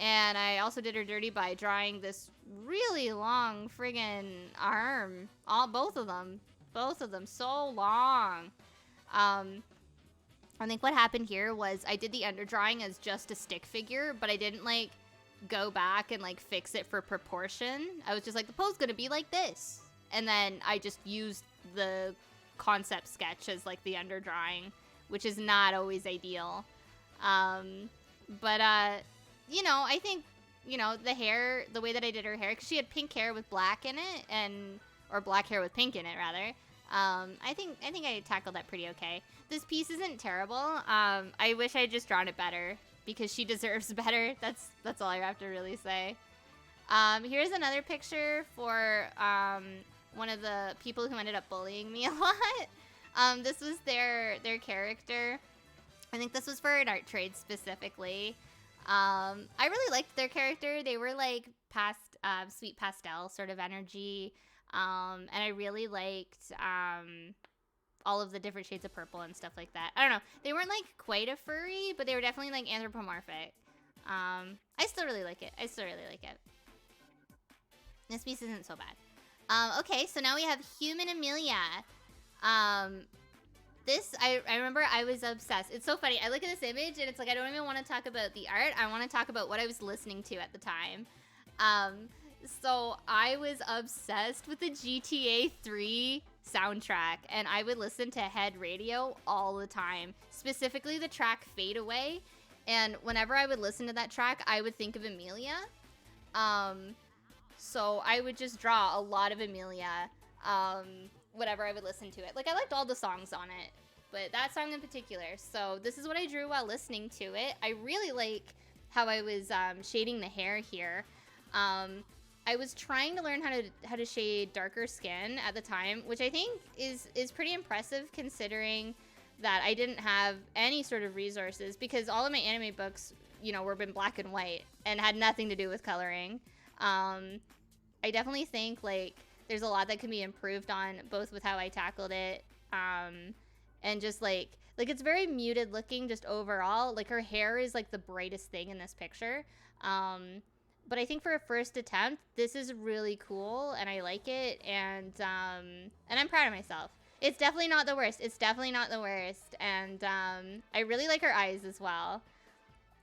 S1: And I also did her dirty by drawing this really long friggin' arm. Both of them, so long. I think what happened here was I did the underdrawing as just a stick figure, but I didn't, like, go back and, like, fix it for proportion. I was just like, the pose's gonna be like this. And then I just used the concept sketch as, like, the underdrawing, which is not always ideal. You know, I think, you know, the hair, the way that I did her hair, because she had pink hair with black in it, or black hair with pink in it, rather. I think I tackled that pretty okay. This piece isn't terrible. I wish I had just drawn it better, because she deserves better. That's all I have to really say. Here's another picture for one of the people who ended up bullying me a lot. This was their character. I think this was for an art trade specifically. I really liked their character. They were like sweet pastel sort of energy. And I really liked all of the different shades of purple and stuff like that. I don't know. They weren't like quite a furry, but they were definitely like anthropomorphic. I still really like it. This piece isn't so bad. Okay, so now we have Human Amelia. This, I remember I was obsessed. It's so funny. I look at this image and it's like, I don't even want to talk about the art. I want to talk about what I was listening to at the time. So I was obsessed with the GTA 3 soundtrack, and I would listen to Head Radio all the time, specifically the track Fade Away. And whenever I would listen to that track, I would think of Amelia. So I would just draw a lot of Amelia, whenever I would listen to it. Like, I liked all the songs on it, but that song in particular. So this is what I drew while listening to it. I really like how I was shading the hair here. I was trying to learn how to shade darker skin at the time, which I think is pretty impressive considering that I didn't have any sort of resources, because all of my anime books, you know, were in black and white and had nothing to do with coloring. I definitely think like there's a lot that can be improved on, both with how I tackled it, and just like it's very muted looking just overall. Like, her hair is like the brightest thing in this picture. But I think for a first attempt, this is really cool, and I like it, and I'm proud of myself. It's definitely not the worst. And I really like her eyes as well.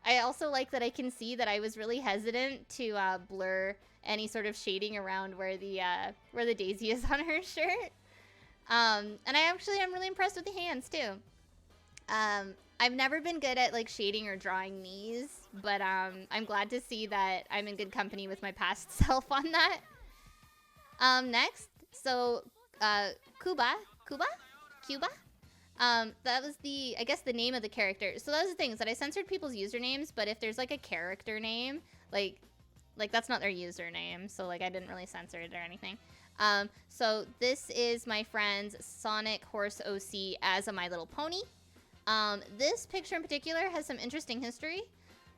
S1: I also like that I can see that I was really hesitant to blur any sort of shading around where the daisy is on her shirt. And I'm really impressed with the hands too. I've never been good at like shading or drawing these, but I'm glad to see that I'm in good company with my past self on that. Next, so Cuba. That was I guess the name of the character. So that was the thing, is that I censored people's usernames, but if there's like a character name, like that's not their username, so like I didn't really censor it or anything. So this is my friend's Sonic Horse OC as a My Little Pony. This picture in particular has some interesting history.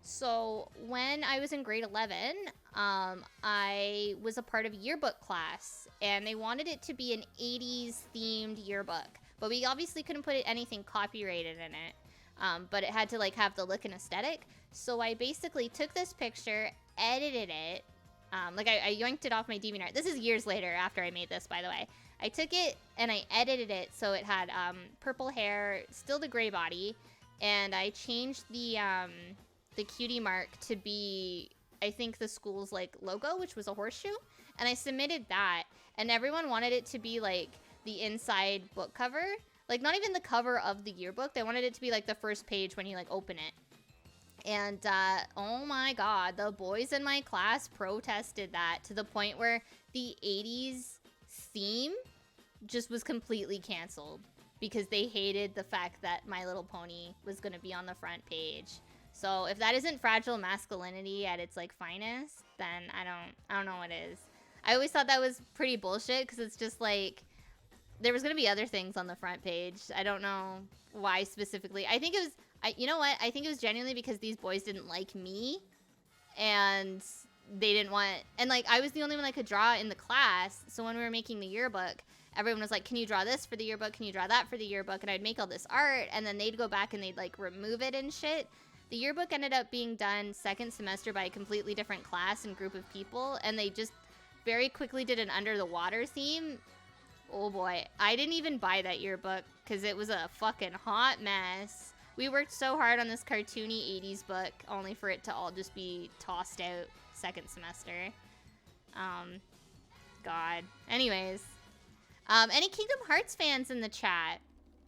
S1: So when I was in grade 11, I was a part of yearbook class, and they wanted it to be an 80s themed yearbook, but we obviously couldn't put anything copyrighted in it. But it had to like have the look and aesthetic. So I basically took this picture, edited it, I yoinked it off my DeviantArt. This is years later after I made this, by the way. I took it and I edited it so it had purple hair, still the gray body, and I changed the cutie mark to be, I think, the school's like logo, which was a horseshoe, and I submitted that, and everyone wanted it to be like the inside book cover, like not even the cover of the yearbook. They wanted it to be like the first page when you like open it. And oh my god, the boys in my class protested that to the point where the 80s theme just was completely canceled because they hated the fact that My Little Pony was going to be on the front page. So if that isn't fragile masculinity at its like finest, then I don't know what is. I always thought that was pretty bullshit, because it's just like there was going to be other things on the front page. I don't know why specifically. I think it was, you know what? I think it was genuinely because these boys didn't like me, and they didn't want, and like I was the only one that could draw in the class. So when we were making the yearbook, everyone was like, can you draw this for the yearbook? Can you draw that for the yearbook? And I'd make all this art, and then they'd go back and they'd like remove it and shit. The yearbook ended up being done second semester by a completely different class and group of people, and they just very quickly did an under the water theme. Oh boy, I didn't even buy that yearbook because it was a fucking hot mess. We worked so hard on this cartoony 80s book, only for it to all just be tossed out second semester. God. Anyways. Any Kingdom Hearts fans in the chat?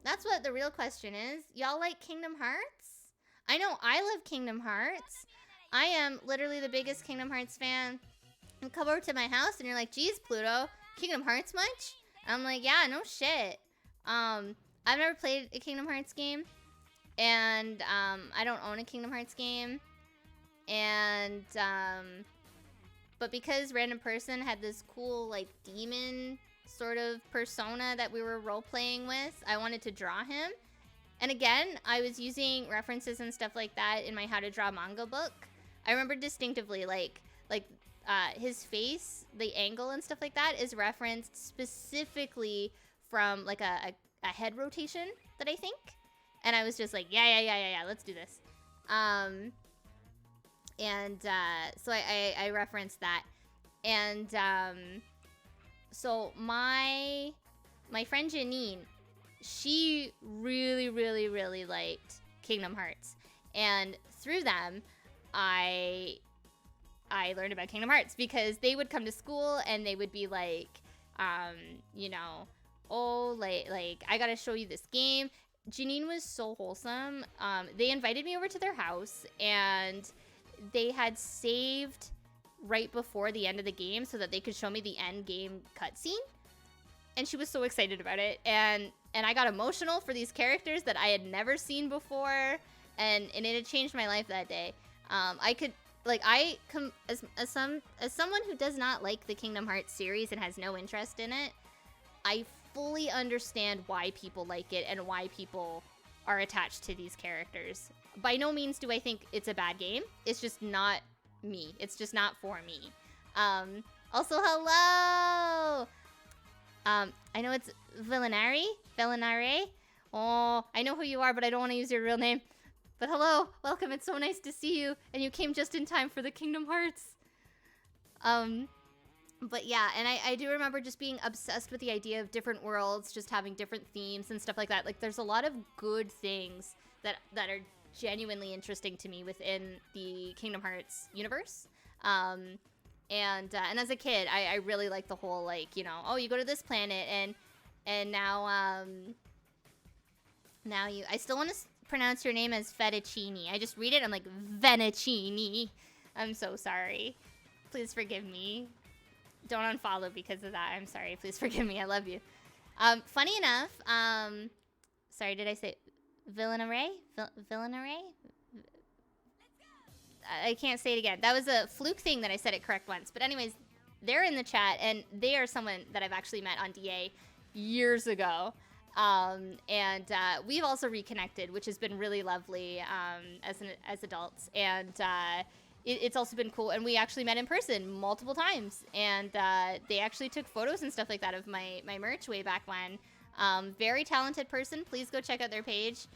S1: That's what the real question is. Y'all like Kingdom Hearts? I know I love Kingdom Hearts. I am literally the biggest Kingdom Hearts fan. You come over to my house and you're like, geez, Pluto, Kingdom Hearts much? And I'm like, yeah, no shit. I've never played a Kingdom Hearts game. And I don't own a Kingdom Hearts game. And but because random person had this cool like demon sort of persona that we were role-playing with, I wanted to draw him. And again, I was using references and stuff like that in my how to draw manga book. I remember distinctively like his face, the angle and stuff like that is referenced specifically from like a head rotation that I think. And I was just like, yeah, let's do this. So I referenced that. And so my friend Janine, she really liked Kingdom Hearts. And through them, I learned about Kingdom Hearts because they would come to school and they would be like, you know, oh, like I gotta show you this game. Janine was so wholesome. They invited me over to their house and they had saved right before the end of the game so that they could show me the end game cutscene. And she was so excited about it. And I got emotional for these characters that I had never seen before. And it had changed my life that day. As someone who does not like the Kingdom Hearts series and has no interest in it, I fully understand why people like it and why people are attached to these characters. By no means do I think it's a bad game. It's just not me. It's just not for me. Also, hello! I know it's Villanare? Oh, I know who you are, but I don't want to use your real name. But hello, welcome, it's so nice to see you. And you came just in time for the Kingdom Hearts. But yeah, and I do remember just being obsessed with the idea of different worlds, just having different themes and stuff like that. Like, there's a lot of good things that are genuinely interesting to me within the Kingdom Hearts universe. And as a kid, I really liked the whole, like, you know, oh, you go to this planet, and now I still want to pronounce your name as Fettuccine. I just read it, I'm like, Vennicini. I'm so sorry. Please forgive me. Don't unfollow because of that. I'm sorry. Please forgive me. I love you. Funny enough, sorry, did I say Villanare? Villanare? I can't say it again. That was a fluke thing that I said it correct once. But anyways, they're in the chat, and they are someone that I've actually met on DA years ago. We've also reconnected, which has been really lovely as adults. And it's also been cool. And we actually met in person multiple times. And they actually took photos and stuff like that of my merch way back when. Very talented person. Please go check out their page.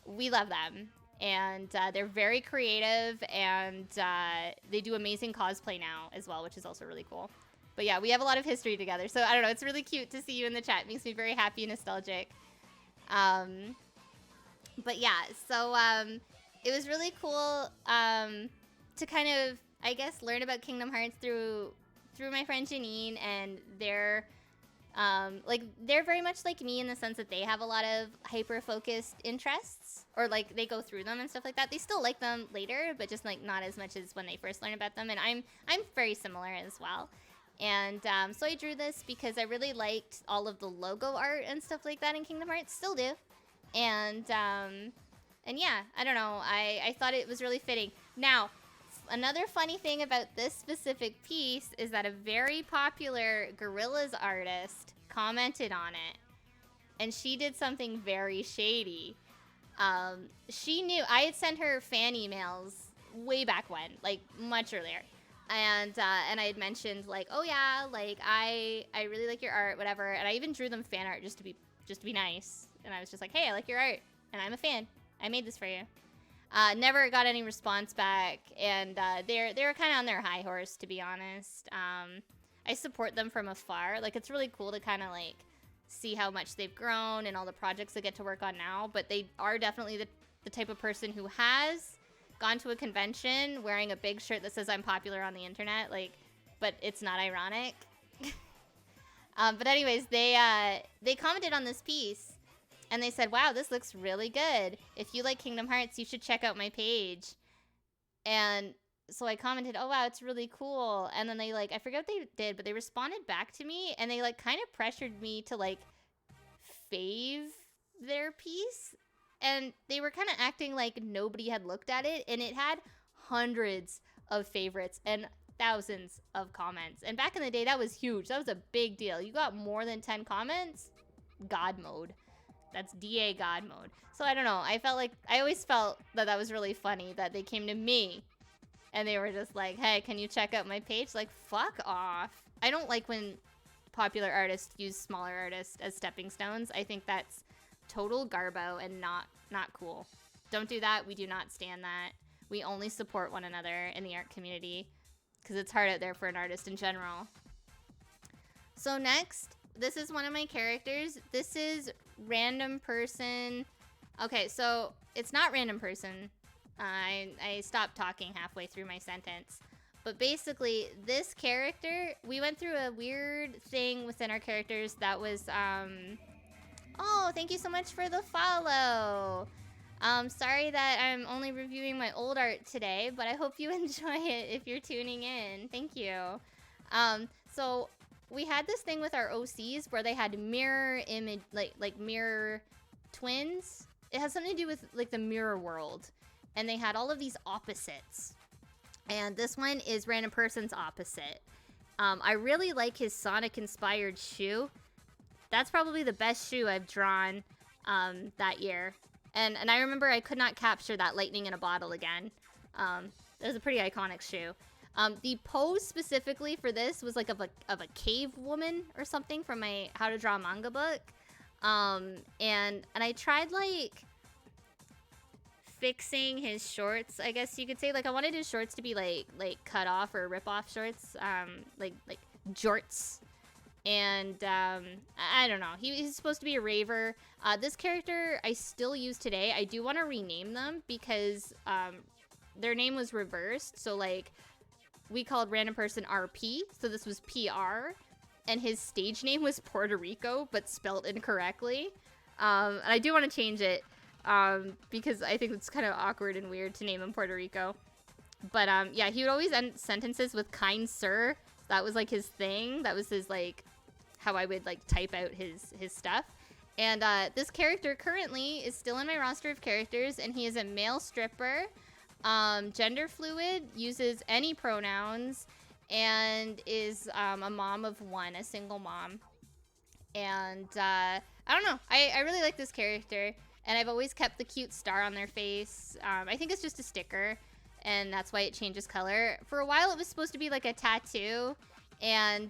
S1: We love them. And they're very creative. And they do amazing cosplay now as well, which is also really cool. But yeah, we have a lot of history together. So I don't know, it's really cute to see you in the chat. It makes me very happy and nostalgic. But yeah, so it was really cool to kind of, I guess, learn about Kingdom Hearts through my friend Janine, and they're very much like me in the sense that they have a lot of hyper-focused interests, or like they go through them and stuff like that. They still like them later, but just like not as much as when they first learned about them. And I'm very similar as well. And so I drew this because I really liked all of the logo art and stuff like that in Kingdom Hearts. Still do. And yeah, I don't know. I thought it was really fitting. Now, another funny thing about this specific piece is that a very popular Gorillaz artist commented on it. And she did something very shady. She knew. I had sent her fan emails way back when, like much earlier. And I had mentioned like, oh yeah, like I really like your art, whatever. And I even drew them fan art just to be nice. And I was just like, hey, I like your art, and I'm a fan. I made this for you. Never got any response back, and they were kind of on their high horse, to be honest. I support them from afar. Like, it's really cool to kind of like see how much they've grown and all the projects they get to work on now. But they are definitely the type of person who has gone to a convention wearing a big shirt that says I'm popular on the internet, like, but it's not ironic. But anyways, they commented on this piece, and they said, wow, this looks really good. If you like Kingdom Hearts, you should check out my page. And so I commented, oh wow, it's really cool. And then they like, I forget what they did, but they responded back to me, and they like kind of pressured me to like fave their piece. And they were kind of acting like nobody had looked at it, and it had hundreds of favorites. And thousands of comments. And back in the day, that was huge. That was a big deal. You got more than 10 comments, God mode. That's DA God mode. So I don't know. I always felt that that was really funny that they came to me and they were just like, hey, can you check out my page? Like, fuck off. I don't like when popular artists use smaller artists as stepping stones. I think that's total garbo and not cool. Don't do that. We do not stand that. We only support one another in the art community because it's hard out there for an artist in general. So next, this is one of my characters. This is random person. Okay, so it's not random person. I stopped talking halfway through my sentence. But basically, this character, we went through a weird thing within our characters that was, oh, thank you so much for the follow. Sorry that I'm only reviewing my old art today, but I hope you enjoy it if you're tuning in. Thank you. So we had this thing with our OCs where they had mirror image, like mirror twins. It has something to do with like the mirror world. And they had all of these opposites. And this one is random person's opposite. I really like his Sonic-inspired shoe. That's probably the best shoe I've drawn that year. And I remember I could not capture that lightning in a bottle again. It was a pretty iconic shoe. The pose specifically for this was like of a cave woman or something from my How to Draw Manga book. And I tried like fixing his shorts, I guess you could say. Like I wanted his shorts to be like cut off or rip off shorts, like jorts. And I don't know. He's supposed to be a raver. This character I still use today. I do want to rename them because their name was reversed. So like we called random person RP. So this was PR. And his stage name was Puerto Rico, but spelled incorrectly. And I do want to change it because I think it's kind of awkward and weird to name him Puerto Rico. But yeah, he would always end sentences with kind sir. That was like his thing. That was his like how I would like type out his stuff. And this character currently is still in my roster of characters, and he is a male stripper, gender fluid, uses any pronouns, and is a mom of one, a single mom. And I don't know. I really like this character, and I've always kept the cute star on their face. I think it's just a sticker, and that's why it changes color. For a while, it was supposed to be like a tattoo, and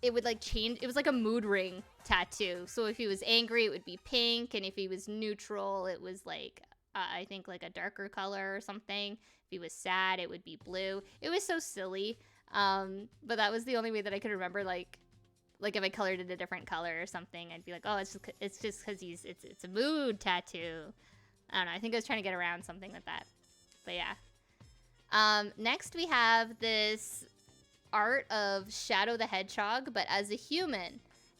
S1: it would like change. It was like a mood ring tattoo. So if he was angry, it would be pink, and if he was neutral, it was like I think like a darker color or something. If he was sad, it would be blue. It was so silly, but that was the only way that I could remember. Like if I colored it a different color or something, I'd be like, oh, it's just because it's a mood tattoo. I don't know. I think I was trying to get around something like that. But yeah. Next we have this art of Shadow the Hedgehog, but as a human.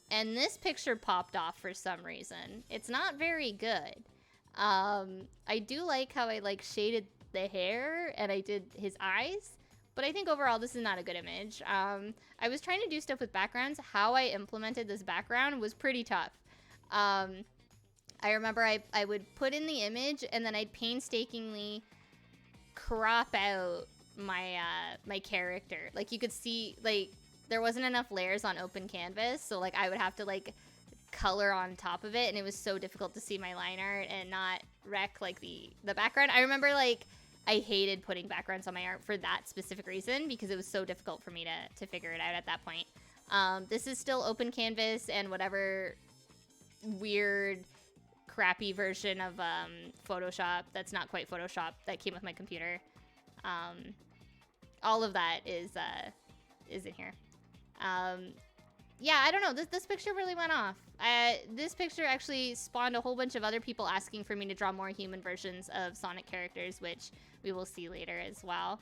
S1: And this picture popped off for some reason. It's not very good. I do like how I like shaded the hair and I did his eyes, but I think overall this is not a good image. I was trying to do stuff with backgrounds. How I implemented this background was pretty tough. I remember I would put in the image and then I'd painstakingly crop out my character. Like you could see, like there wasn't enough layers on open canvas, so like I would have to like color on top of it, and it was so difficult to see my line art and not wreck like the background. I remember like I hated putting backgrounds on my art for that specific reason because it was so difficult for me to figure it out at that point. This is still open canvas and whatever weird crappy version of Photoshop that's not quite Photoshop that came with my computer. All of that is in here. Yeah, I don't know. This picture really went off. This picture actually spawned a whole bunch of other people asking for me to draw more human versions of Sonic characters, which we will see later as well.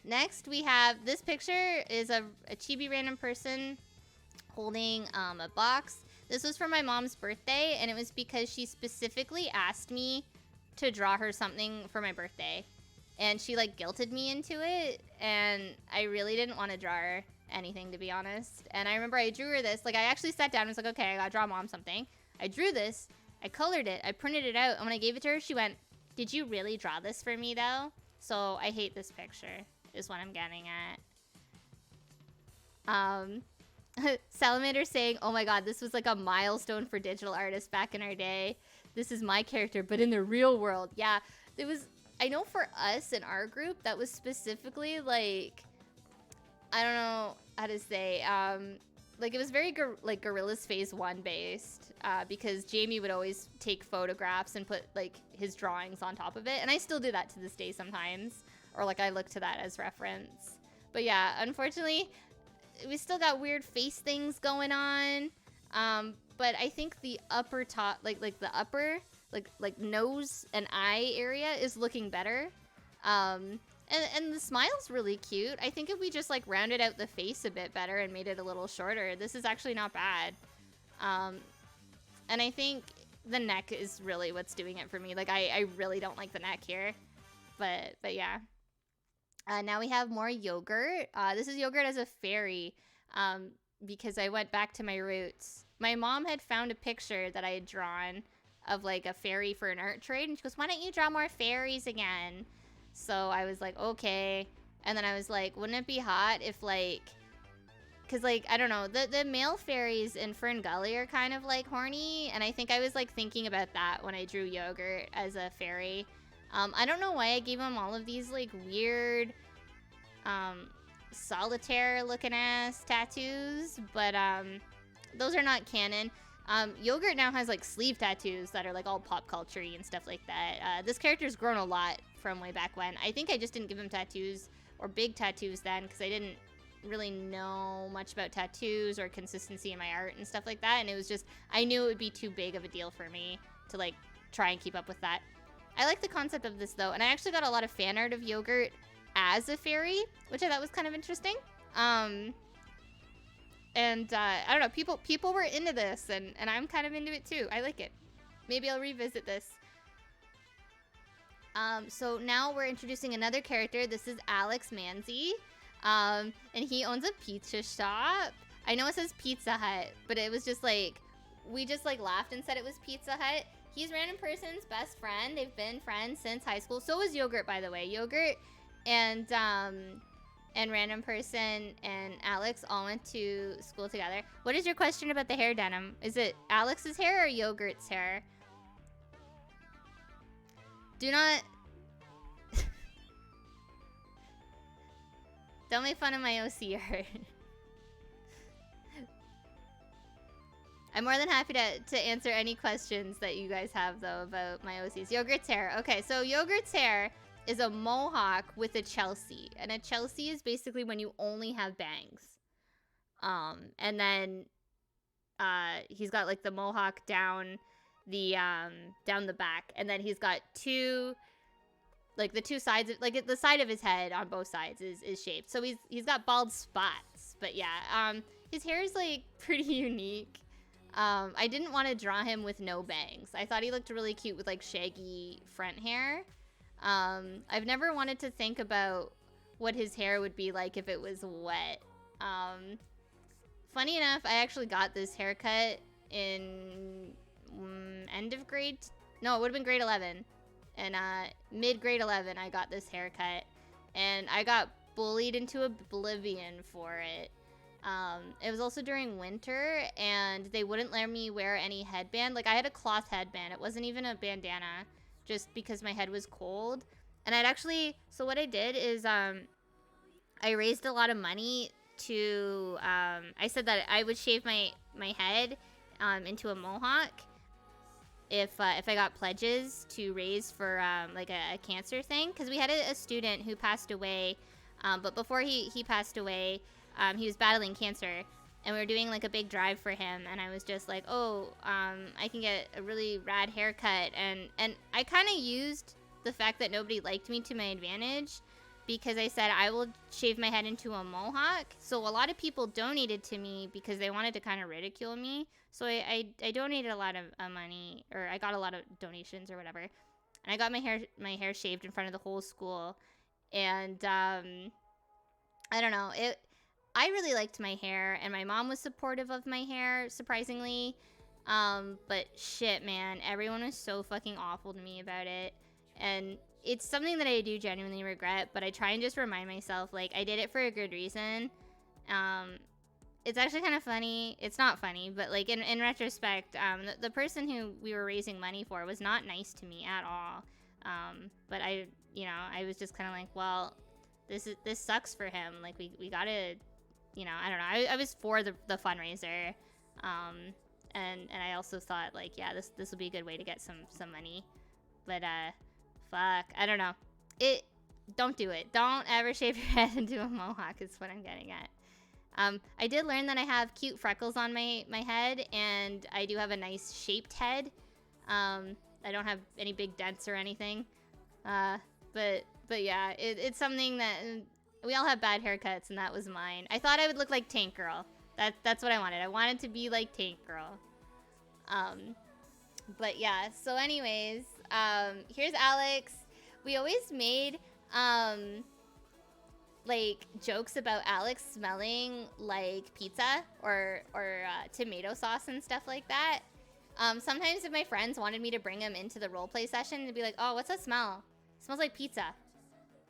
S1: Next, we have this picture is a chibi random person holding a box. This was for my mom's birthday, and it was because she specifically asked me to draw her something for my birthday. And she like guilted me into it, and I really didn't want to draw her anything, to be honest. And I remember I drew her this. Like I actually sat down and was like, okay, I gotta draw mom something. I drew this, I colored it, I printed it out, and when I gave it to her, she went, did you really draw this for me though? So I hate this picture. is what I'm getting at. Salamander saying, oh my god, this was like a milestone for digital artists back in our day. This is my character, but in the real world. Yeah, it was, I know for us in our group, that was specifically like, I don't know how to say, like it was very like Gorillas Phase 1 based, because Jamie would always take photographs and put like his drawings on top of it. And I still do that to this day sometimes, or like I look to that as reference. But yeah, unfortunately, we still got weird face things going on. But I think the upper top, like the upper, like nose and eye area is looking better. And the smile's really cute. I think if we just like rounded out the face a bit better and made it a little shorter, this is actually not bad. And I think the neck is really what's doing it for me. Like I really don't like the neck here, but yeah. Now we have more Yogurt. This is Yogurt as a fairy, because I went back to my roots. My mom had found a picture that I had drawn of like a fairy for an art trade, and she goes, why don't you draw more fairies again? So I was like, okay. And then I was like, wouldn't it be hot if like, cause like, I don't know, the male fairies in Fern Gully are kind of like horny. And I think I was like thinking about that when I drew Yogurt as a fairy. I don't know why I gave him all of these like weird, solitaire looking ass tattoos, but those are not canon. Yogurt now has like sleeve tattoos that are like all pop culture-y and stuff like that. This character's grown a lot from way back when. I think I just didn't give him tattoos or big tattoos then because I didn't really know much about tattoos or consistency in my art and stuff like that. And it was just, I knew it would be too big of a deal for me to like try and keep up with that. I like the concept of this though, and I actually got a lot of fan art of Yogurt as a fairy, which I thought was kind of interesting. I don't know, people were into this, and I'm kind of into it too. I like it. Maybe I'll revisit this. So now we're introducing another character. This is Alex Manzi, and he owns a pizza shop. I know it says Pizza Hut, but it was just like, we just like laughed and said it was Pizza Hut. He's Random Person's best friend. They've been friends since high school. So is Yogurt, by the way. Yogurt and Random Person and Alex all went to school together. What is your question about the hair, Denim? Is it Alex's hair or Yogurt's hair? Do not... Don't make fun of my OC art. I'm more than happy to answer any questions that you guys have, though, about my OCs. Yogurt's hair. Okay, so Yogurt's hair is a mohawk with a Chelsea. And a Chelsea is basically when you only have bangs. And then he's got, like, the mohawk down the back. And then he's got two... Like, the two sides... Like, the side of his head on both sides is shaped. So he's got bald spots. But, yeah. His hair is, like, pretty unique. I didn't want to draw him with no bangs. I thought he looked really cute with like shaggy front hair. I've never wanted to think about what his hair would be like if it was wet. Funny enough, I actually got this haircut in end of grade... No, it would have been grade 11. And mid-grade 11, I got this haircut. And I got bullied into oblivion for it. It was also during winter, and they wouldn't let me wear any headband. Like, I had a cloth headband. It wasn't even a bandana, just because my head was cold. And I'd actually... So what I did is, I raised a lot of money to... I said that I would shave my head into a mohawk if I got pledges to raise for, like, a cancer thing. Because we had a student who passed away, but before he passed away... he was battling cancer, and we were doing like a big drive for him, and I was just like, oh, I can get a really rad haircut, and I kind of used the fact that nobody liked me to my advantage, because I said I will shave my head into a mohawk. So a lot of people donated to me because they wanted to kind of ridicule me. So I donated a lot of money, or I got a lot of donations or whatever, and I got my hair shaved in front of the whole school, and I don't know, I really liked my hair, and my mom was supportive of my hair, surprisingly. But shit, man, everyone was so fucking awful to me about it. And it's something that I do genuinely regret, but I try and just remind myself, like, I did it for a good reason. It's actually kind of funny. It's not funny, but like in retrospect, the person who we were raising money for was not nice to me at all. But I was just kind of like, well, this sucks for him. Like we gotta, I don't know. I was for the fundraiser, and I also thought like, yeah, this will be a good way to get some money. But fuck, I don't know. Don't do it. Don't ever shave your head into a mohawk. Is what I'm getting at. I did learn that I have cute freckles on my head, and I do have a nice shaped head. I don't have any big dents or anything. But yeah, it's something that we all have bad haircuts, and that was mine. I thought I would look like Tank Girl. That's what I wanted. I wanted to be like Tank Girl. But yeah, so anyways, here's Alex. We always made, like jokes about Alex smelling like pizza or tomato sauce and stuff like that. Sometimes if my friends wanted me to bring him into the roleplay session, they'd be like, oh, what's that smell? It smells like pizza.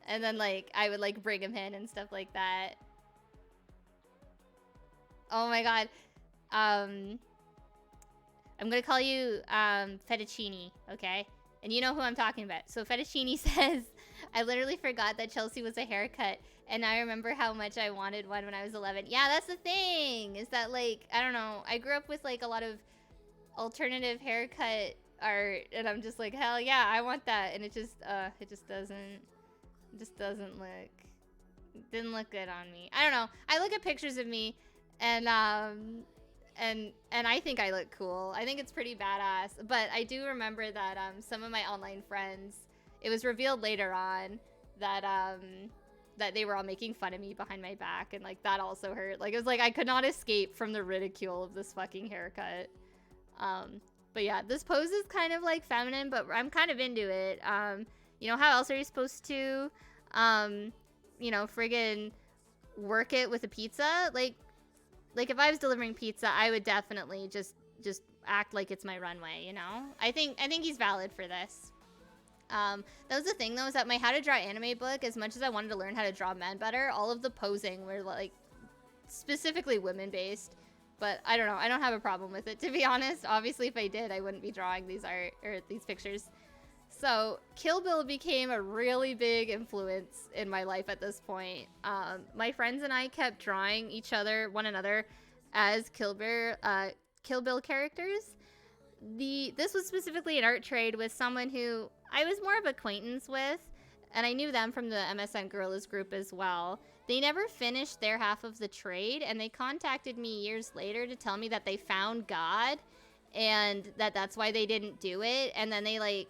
S1: And then like I would like bring him in and stuff like that. Oh my god. I'm gonna call you Fettuccine, okay? And you know who I'm talking about. So Fettuccine says, I literally forgot that Chelsea was a haircut, and I remember how much I wanted one when I was 11. Yeah, that's the thing, is that like, I don't know, I grew up with like a lot of alternative haircut art, and I'm just like, hell yeah, I want that. And it just doesn't look, it didn't look good on me. I don't know. I look at pictures of me, and I think I look cool. I think it's pretty badass. But I do remember that some of my online friends, it was revealed later on that that they were all making fun of me behind my back, and like that also hurt. Like it was like I could not escape from the ridicule of this fucking haircut. But yeah, this pose is kind of like feminine, but I'm kind of into it. You know, how else are you supposed to friggin' work it with a pizza? Like if I was delivering pizza, I would definitely just act like it's my runway, you know? I think he's valid for this. That was the thing though, is that my How to Draw Anime book, as much as I wanted to learn how to draw men better, all of the posing were like specifically women based. But I don't know, I don't have a problem with it, to be honest. Obviously if I did, I wouldn't be drawing these these pictures. So Kill Bill became a really big influence in my life at this point. My friends and I kept drawing one another as Kill Bill characters. This was specifically an art trade with someone who I was more of acquaintance with, and I knew them from the MSN Gorillas group as well. They never finished their half of the trade, and they contacted me years later to tell me that they found God, and that's why they didn't do it. And then they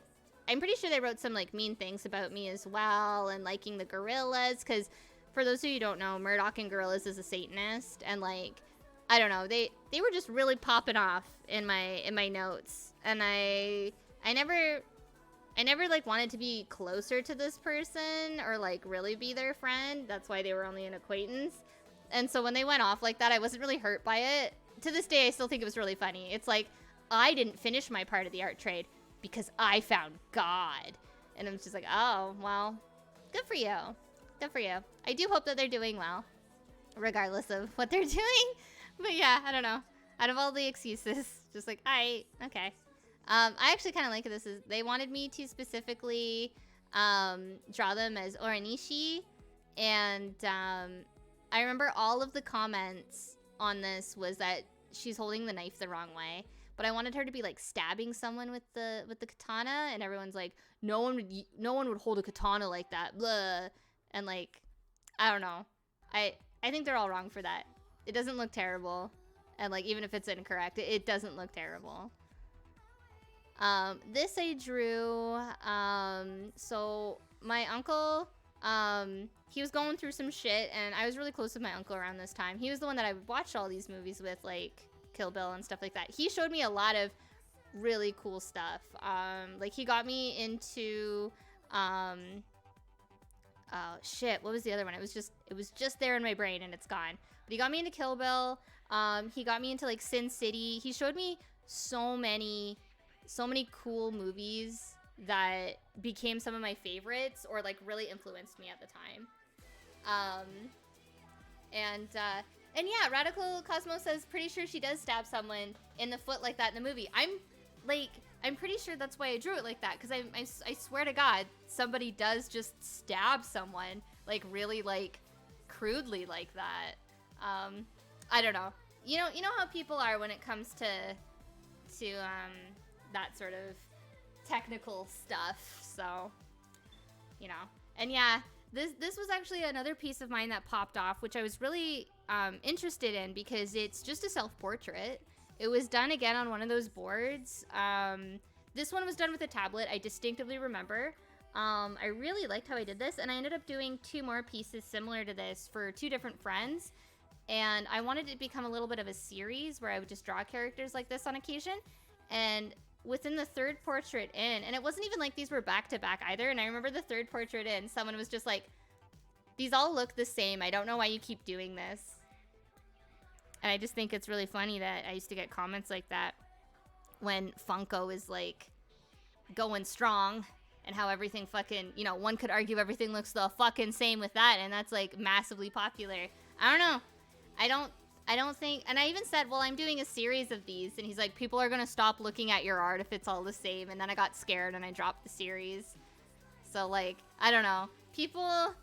S1: I'm pretty sure they wrote some like mean things about me as well, and liking the gorillas, because for those of you who don't know, Murdoch and Gorillas is a Satanist, and like, I don't know, they were just really popping off in my notes, and I never like wanted to be closer to this person or like really be their friend. That's why they were only an acquaintance. And so when they went off like that, I wasn't really hurt by it. To this day, I still think it was really funny. It's like, I didn't finish my part of the art trade because I found God. And I'm just like, oh, well, good for you. Good for you. I do hope that they're doing well, regardless of what they're doing. But yeah, I don't know. Out of all the excuses, just like, okay. I actually kind of like this. They wanted me to specifically draw them as Oranishi. And I remember all of the comments on this was that she's holding the knife the wrong way. But I wanted her to be like stabbing someone with the katana, and everyone's like, no one would hold a katana like that, blah. And like, I don't know. I think they're all wrong for that. It doesn't look terrible, and like even if it's incorrect, it doesn't look terrible. This I drew. So my uncle, he was going through some shit, and I was really close with my uncle around this time. He was the one that I watched all these movies with, like Kill Bill and stuff like that. He showed me a lot of really cool stuff. Like he got me into oh shit, what was the other one? It was just there in my brain and it's gone. But he got me into Kill Bill. He got me into like Sin City. He showed me so many cool movies that became some of my favorites or like really influenced me at the time. And yeah, Radical Cosmos says, pretty sure she does stab someone in the foot like that in the movie. I'm pretty sure that's why I drew it like that, because I swear to God, somebody does just stab someone, like, really, like, crudely like that. I don't know. You know how people are when it comes to that sort of technical stuff, so, you know. And yeah, this was actually another piece of mine that popped off, which I was really interested in, because it's just a self-portrait. It was done again on one of those boards. This one was done with a tablet, I distinctively remember. I really liked how I did this, and I ended up doing 2 more pieces similar to this for 2 different friends. And I wanted it to become a little bit of a series where I would just draw characters like this on occasion. And within the 3rd portrait in, and it wasn't even like these were back to back either, and I remember the 3rd portrait in, someone was just like, these all look the same, I don't know why you keep doing this. And I just think it's really funny that I used to get comments like that when Funko is like going strong, and how everything fucking, you know, one could argue everything looks the fucking same with that, and that's like massively popular. I don't know. I don't think, and I even said, well, I'm doing a series of these, and he's like, people are gonna stop looking at your art if it's all the same, and then I got scared and I dropped the series. So, like, I don't know. People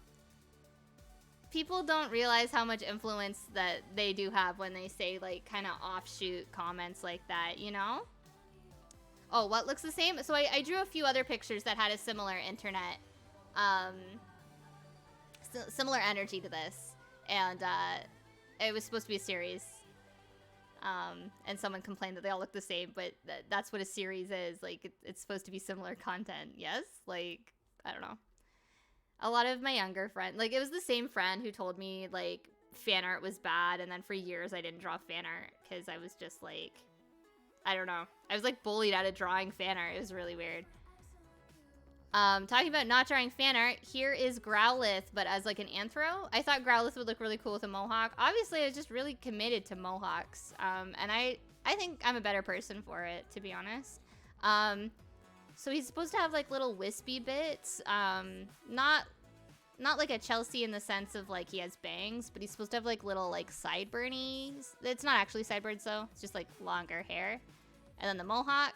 S1: don't realize how much influence that they do have when they say, like, kind of offshoot comments like that, you know? Oh, what looks the same? So I drew a few other pictures that had a similar internet, similar energy to this, and, it was supposed to be a series, and someone complained that they all look the same, but that's what a series is. Like, it's supposed to be similar content, yes? Like, I don't know. A lot of my younger friends, like, it was the same friend who told me, like, fan art was bad, and then for years I didn't draw fan art, because I was just, like, I don't know. I was, like, bullied out of drawing fan art. It was really weird. Talking about not drawing fan art, here is Growlithe, but as like an anthro. I thought Growlithe would look really cool with a mohawk. Obviously, I was just really committed to mohawks, and I think I'm a better person for it, to be honest. So he's supposed to have like little wispy bits, not like a Chelsea in the sense of like he has bangs, but he's supposed to have like little like sideburnies. It's not actually sideburns though, it's just like longer hair. And then the mohawk.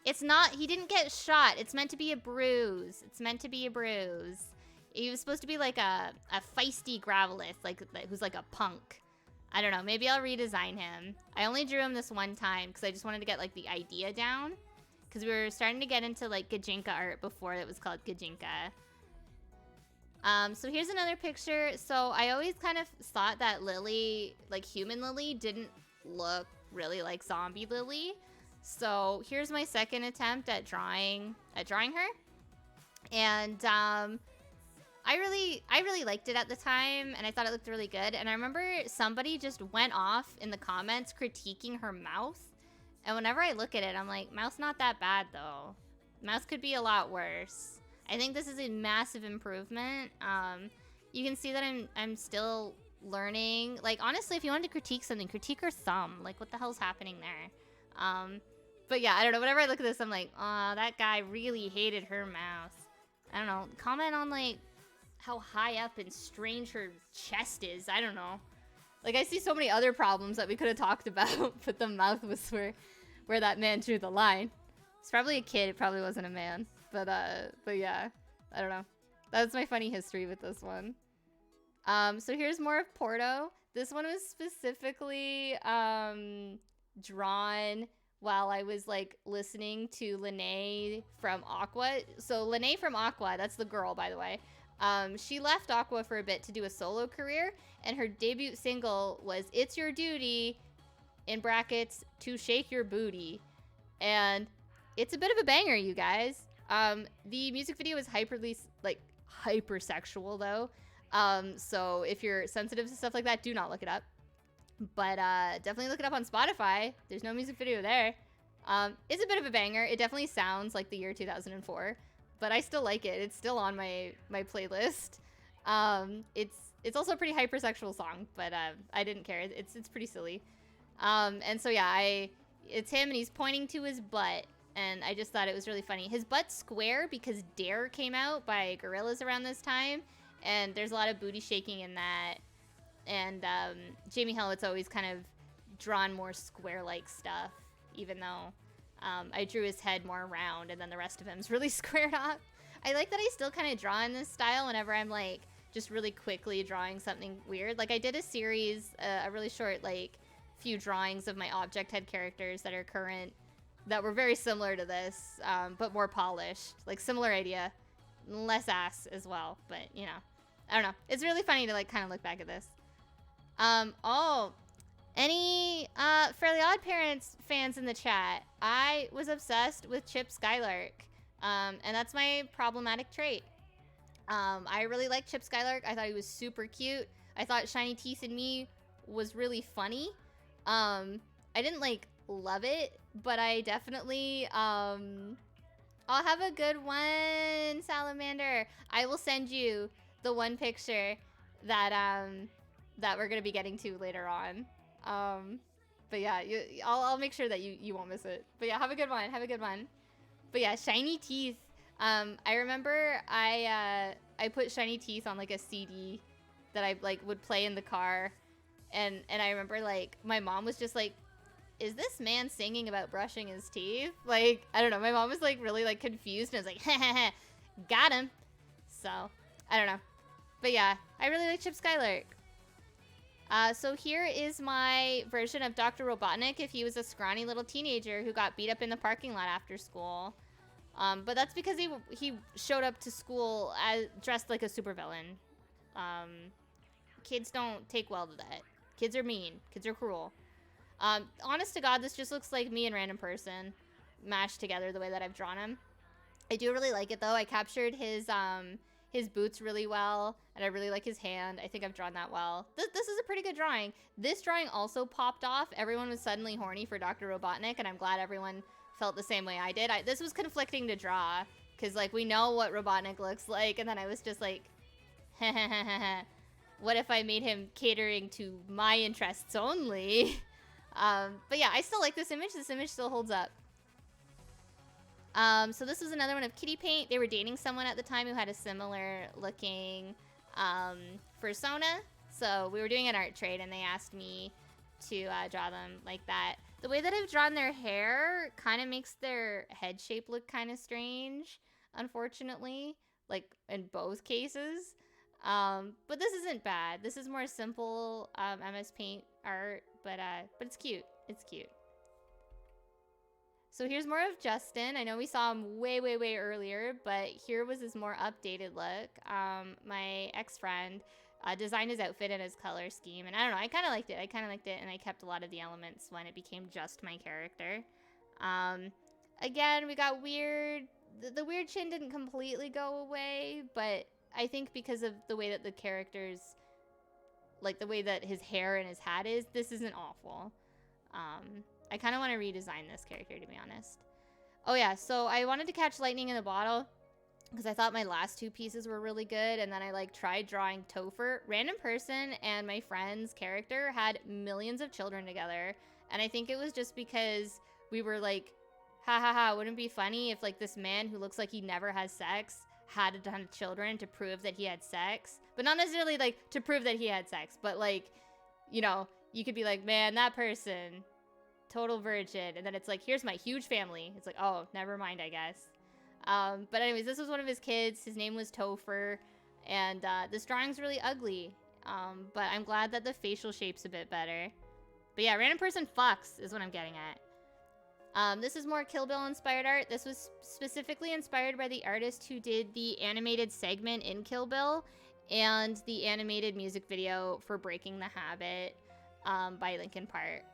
S1: It's not, he didn't get shot. It's meant to be a bruise. It's meant to be a bruise. He was supposed to be like a feisty Growlithe, like, who's like a punk. I don't know, maybe I'll redesign him. I only drew him this one time because I just wanted to get like the idea down. Because we were starting to get into like Gajinka art before it was called Gajinka. So here's another picture. So I always kind of thought that Lily, like human Lily, didn't look really like zombie Lily. So here's my second attempt at drawing her, and I really liked it at the time, and I thought it looked really good. And I remember somebody just went off in the comments critiquing her mouth, and whenever I look at it, I'm like, mouth's not that bad though. Mouth could be a lot worse. I think this is a massive improvement. You can see that I'm still learning. Like, honestly, if you wanted to critique something, critique her thumb. Like, what the hell's happening there? But yeah, I don't know. Whenever I look at this, I'm like, oh, that guy really hated her mouth. I don't know. Comment on, like, how high up and strange her chest is. I don't know. Like, I see so many other problems that we could have talked about, but the mouth was where that man drew the line. It's probably a kid. It probably wasn't a man. But yeah, I don't know. That's my funny history with this one. So here's more of Porto. This one was specifically drawn while I was like listening to Lene from Aqua. So Lene from Aqua, that's the girl, by the way. She left Aqua for a bit to do a solo career, and her debut single was "It's Your Duty," in brackets, "to shake your booty." And it's a bit of a banger, you guys. The music video is hypersexual though. So if you're sensitive to stuff like that, do not look it up. But definitely look it up on Spotify. There's no music video there. It's a bit of a banger. It definitely sounds like the year 2004, but I still like it. It's still on my playlist. It's also a pretty hypersexual song, but I didn't care. It's pretty silly. And so yeah, it's him and he's pointing to his butt, and I just thought it was really funny. His butt's square because Dare came out by Gorillaz around this time, and there's a lot of booty shaking in that. And Jamie Hellett's always kind of drawn more square-like stuff, even though I drew his head more round, and then the rest of him's really squared off. I like that I still kind of draw in this style whenever I'm like just really quickly drawing something weird. Like I did a series, a really short like few drawings of my object head characters that are current, that were very similar to this, but more polished. Like similar idea, less ass as well, but you know, I don't know. It's really funny to like kind of look back at this. Oh, any Fairly Odd Parents fans in the chat? I was obsessed with Chip Skylark, and that's my problematic trait. I really liked Chip Skylark. I thought he was super cute. I thought Shiny Teeth in Me was really funny. I didn't like love it, but I definitely I'll have a good one, Salamander. I will send you the one picture that that we're gonna be getting to later on. But yeah, I'll make sure that you won't miss it. But yeah, have a good one. Have a good one. But yeah, Shiny Teeth. I remember I put Shiny Teeth on like a CD that I like would play in the car, and I remember like my mom was just like, "Is this man singing about brushing his teeth?" Like I don't know. My mom was like really like confused, and I was like, "Got him." So I don't know. But yeah, I really like Chip Skylark. So here is my version of Dr. Robotnik if he was a scrawny little teenager who got beat up in the parking lot after school. But that's because he showed up to school dressed like a supervillain. Kids don't take well to that. Kids are mean. Kids are cruel. Honest to God, this just looks like me and random person mashed together the way that I've drawn him. I do really like it though. I captured his boots really well, and I really like his hand. I think I've drawn that well. This is a pretty good drawing. This drawing also popped off. Everyone was suddenly horny for Dr. Robotnik, and I'm glad everyone felt the same way I did. This was conflicting to draw, because like we know what Robotnik looks like, and then I was just like, what if I made him catering to my interests only? But yeah, I still like this image. This image still holds up. So this was another one of Kitty Paint. They were dating someone at the time who had a similar looking persona. So we were doing an art trade, and they asked me to draw them like that. The way that I've drawn their hair kind of makes their head shape look kind of strange, unfortunately, like in both cases. But this isn't bad. This is more simple MS Paint art, but it's cute. It's cute. So here's more of Justin. I know we saw him way, way, way earlier, but here was his more updated look. My ex-friend designed his outfit and his color scheme, and I don't know, I kind of liked it. And I kept a lot of the elements when it became just my character. Again, we got weird. The weird chin didn't completely go away, but I think because of the way that the characters, like the way that his hair and his hat is, this isn't awful. I kind of want to redesign this character, to be honest. Oh yeah, so I wanted to catch lightning in a bottle because I thought my last two pieces were really good, and then I like tried drawing Topher. Random person and my friend's character had millions of children together, and I think it was just because we were like, ha ha ha, wouldn't it be funny if like this man who looks like he never has sex had a ton of children to prove that he had sex? But not necessarily like to prove that he had sex, but like, you know, you could be like, man, that person, total virgin, and then it's like, here's my huge family. It's like, oh, never mind, I guess. But anyways, this was one of his kids. His name was Topher, and this drawing's really ugly, but I'm glad that the facial shape's a bit better. But yeah, random person fucks is what I'm getting at. This is more Kill Bill inspired art. This was specifically inspired by the artist who did the animated segment in Kill Bill and the animated music video for Breaking the Habit by Linkin Park.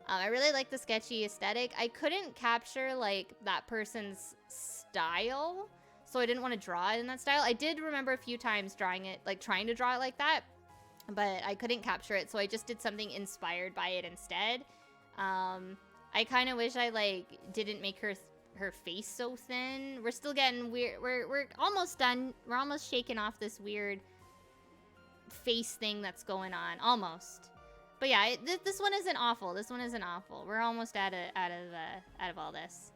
S1: I really like the sketchy aesthetic. I couldn't capture like that person's style, so I didn't want to draw it in that style. I did remember a few times drawing it, like trying to draw it like that, but I couldn't capture it, so I just did something inspired by it instead. I kind of wish I like didn't make her face so thin. We're still getting weird. We're almost done. We're almost shaking off this weird face thing that's going on. Almost. But yeah, this one isn't awful. This one isn't awful. We're almost out of all this.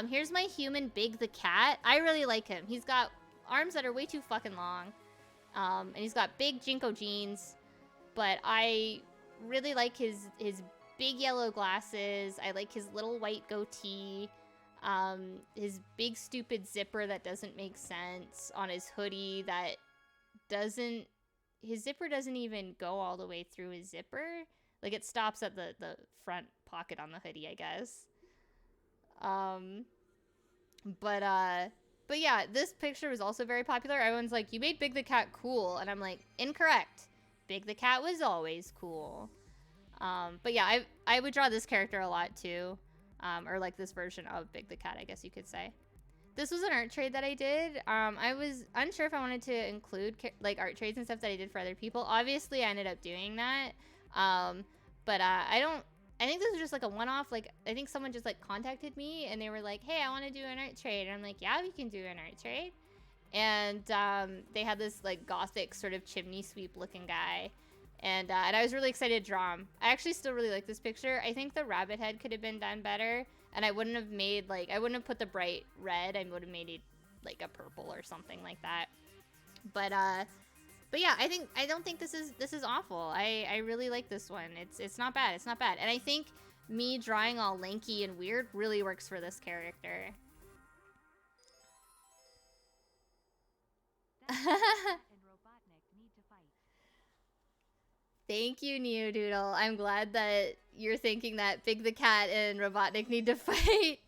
S1: Here's my human Big the cat. I really like him. He's got arms that are way too fucking long. And he's got big Jinko jeans. But I really like his big yellow glasses. I like his little white goatee. His big stupid zipper that doesn't make sense on his hoodie that doesn't... His zipper doesn't even go all the way through his zipper. Like, it stops at the front pocket on the hoodie, I guess. But yeah, this picture was also very popular. Everyone's like, you made Big the Cat cool. And I'm like, incorrect. Big the Cat was always cool. But yeah, I would draw this character a lot too. Or like this version of Big the Cat, I guess you could say. This was an art trade that I did. I was unsure if I wanted to include like art trades and stuff that I did for other people. Obviously, I ended up doing that. But I think this was just like a one-off. Like, I think someone just like contacted me and they were like, hey, I want to do an art trade. And I'm like, yeah, we can do an art trade. And they had this like gothic sort of chimney sweep looking guy. And I was really excited to draw him. I actually still really like this picture. I think the rabbit head could have been done better. And I wouldn't have made like, I wouldn't have put the bright red. I would have made it like a purple or something like that. But yeah, I don't think this is awful. I really like this one. It's not bad. It's not bad. And I think me drawing all lanky and weird really works for this character. Thank you, Neodoodle. I'm glad that you're thinking that Big the Cat and Robotnik need to fight.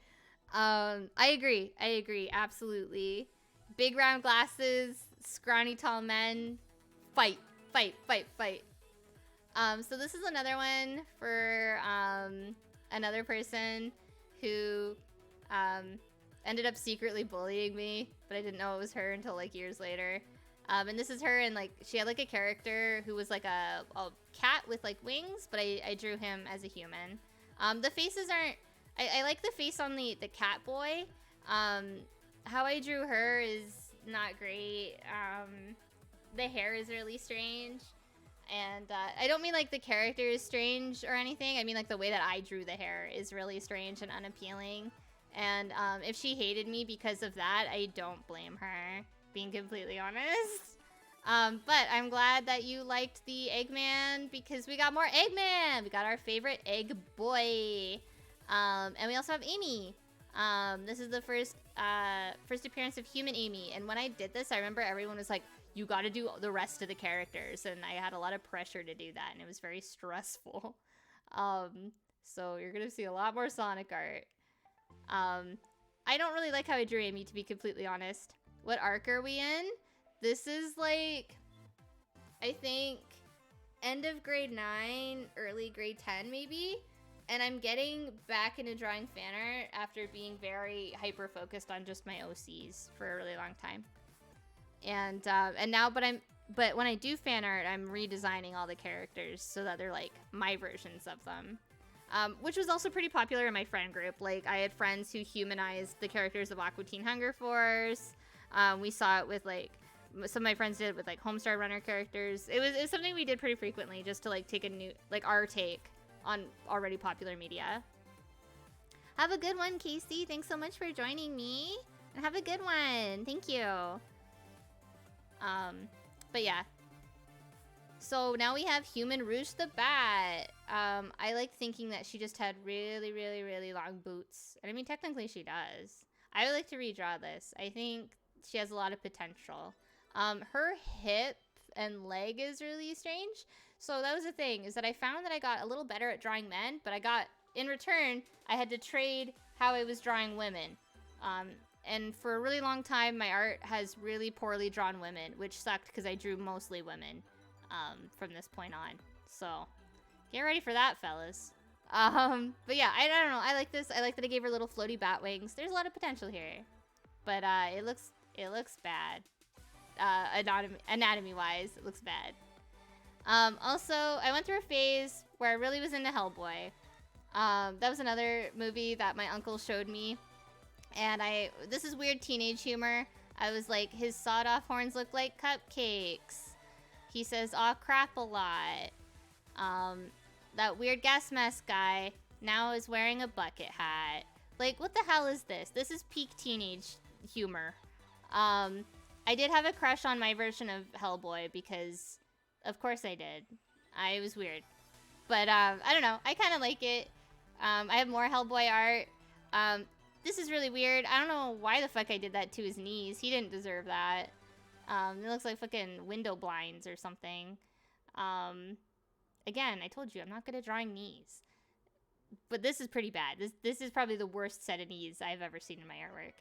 S1: I agree, absolutely. Big round glasses, scrawny tall men, fight. So this is another one for another person who ended up secretly bullying me, but I didn't know it was her until like years later. And this is her, and like she had like a character who was like a cat with like wings, but I drew him as a human. The faces aren't... I like the face on the cat boy. How I drew her is not great. The hair is really strange. And I don't mean like the character is strange or anything. I mean like the way that I drew the hair is really strange and unappealing. And if she hated me because of that, I don't blame her, being completely honest. But I'm glad that you liked the Eggman because we got more Eggman. We got our favorite egg boy. And we also have Amy. This is the first appearance of human Amy. And when I did this, I remember everyone was like, you got to do the rest of the characters. And I had a lot of pressure to do that. And it was very stressful. So you're going to see a lot more Sonic art. I don't really like how I drew Amy, to be completely honest. What arc are we in? This is like, I think, end of grade 9, early grade 10 maybe. And I'm getting back into drawing fan art after being very hyper-focused on just my OCs for a really long time. And now, but when I do fan art, I'm redesigning all the characters so that they're like my versions of them. Which was also pretty popular in my friend group. Like, I had friends who humanized the characters of Aqua Teen Hunger Force. We saw it with, like, some of my friends did it with, like, Homestar Runner characters. It was something we did pretty frequently just to, like, take a new, like, our take on already popular media. Have a good one, Casey. Thanks so much for joining me. And have a good one. Thank you. But yeah. So now we have Human Rouge the Bat. I like thinking that she just had really, really, really long boots. And I mean, technically she does. I would like to redraw this. I think she has a lot of potential. Her hip and leg is really strange. So that was the thing, is that I found that I got a little better at drawing men, but in return, I had to trade how I was drawing women. And for a really long time, my art has really poorly drawn women, which sucked because I drew mostly women. From this point on. So, get ready for that, fellas. But yeah, I don't know. I like this. I like that I gave her little floaty bat wings. There's a lot of potential here. But, it looks bad. Anatomy-wise, it looks bad. Also, I went through a phase where I really was into Hellboy. That was another movie that my uncle showed me. And this is weird teenage humor. I was like, his sawed-off horns look like cupcakes. He says, aw crap a lot. That weird gas mask guy now is wearing a bucket hat. Like, what the hell is this? This is peak teenage humor. I did have a crush on my version of Hellboy because, of course I did. It was weird. But, I don't know. I kind of like it. I have more Hellboy art. This is really weird. I don't know why the fuck I did that to his knees. He didn't deserve that. It looks like fucking window blinds or something. Again, I told you, I'm not good at drawing knees. But this is pretty bad. This is probably the worst set of knees I've ever seen in my artwork.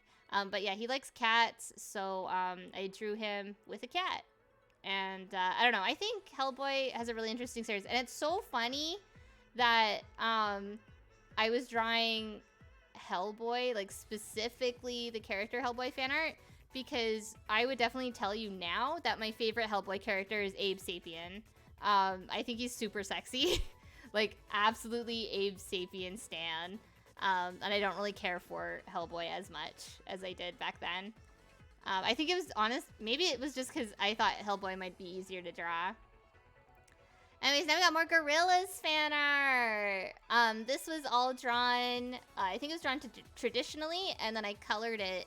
S1: But yeah, he likes cats, so I drew him with a cat. And I don't know, I think Hellboy has a really interesting series. And it's so funny that I was drawing Hellboy, like specifically the character Hellboy fan art, because I would definitely tell you now that my favorite Hellboy character is Abe Sapien. I think he's super sexy. Like, absolutely Abe Sapien stan. And I don't really care for Hellboy as much as I did back then. I think it was honest. Maybe it was just because I thought Hellboy might be easier to draw. Anyways, now we got more Gorillas fan art. This was all drawn, I think it was drawn traditionally, and then I colored it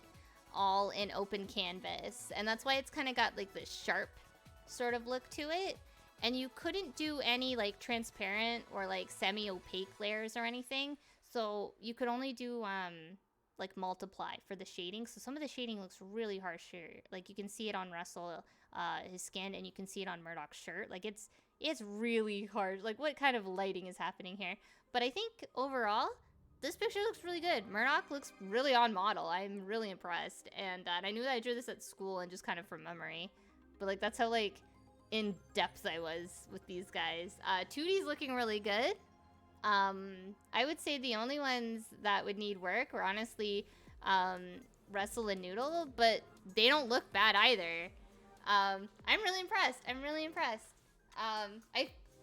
S1: all in open canvas. And that's why it's kind of got like this sharp sort of look to it. And you couldn't do any like transparent or like semi-opaque layers or anything. So you could only do like multiply for the shading. So some of the shading looks really harsh here. Like you can see it on Russell, his skin, and you can see it on Murdoch's shirt. Like it's really harsh. Like what kind of lighting is happening here? But I think overall, this picture looks really good. Murdoch looks really on model. I'm really impressed. And I knew that I drew this at school and just kind of from memory. But like that's how like in depth I was with these guys. 2D's looking really good. I would say the only ones that would need work were honestly Russell and Noodle, but they don't look bad either. I'm really impressed. I'm really impressed.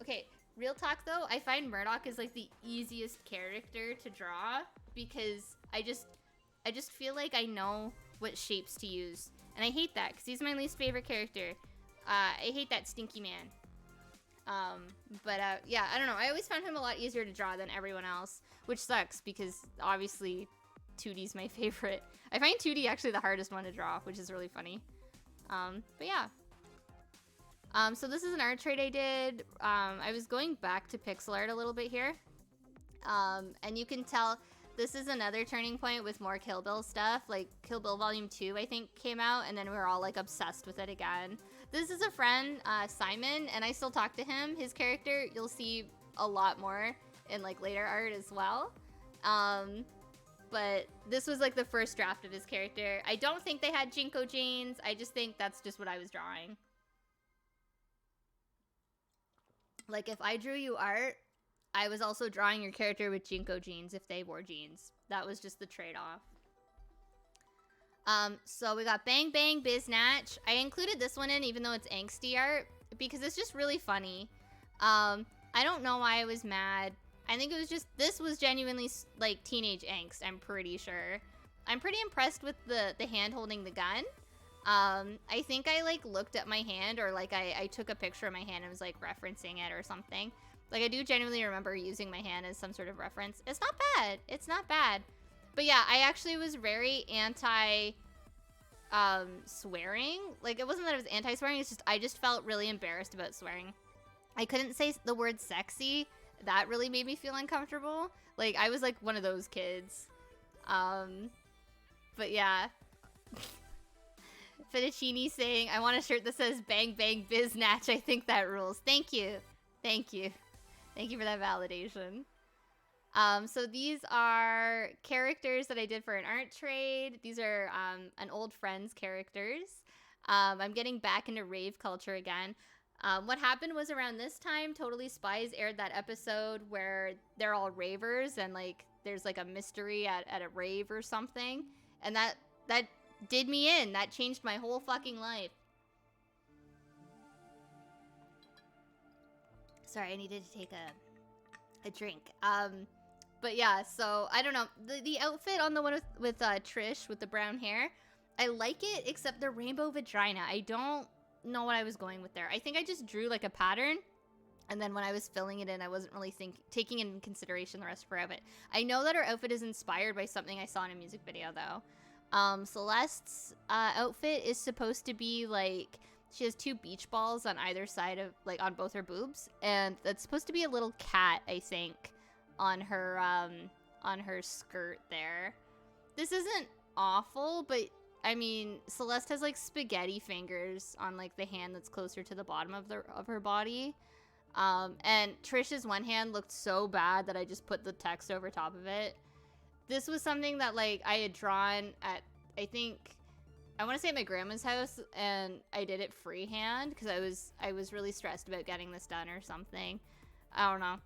S1: Okay, real talk though, I find Murdoch is like the easiest character to draw because I just feel like I know what shapes to use. And I hate that because he's my least favorite character. I hate that stinky man. Yeah, I don't know. I always found him a lot easier to draw than everyone else, which sucks because obviously 2D's my favorite. I find 2D actually the hardest one to draw, which is really funny. But yeah. So this is an art trade I did. I was going back to pixel art a little bit here. And you can tell this is another turning point with more Kill Bill stuff. Like Kill Bill Volume 2, I think, came out, and then we were all like obsessed with it again. This is a friend, Simon, and I still talk to him. His character, you'll see a lot more in like later art as well. But this was like the first draft of his character. I don't think they had Jinko jeans. I just think that's just what I was drawing. Like if I drew you art, I was also drawing your character with Jinko jeans if they wore jeans. That was just the trade-off. So we got Bang Bang Biznatch. I included this one in even though it's angsty art because it's just really funny. I don't know why I was mad. I think it was just, this was genuinely like teenage angst, I'm pretty sure. I'm pretty impressed with the hand holding the gun. I think I like looked at my hand or like I took a picture of my hand and was like referencing it or something. Like I do genuinely remember using my hand as some sort of reference. It's not bad. It's not bad. But yeah, I actually was very anti swearing. Like it wasn't that I was anti-swearing, it's just I just felt really embarrassed about swearing. I couldn't say the word sexy. That really made me feel uncomfortable. Like I was like one of those kids. But yeah. Fettuccine saying, I want a shirt that says Bang Bang Biznatch. I think that rules. Thank you. Thank you. Thank you for that validation. So these are characters that I did for an art trade. These are an old friend's characters. I'm getting back into rave culture again. What happened was around this time, Totally Spies aired that episode where they're all ravers and like there's like a mystery at a rave or something. And that did me in. That changed my whole fucking life. Sorry, I needed to take a drink. But yeah, so I don't know. The outfit on the one with Trish with the brown hair, I like it except the rainbow vagina. I don't know what I was going with there. I think I just drew like a pattern And then when I was filling it in, I wasn't really taking into consideration the rest of her outfit. I know that her outfit is inspired by something I saw in a music video, though. Celeste's outfit is supposed to be like, she has 2 beach balls on either side of, like, on both her boobs, and that's supposed to be a little cat, I think, on her skirt there. This isn't awful, but I mean, Celeste has like spaghetti fingers on like the hand that's closer to the bottom of her body. And Trish's one hand looked so bad that I just put the text over top of it. This was something that like I had drawn at, I want to say at my grandma's house, and I did it freehand because I was really stressed about getting this done or something. I don't know.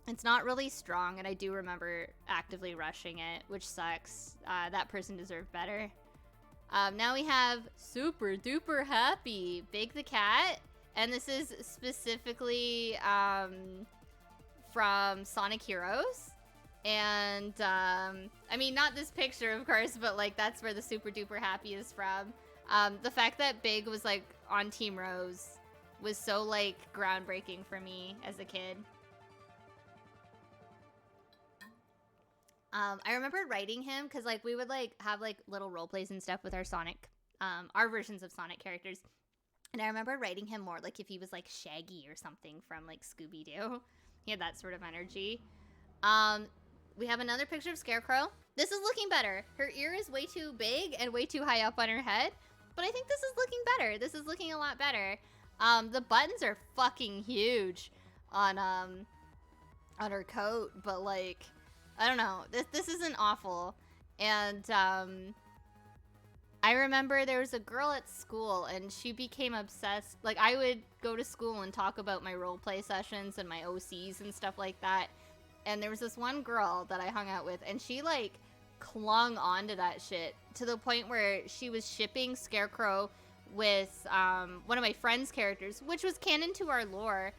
S1: It's not really strong, and I do remember actively rushing it, which sucks. That person deserved better. Now we have Super Duper Happy, Big the Cat, and this is specifically from Sonic Heroes. And, I mean, not this picture, of course, but, like, that's where the Super Duper Happy is from. The fact that Big was, like, on Team Rose was so, like, groundbreaking for me as a kid. I remember writing him, because, like, we would, like, have, like, little role plays and stuff with our Sonic, our versions of Sonic characters. And I remember writing him more, like, if he was, like, Shaggy or something from, like, Scooby-Doo. He had that sort of energy. We have another picture of Scarecrow. This is looking better. Her ear is way too big and way too high up on her head. But I think this is looking better. This is looking a lot better. The buttons are fucking huge on her coat. But, like, I don't know. This isn't awful. And, I remember there was a girl at school, and she became obsessed. Like, I would go to school and talk about my roleplay sessions and my OCs and stuff like that. And there was this one girl that I hung out with, and she, like, clung onto that shit to the point where she was shipping Scarecrow with one of my friend's characters, which was canon to our lore.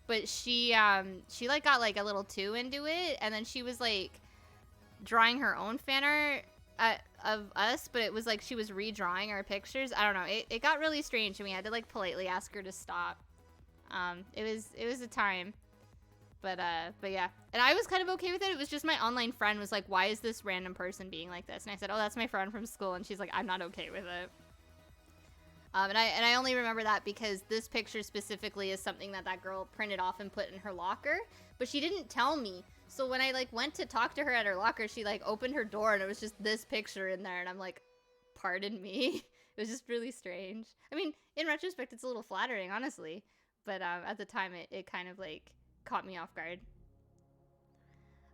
S1: But she like, got, like, a little too into it, and then she was, like, drawing her own fan art of us, but it was, like, she was redrawing our pictures. I don't know. It got really strange, and we had to, like, politely ask her to stop. It was a time. But yeah. And I was kind of okay with it. It was just my online friend was like, why is this random person being like this? And I said, oh, that's my friend from school. And she's like, I'm not okay with it. And I only remember that because this picture specifically is something that girl printed off and put in her locker. But she didn't tell me. So when I, like, went to talk to her at her locker, she, like, opened her door and it was just this picture in there. And I'm like, pardon me? It was just really strange. I mean, in retrospect, it's a little flattering, honestly. But at the time, it kind of, like, caught me off guard.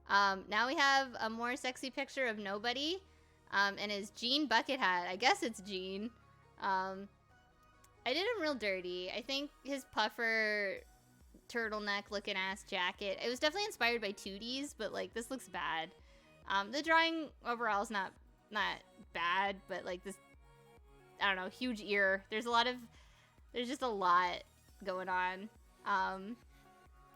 S1: Now we have a more sexy picture of Nobody, and his Jean bucket hat. I guess it's Jean. I did him real dirty. I think his puffer turtleneck looking ass jacket. It was definitely inspired by 2Ds, but, like, this looks bad. The drawing overall is not bad, but, like, this, I don't know, huge ear. There's just a lot going on.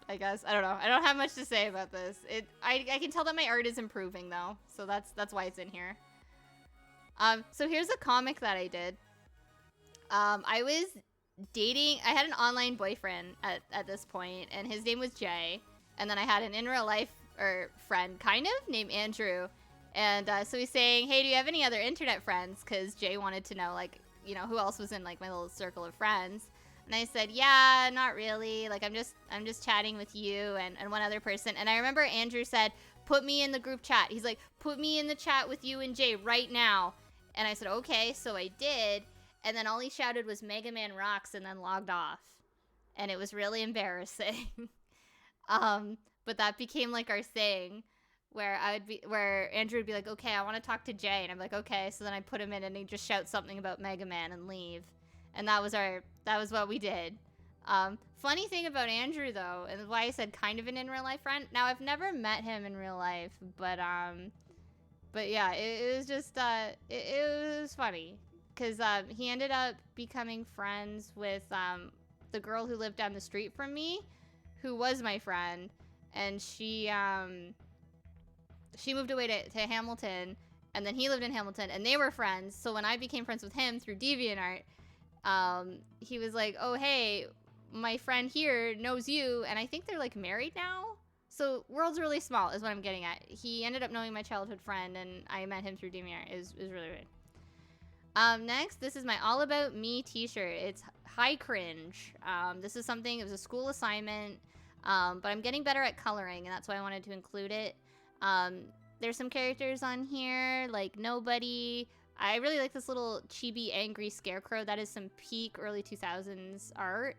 S1: I guess. I don't know. I don't have much to say about this. I can tell that my art is improving, though. So that's why it's in here. So here's a comic that I did. I was dating... I had an online boyfriend at this point, and his name was Jay. And then I had an in real life friend, kind of, named Andrew. And so he's saying, hey, do you have any other internet friends? Because Jay wanted to know, like, you know, who else was in, like, my little circle of friends. And I said, yeah, not really. Like, I'm just chatting with you and one other person. And I remember Andrew said, put me in the group chat. He's like, put me in the chat with you and Jay right now. And I said, okay. So I did. And then all he shouted was Mega Man rocks and then logged off. And it was really embarrassing. But that became, like, our saying where Andrew would be like, okay, I want to talk to Jay. And I'm like, okay. So then I put him in and he'd just shout something about Mega Man and leave. And that was what we did. Funny thing about Andrew, though, and why I said kind of an in real life friend. Now, I've never met him in real life, but yeah, it was just, it was funny. Because he ended up becoming friends with the girl who lived down the street from me, who was my friend. And she moved away to Hamilton, and then he lived in Hamilton, and they were friends. So when I became friends with him through DeviantArt, he was like, oh, hey, my friend here knows you, and I think they're like married now. So world's really small is what I'm getting at. He ended up knowing my childhood friend, and I met him through DMR. Is really weird. Next, this is my All About Me t-shirt. It's high cringe. This is something, it was a school assignment, but I'm getting better at coloring, and that's why I wanted to include it. There's some characters on here, like Nobody. I really like this little chibi angry Scarecrow. That is some peak early 2000s art.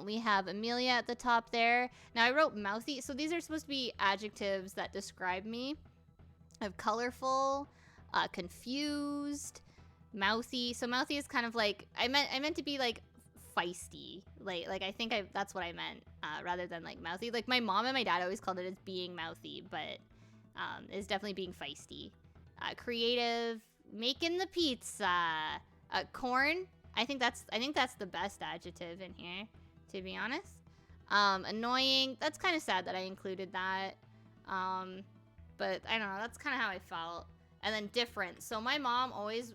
S1: We have Amelia at the top there. Now I wrote mouthy, so these are supposed to be adjectives that describe me. I have colorful, confused, mouthy. So mouthy is kind of like, I meant to be like feisty. Like I think that's what I meant, rather than like mouthy. Like my mom and my dad always called it as being mouthy, but it's definitely being feisty. Creative, making the pizza. Corn. I think that's the best adjective in here, to be honest. Annoying. That's kind of sad that I included that. But I don't know. That's kind of how I felt. And then different. So my mom always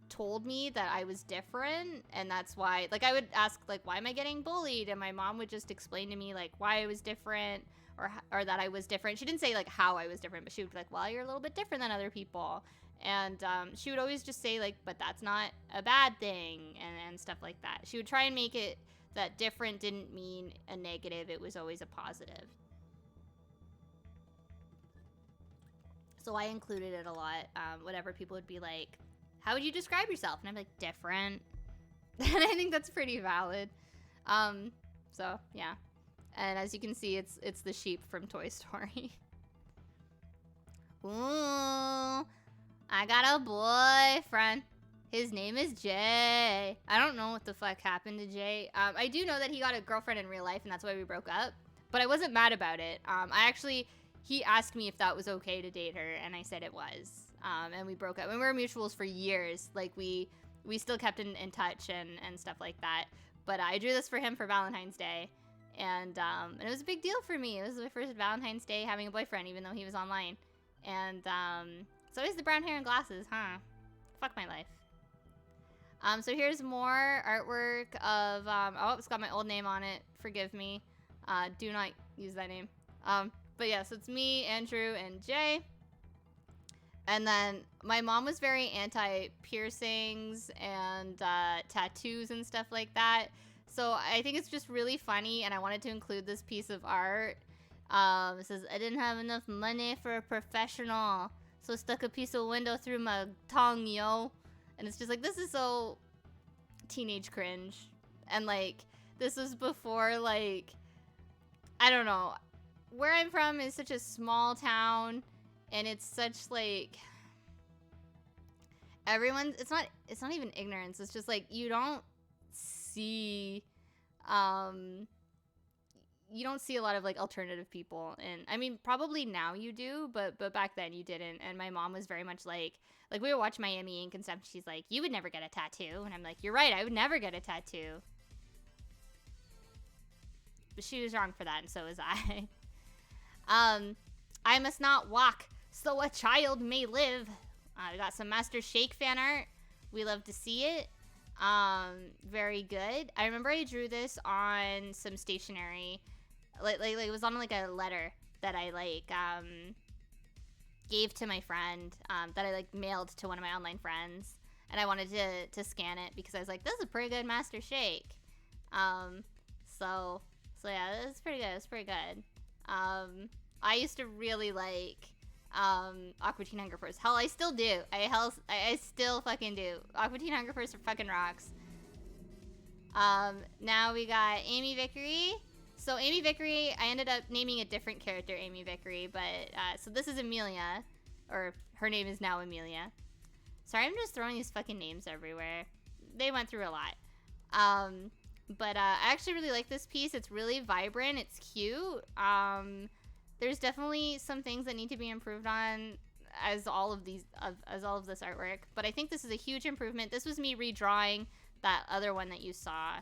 S1: told me that I was different, and that's why, like, I would ask, like, why am I getting bullied? And my mom would just explain to me, like, why I was different, or that I was different. She didn't say, like, how I was different, but she would be like, well, you're a little bit different than other people. And she would always just say, like, but that's not a bad thing, and stuff like that. She would try and make it that different didn't mean a negative. It was always a positive. So I included it a lot. Whatever people would be like, how would you describe yourself? And I'm like, different. And I think that's pretty valid. So, yeah. And as you can see, it's the sheep from Toy Story. Ooh. I got a boyfriend. His name is Jay. I don't know what the fuck happened to Jay. I do know that he got a girlfriend in real life, and that's why we broke up. But I wasn't mad about it. He asked me if that was okay to date her, and I said it was. And we broke up. And we were mutuals for years. Like, we still kept in touch and stuff like that. But I drew this for him for Valentine's Day. And it was a big deal for me. It was my first Valentine's Day having a boyfriend, even though he was online. And, it's always the brown hair and glasses, huh? Fuck my life. So here's more artwork of, oh, it's got my old name on it. Forgive me. Do not use that name. But yeah, so it's me, Andrew, and Jay. And then my mom was very anti-piercings and tattoos and stuff like that. So I think it's just really funny, and I wanted to include this piece of art. It says, I didn't have enough money for a professional, so stuck a piece of window through my tongue, yo. And it's just like, this is so teenage cringe. And like, this was before, like, I don't know. Where I'm from is such a small town, and it's such like, it's not even ignorance. It's just like, you don't see a lot of like alternative people. And I mean, probably now you do, but back then you didn't. And my mom was very much like we would watch Miami Ink and stuff. She's like, you would never get a tattoo. And I'm like, you're right, I would never get a tattoo. But she was wrong for that, and so was I. I must not walk, so a child may live. We got some Master Shake fan art. We love to see it. Very good. I remember I drew this on some stationery. Like it was on like a letter that I gave to my friend, that I like mailed to one of my online friends, and I wanted to scan it because I was like, this is a pretty good Master Shake. So yeah, it's pretty good. It's pretty good. I used to really like Aqua Teen Hunger Force. Hell, I still do. I still fucking do. Aqua Teen Hunger Force fucking rocks. Now we got Amy Vickery. So Amy Vickery, I ended up naming a different character Amy Vickery, but so this is Amelia, or her name is now Amelia. Sorry, I'm just throwing these fucking names everywhere. They went through a lot. But I actually really like this piece. It's really vibrant. It's cute. There's definitely some things that need to be improved on as all of this artwork. But I think this is a huge improvement. This was me redrawing that other one that you saw.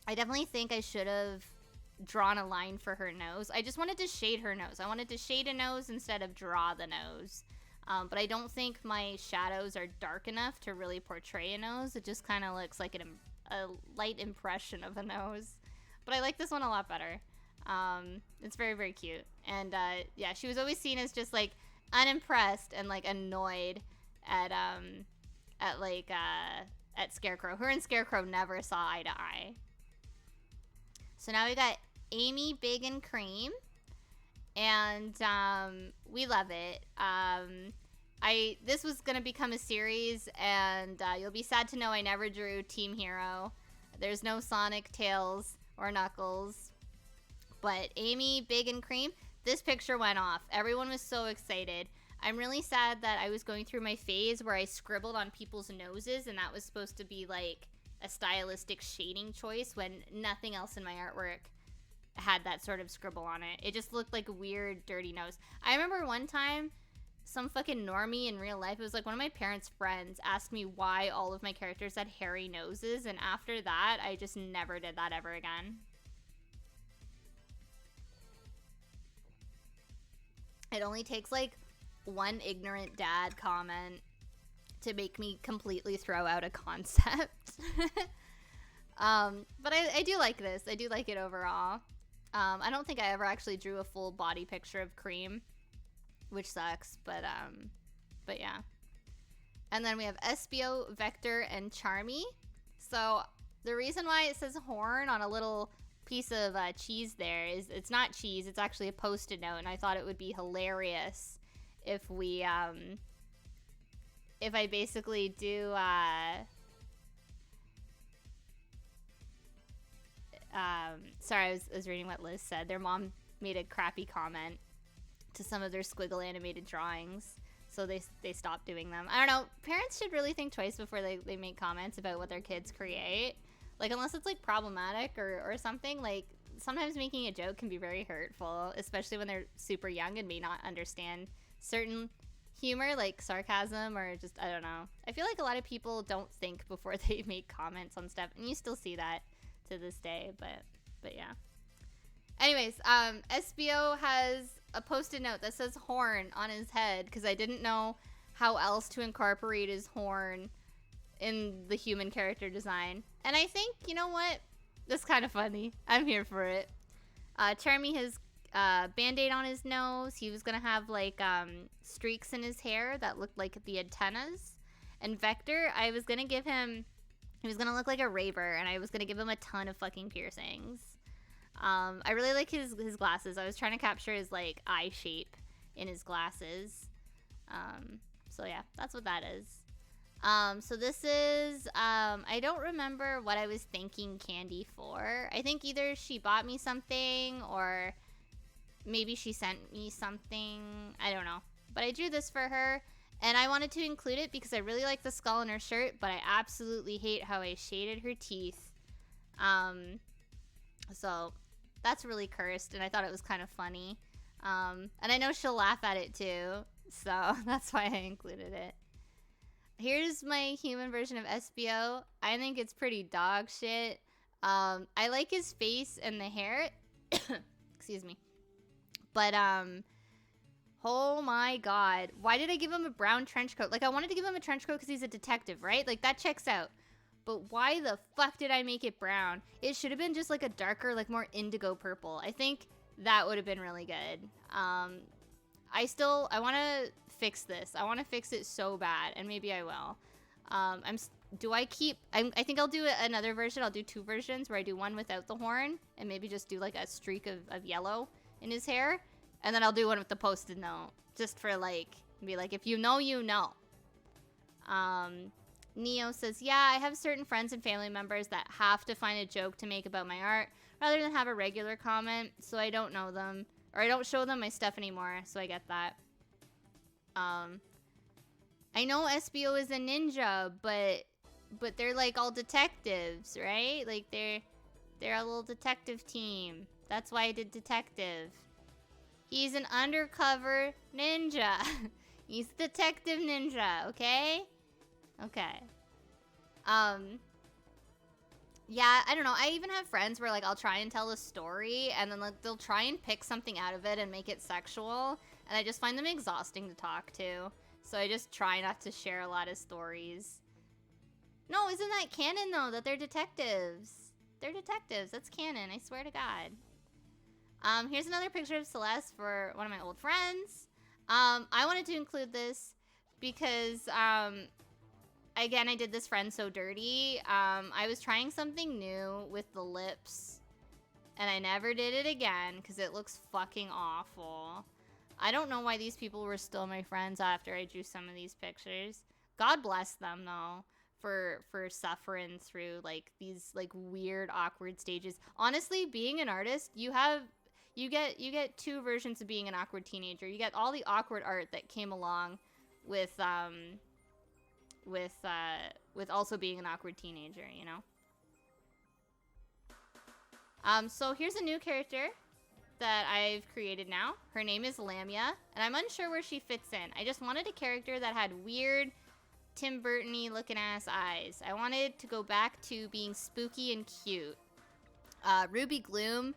S1: I definitely think I should have drawn a line for her nose. I just wanted to shade her nose. I wanted to shade a nose instead of draw the nose. But I don't think my shadows are dark enough to really portray a nose. It just kind of looks like a light impression of a nose. But I like this one a lot better. It's very, very cute. And yeah, she was always seen as just like unimpressed and like annoyed at Scarecrow. Her and Scarecrow never saw eye to eye. So now we got Amy, Big, and Cream. And we love it. This was gonna become a series, and you'll be sad to know I never drew Team Hero. There's no Sonic, Tails, or Knuckles. But Amy, Big, and Cream, this picture went off. Everyone was so excited. I'm really sad that I was going through my phase where I scribbled on people's noses, and that was supposed to be like a stylistic shading choice when nothing else in my artwork had that sort of scribble on it. It just looked like a weird, dirty nose. I remember one time, some fucking normie in real life, it was like one of my parents' friends asked me why all of my characters had hairy noses, and after that, I just never did that ever again. It only takes like one ignorant dad comment to make me completely throw out a concept. But I do like this. I do like it overall. I don't think I ever actually drew a full body picture of Cream, which sucks, but yeah. And then we have SBO, Vector, and Charmy. So the reason why it says horn on a little piece of cheese there is it's not cheese, it's actually a post-it note, and I thought it would be hilarious if we if I basically do sorry, I was reading what Liz said. Their mom made a crappy comment to some of their squiggle animated drawings, so they stopped doing them. I don't know, parents should really think twice before they make comments about what their kids create. Like, unless it's like problematic or something, like sometimes making a joke can be very hurtful, especially when they're super young and may not understand certain humor, like sarcasm or just, I don't know. I feel like a lot of people don't think before they make comments on stuff, and you still see that to this day, but yeah. Anyways, SBO has a post-it note that says horn on his head, because I didn't know how else to incorporate his horn in the human character design. And I think, you know what? That's kind of funny. I'm here for it. Charmy has Band-Aid on his nose. He was gonna have like streaks in his hair that looked like the antennas. And Vector, I was gonna give him, he was gonna look like a raver, and I was gonna give him a ton of fucking piercings. I really like his glasses. I was trying to capture his like eye shape in his glasses. So yeah, that's what that is. So this is, I don't remember what I was thanking Candy for. I think either she bought me something or maybe she sent me something. I don't know. But I drew this for her, and I wanted to include it because I really like the skull in her shirt, but I absolutely hate how I shaded her teeth. So that's really cursed, and I thought it was kind of funny. And I know she'll laugh at it too, so that's why I included it. Here's my human version of SBO. I think it's pretty dog shit. I like his face and the hair. Excuse me. But, oh my god. Why did I give him a brown trench coat? Like, I wanted to give him a trench coat because he's a detective, right? Like, that checks out. But why the fuck did I make it brown? It should have been just like a darker, like more indigo purple. I think that would have been really good. I want to fix this. I want to fix it so bad, and maybe I will. I think I'll do another version. I'll do two versions where I do one without the horn and maybe just do like a streak of yellow in his hair, and then I'll do one with the post-it note just for like, be like, if you know, you know. Neo says, yeah, I have certain friends and family members that have to find a joke to make about my art rather than have a regular comment, so I don't know them, or I don't show them my stuff anymore, so I get that. I know SBO is a ninja, but they're like all detectives, right? Like they're a little detective team. That's why I did detective. He's an undercover ninja. He's a detective ninja, okay? Okay. Yeah, I don't know. I even have friends where like I'll try and tell a story and then like they'll try and pick something out of it and make it sexual, and I just find them exhausting to talk to. So I just try not to share a lot of stories. No, isn't that canon, though, that they're detectives? They're detectives. That's canon, I swear to God. Here's another picture of Celeste for one of my old friends. I wanted to include this because, again, I did this friend so dirty. I was trying something new with the lips, and I never did it again because it looks fucking awful. I don't know why these people were still my friends after I drew some of these pictures. God bless them, though, for suffering through, like, these, like, weird, awkward stages. Honestly, being an artist, you get two versions of being an awkward teenager. You get all the awkward art that came along with also being an awkward teenager, you know? So here's a new character that I've created now. Her name is Lamia, and I'm unsure where she fits in. I just wanted a character that had weird, Tim Burton-y looking ass eyes. I wanted to go back to being spooky and cute. Ruby Gloom,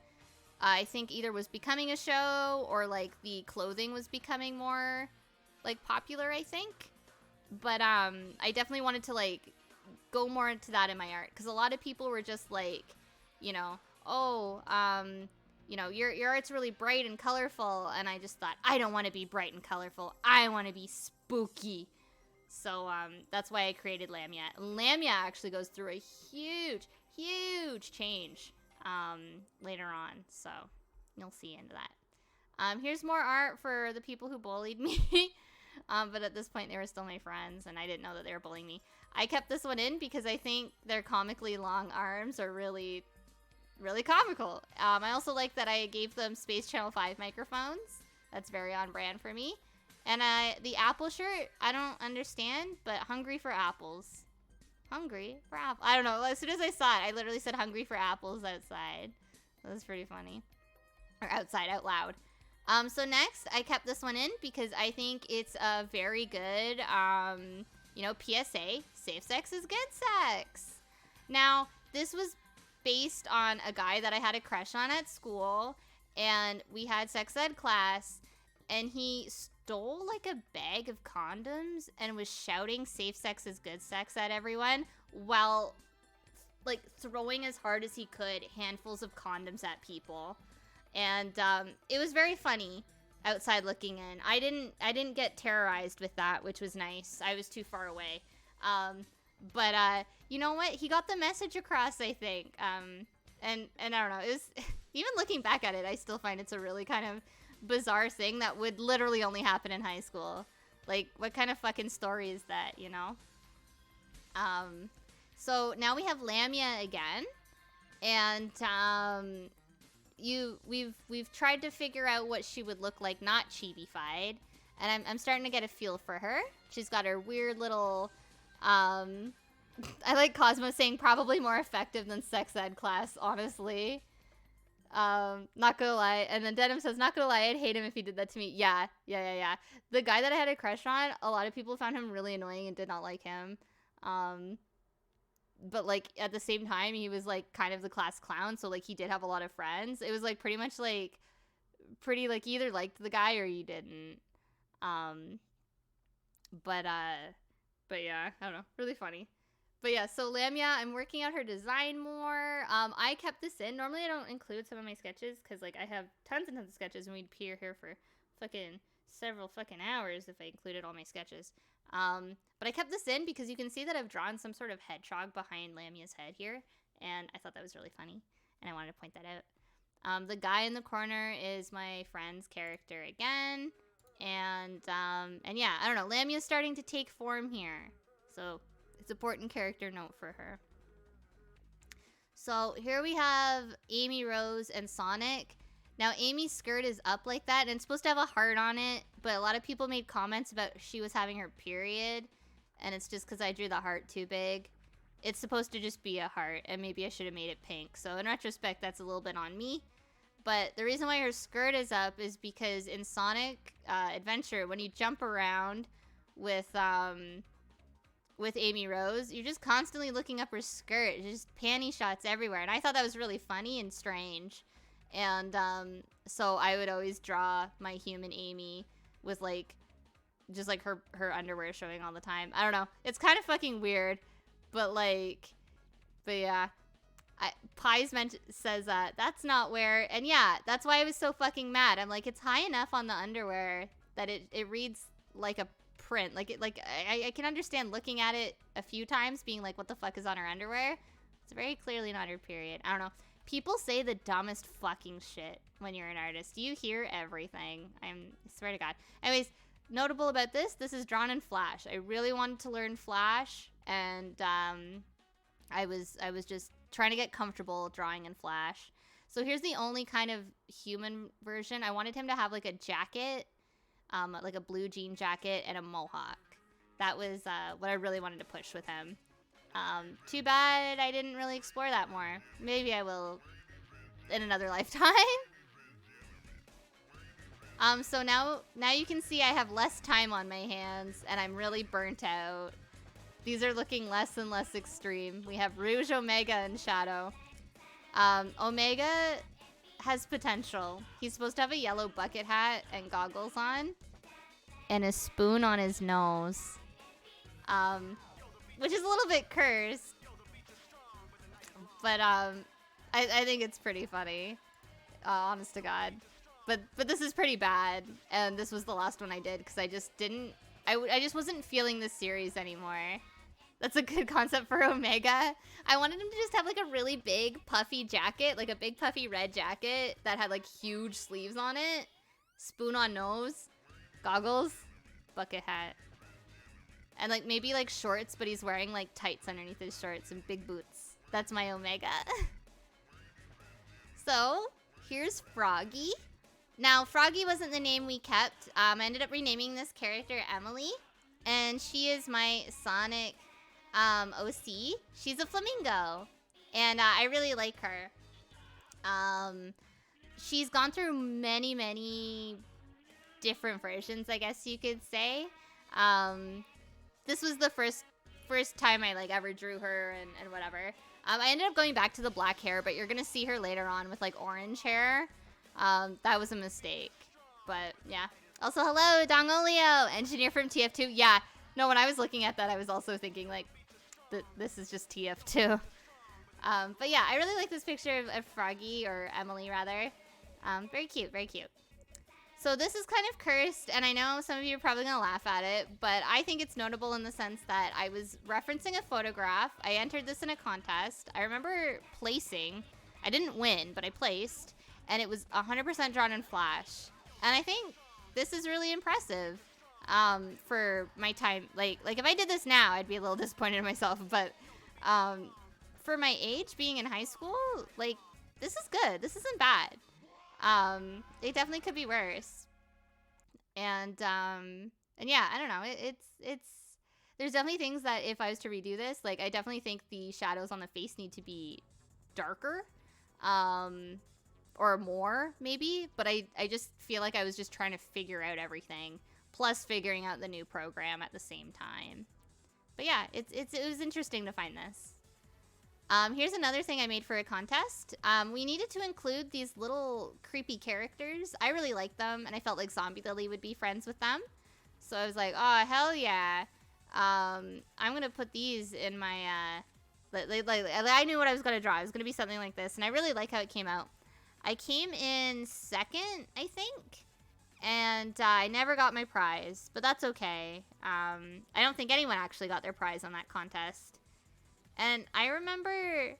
S1: I think either was becoming a show or like the clothing was becoming more like popular, I think. But I definitely wanted to like go more into that in my art because a lot of people were just like, you know, oh, you know, your art's really bright and colorful, and I just thought, I don't want to be bright and colorful. I want to be spooky. So that's why I created Lamia. Lamia actually goes through a huge, huge change later on, so you'll see into that. Here's more art for the people who bullied me, but at this point they were still my friends, and I didn't know that they were bullying me. I kept this one in because I think their comically long arms are really, really comical. I also like that I gave them Space Channel 5 microphones. That's very on brand for me. And the apple shirt, I don't understand, but hungry for apples. Hungry for apples. I don't know. As soon as I saw it, I literally said hungry for apples outside. That was pretty funny. Or outside, out loud. So next, I kept this one in because I think it's a very good, you know, PSA. Safe sex is good sex. Now, this was based on a guy that I had a crush on at school, and we had sex ed class, and he stole like a bag of condoms and was shouting safe sex is good sex at everyone while like throwing as hard as he could handfuls of condoms at people. And it was very funny outside looking in. I didn't get terrorized with that, which was nice. I was too far away. But you know what? He got the message across, I think. And I don't know. It was even looking back at it, I still find it's a really kind of bizarre thing that would literally only happen in high school. Like, what kind of fucking story is that, you know? So now we have Lamia again, and we've tried to figure out what she would look like not chibi-fied, and I'm starting to get a feel for her. She's got her weird little I like Cosmo saying probably more effective than sex ed class, honestly. Not gonna lie. And then Denim says, not gonna lie, I'd hate him if he did that to me. Yeah. The guy that I had a crush on, a lot of people found him really annoying and did not like him. But like at the same time, he was like kind of the class clown, so like he did have a lot of friends. It was like pretty much like you either liked the guy or you didn't. But yeah, I don't know, really funny. But yeah, so Lamia, I'm working out her design more. I kept this in. Normally I don't include some of my sketches because like I have tons and tons of sketches and we'd be here for fucking several fucking hours if I included all my sketches. But I kept this in because you can see that I've drawn some sort of hedgehog behind Lamia's head here, and I thought that was really funny, and I wanted to point that out. The guy in the corner is my friend's character again, and yeah, I don't know, Lamia's starting to take form here, so it's an important character note for her. So here we have Amy Rose and Sonic. Now, Amy's skirt is up like that, and it's supposed to have a heart on it, but a lot of people made comments about she was having her period, and it's just because I drew the heart too big. It's supposed to just be a heart, and maybe I should have made it pink. So in retrospect, that's a little bit on me. But the reason why her skirt is up is because in Sonic Adventure, when you jump around with Amy Rose, you're just constantly looking up her skirt. Just panty shots everywhere, and I thought that was really funny and strange. And so I would always draw my human Amy with like just like her underwear showing all the time. I don't know. It's kind of fucking weird. But yeah. Pies says that's not where, and yeah, that's why I was so fucking mad. I'm like, it's high enough on the underwear that it reads like a print. I can understand looking at it a few times being like, what the fuck is on her underwear? It's very clearly not her period. I don't know. People say the dumbest fucking shit when you're an artist. You hear everything. I swear to God. Anyways, notable about this is drawn in Flash. I really wanted to learn Flash, and I was just trying to get comfortable drawing in Flash. So here's the only kind of human version. I wanted him to have like a jacket, like a blue jean jacket and a mohawk. That was what I really wanted to push with him. Too bad I didn't really explore that more. Maybe I will in another lifetime. So now you can see I have less time on my hands and I'm really burnt out. These are looking less and less extreme. We have Rouge, Omega, and Shadow. Omega has potential. He's supposed to have a yellow bucket hat and goggles on. And a spoon on his nose. Which is a little bit cursed. But I think it's pretty funny. Honest to God. But this is pretty bad. And this was the last one I did because I just didn't... I just wasn't feeling this series anymore. That's a good concept for Omega. I wanted him to just have like a really big puffy jacket, like a big puffy red jacket that had like huge sleeves on it. Spoon on nose, goggles, bucket hat. And like maybe like shorts, but he's wearing like tights underneath his shorts and big boots. That's my Omega. So, here's Froggy. Now, Froggy wasn't the name we kept. I ended up renaming this character Emily. And she is my Sonic OC. She's a flamingo. And I really like her. She's gone through many, many different versions, I guess you could say. This was the first time I like ever drew her and whatever. I ended up going back to the black hair, but you're gonna see her later on with like orange hair. That was a mistake. But yeah. Also, hello, Dongolio, engineer from TF2. Yeah, no, when I was looking at that, I was also thinking like, this is just TF2. But yeah, I really like this picture of Froggy, or Emily rather. Very cute, very cute. So this is kind of cursed, and I know some of you are probably going to laugh at it, but I think it's notable in the sense that I was referencing a photograph. I entered this in a contest. I remember placing. I didn't win, but I placed, and it was 100% drawn in Flash. And I think this is really impressive for my time. Like if I did this now, I'd be a little disappointed in myself, but for my age, being in high school, like, this is good. This isn't bad. It definitely could be worse. And yeah, I don't know. It's there's definitely things that if I was to redo this, like, I definitely think the shadows on the face need to be darker, or more maybe, but I just feel like I was just trying to figure out everything, plus figuring out the new program at the same time. But yeah, it was interesting to find this. Here's another thing I made for a contest. We needed to include these little creepy characters. I really like them, and I felt like Zombie Lily would be friends with them. So I was like, oh, hell yeah. I'm going to put these in my, I knew what I was going to draw. It was going to be something like this, and I really like how it came out. I came in second, I think, and I never got my prize, but that's okay. I don't think anyone actually got their prize on that contest. And I remember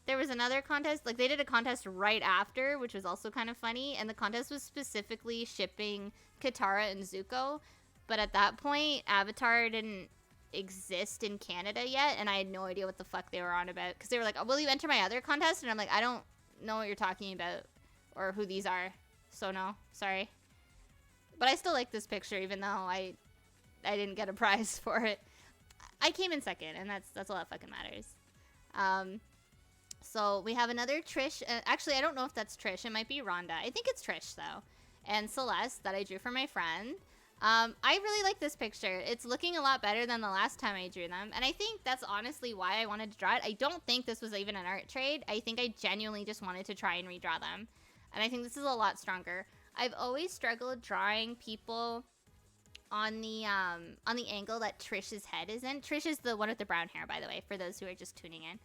S1: there was another contest, like they did a contest right after, which was also kind of funny, and the contest was specifically shipping Katara and Zuko, but at that point, Avatar didn't exist in Canada yet, and I had no idea what the fuck they were on about, because they were like, oh, will you enter my other contest? And I'm like, I don't know what you're talking about, or who these are, so no, sorry. But I still like this picture, even though I didn't get a prize for it. I came in second, and that's all that fucking matters. So we have another Trish. Actually, I don't know if that's Trish. It might be Rhonda. I think it's Trish, though. And Celeste, that I drew for my friend. I really like this picture. It's looking a lot better than the last time I drew them. And I think that's honestly why I wanted to draw it. I don't think this was even an art trade. I think I genuinely just wanted to try and redraw them. And I think this is a lot stronger. I've always struggled drawing people on the angle that Trish's head is in. Trish is the one with the brown hair, by the way, for those who are just tuning in.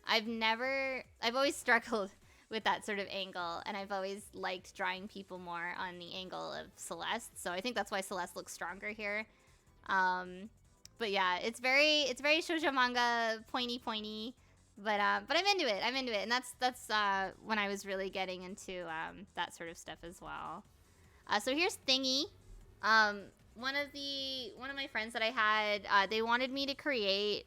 S1: I've always struggled with that sort of angle, and I've always liked drawing people more on the angle of Celeste, so I think that's why Celeste looks stronger here. But yeah, it's very shoujo manga, pointy, but I'm into it, and that's when I was really getting into that sort of stuff as well. So here's Thingy. One of my friends that I had, they wanted me to create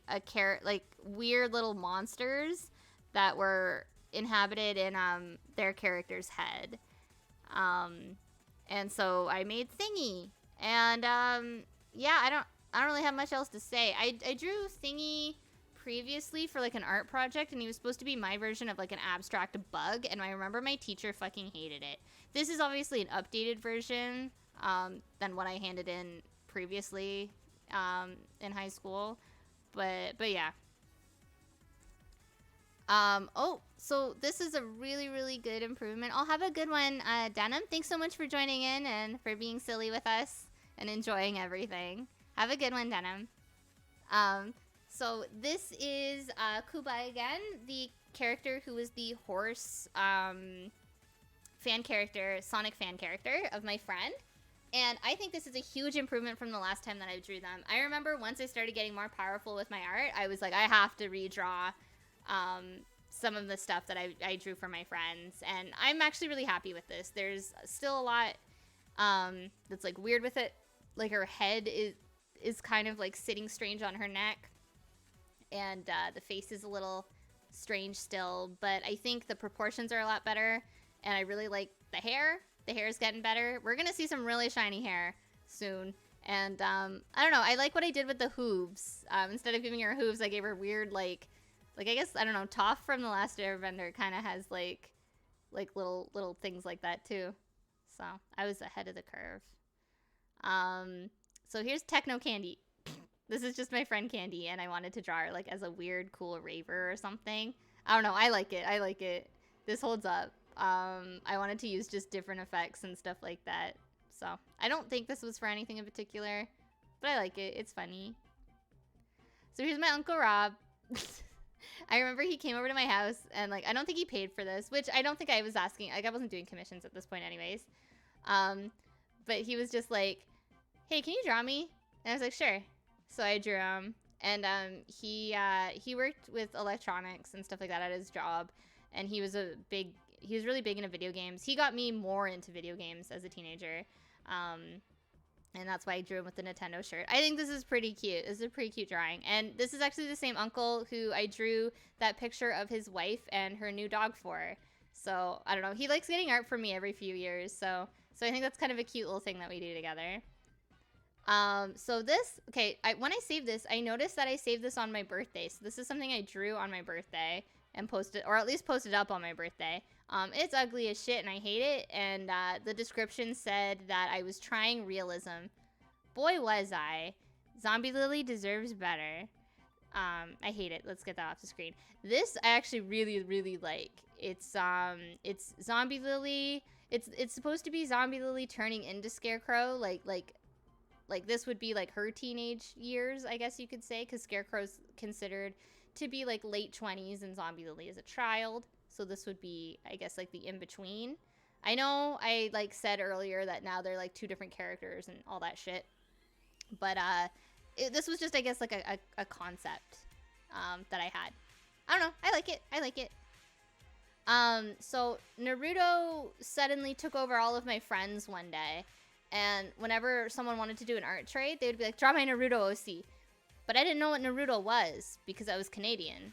S1: like weird little monsters that were inhabited in their character's head. And so I made Thingy, and yeah, I don't really have much else to say. I drew Thingy previously for like an art project, and he was supposed to be my version of like an abstract bug, and I remember my teacher fucking hated it. This is obviously an updated version than what I handed in previously in high school, but yeah. Oh, so this is a really good improvement. I'll have a good one, Denim. Thanks so much for joining in and for being silly with us and enjoying everything. Have a good one, Denim. So this is Kubai again, the character who was the Horace fan character, Sonic fan character of my friend. And I think this is a huge improvement from the last time that I drew them. I remember once I started getting more powerful with my art, I was like, I have to redraw some of the stuff that I drew for my friends. And I'm actually really happy with this. There's still a lot that's like weird with it. Like her head is kind of like sitting strange on her neck. And the face is a little strange still. But I think the proportions are a lot better. And I really like the hair. The hair is getting better. We're going to see some really shiny hair soon. And I don't know. I like what I did with the hooves. Instead of giving her hooves, I gave her weird, like I guess, I don't know, Toph from The Last Airbender kind of has, like little things like that, too. So, I was ahead of the curve. So here's Techno Candy. This is just my friend Candy, and I wanted to draw her, like, as a weird, cool raver or something. I don't know. I like it. This holds up. I wanted to use just different effects and stuff like that. So, I don't think this was for anything in particular, but I like it. It's funny. So here's my Uncle Rob. I remember he came over to my house, and, like, I don't think he paid for this, which I don't think I was asking. Like, I wasn't doing commissions at this point anyways. But he was just like, hey, can you draw me? And I was like, sure. So I drew him, and he worked with electronics and stuff like that at his job, and he was really big into video games. He got me more into video games as a teenager, and that's why I drew him with the Nintendo shirt. I think this is pretty cute. This is a pretty cute drawing, and this is actually the same uncle who I drew that picture of his wife and her new dog for. So I don't know. He likes getting art from me every few years, so I think that's kind of a cute little thing that we do together. So this, okay, when I saved this, I noticed that I saved this on my birthday. So this is something I drew on my birthday and posted, or at least posted up on my birthday. It's ugly as shit and I hate it. And, the description said that I was trying realism. Boy, was I. Zombie Lily deserves better. I hate it. Let's get that off the screen. This I actually really like. It's Zombie Lily. It's supposed to be Zombie Lily turning into Scarecrow, like this would be like her teenage years, I guess you could say, because Scarecrow's considered to be like late 20s and Zombie Lily is a child. So this would be, I guess, like the in-between. I know I like said earlier that now they're like two different characters and all that shit. But this was just, I guess, like a concept that I had. I don't know. I like it. So Naruto suddenly took over all of my friends one day. And whenever someone wanted to do an art trade, they would be like, draw my Naruto OC. But I didn't know what Naruto was because I was Canadian.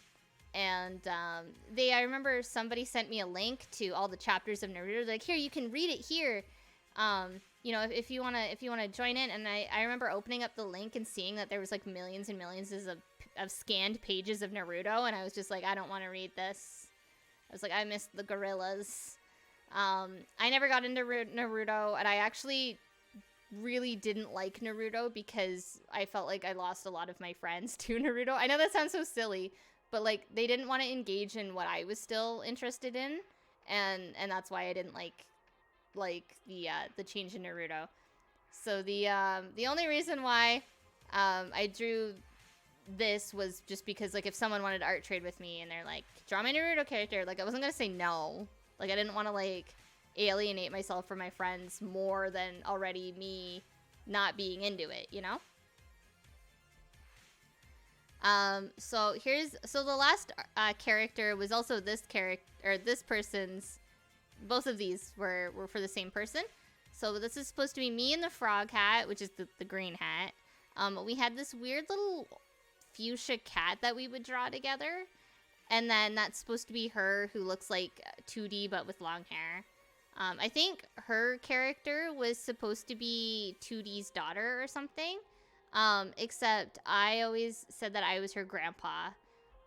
S1: And I remember somebody sent me a link to all the chapters of Naruto. They're like, here, you can read it here. You know, if you wanna join in. And I remember opening up the link and seeing that there was like millions and millions of scanned pages of Naruto. And I was just like, I don't want to read this. I was like, I missed the gorillas. I never got into Naruto, and I actually really didn't like Naruto because I felt like I lost a lot of my friends to Naruto. I know that sounds so silly, but like they didn't want to engage in what I was still interested in, and that's why I didn't like the change in Naruto. So the only reason why I drew this was just because, like, if someone wanted to art trade with me and they're like, draw my Naruto character, like, I wasn't gonna say no. Like, I didn't want to, like, alienate myself from my friends more than already me not being into it, you know? So the last character was also this character, or this person's, both of these were for the same person. So this is supposed to be me in the frog hat, which is the green hat. We had this weird little fuchsia cat that we would draw together. And then that's supposed to be her, who looks like 2D but with long hair. I think her character was supposed to be 2D's daughter or something. Except I always said that I was her grandpa.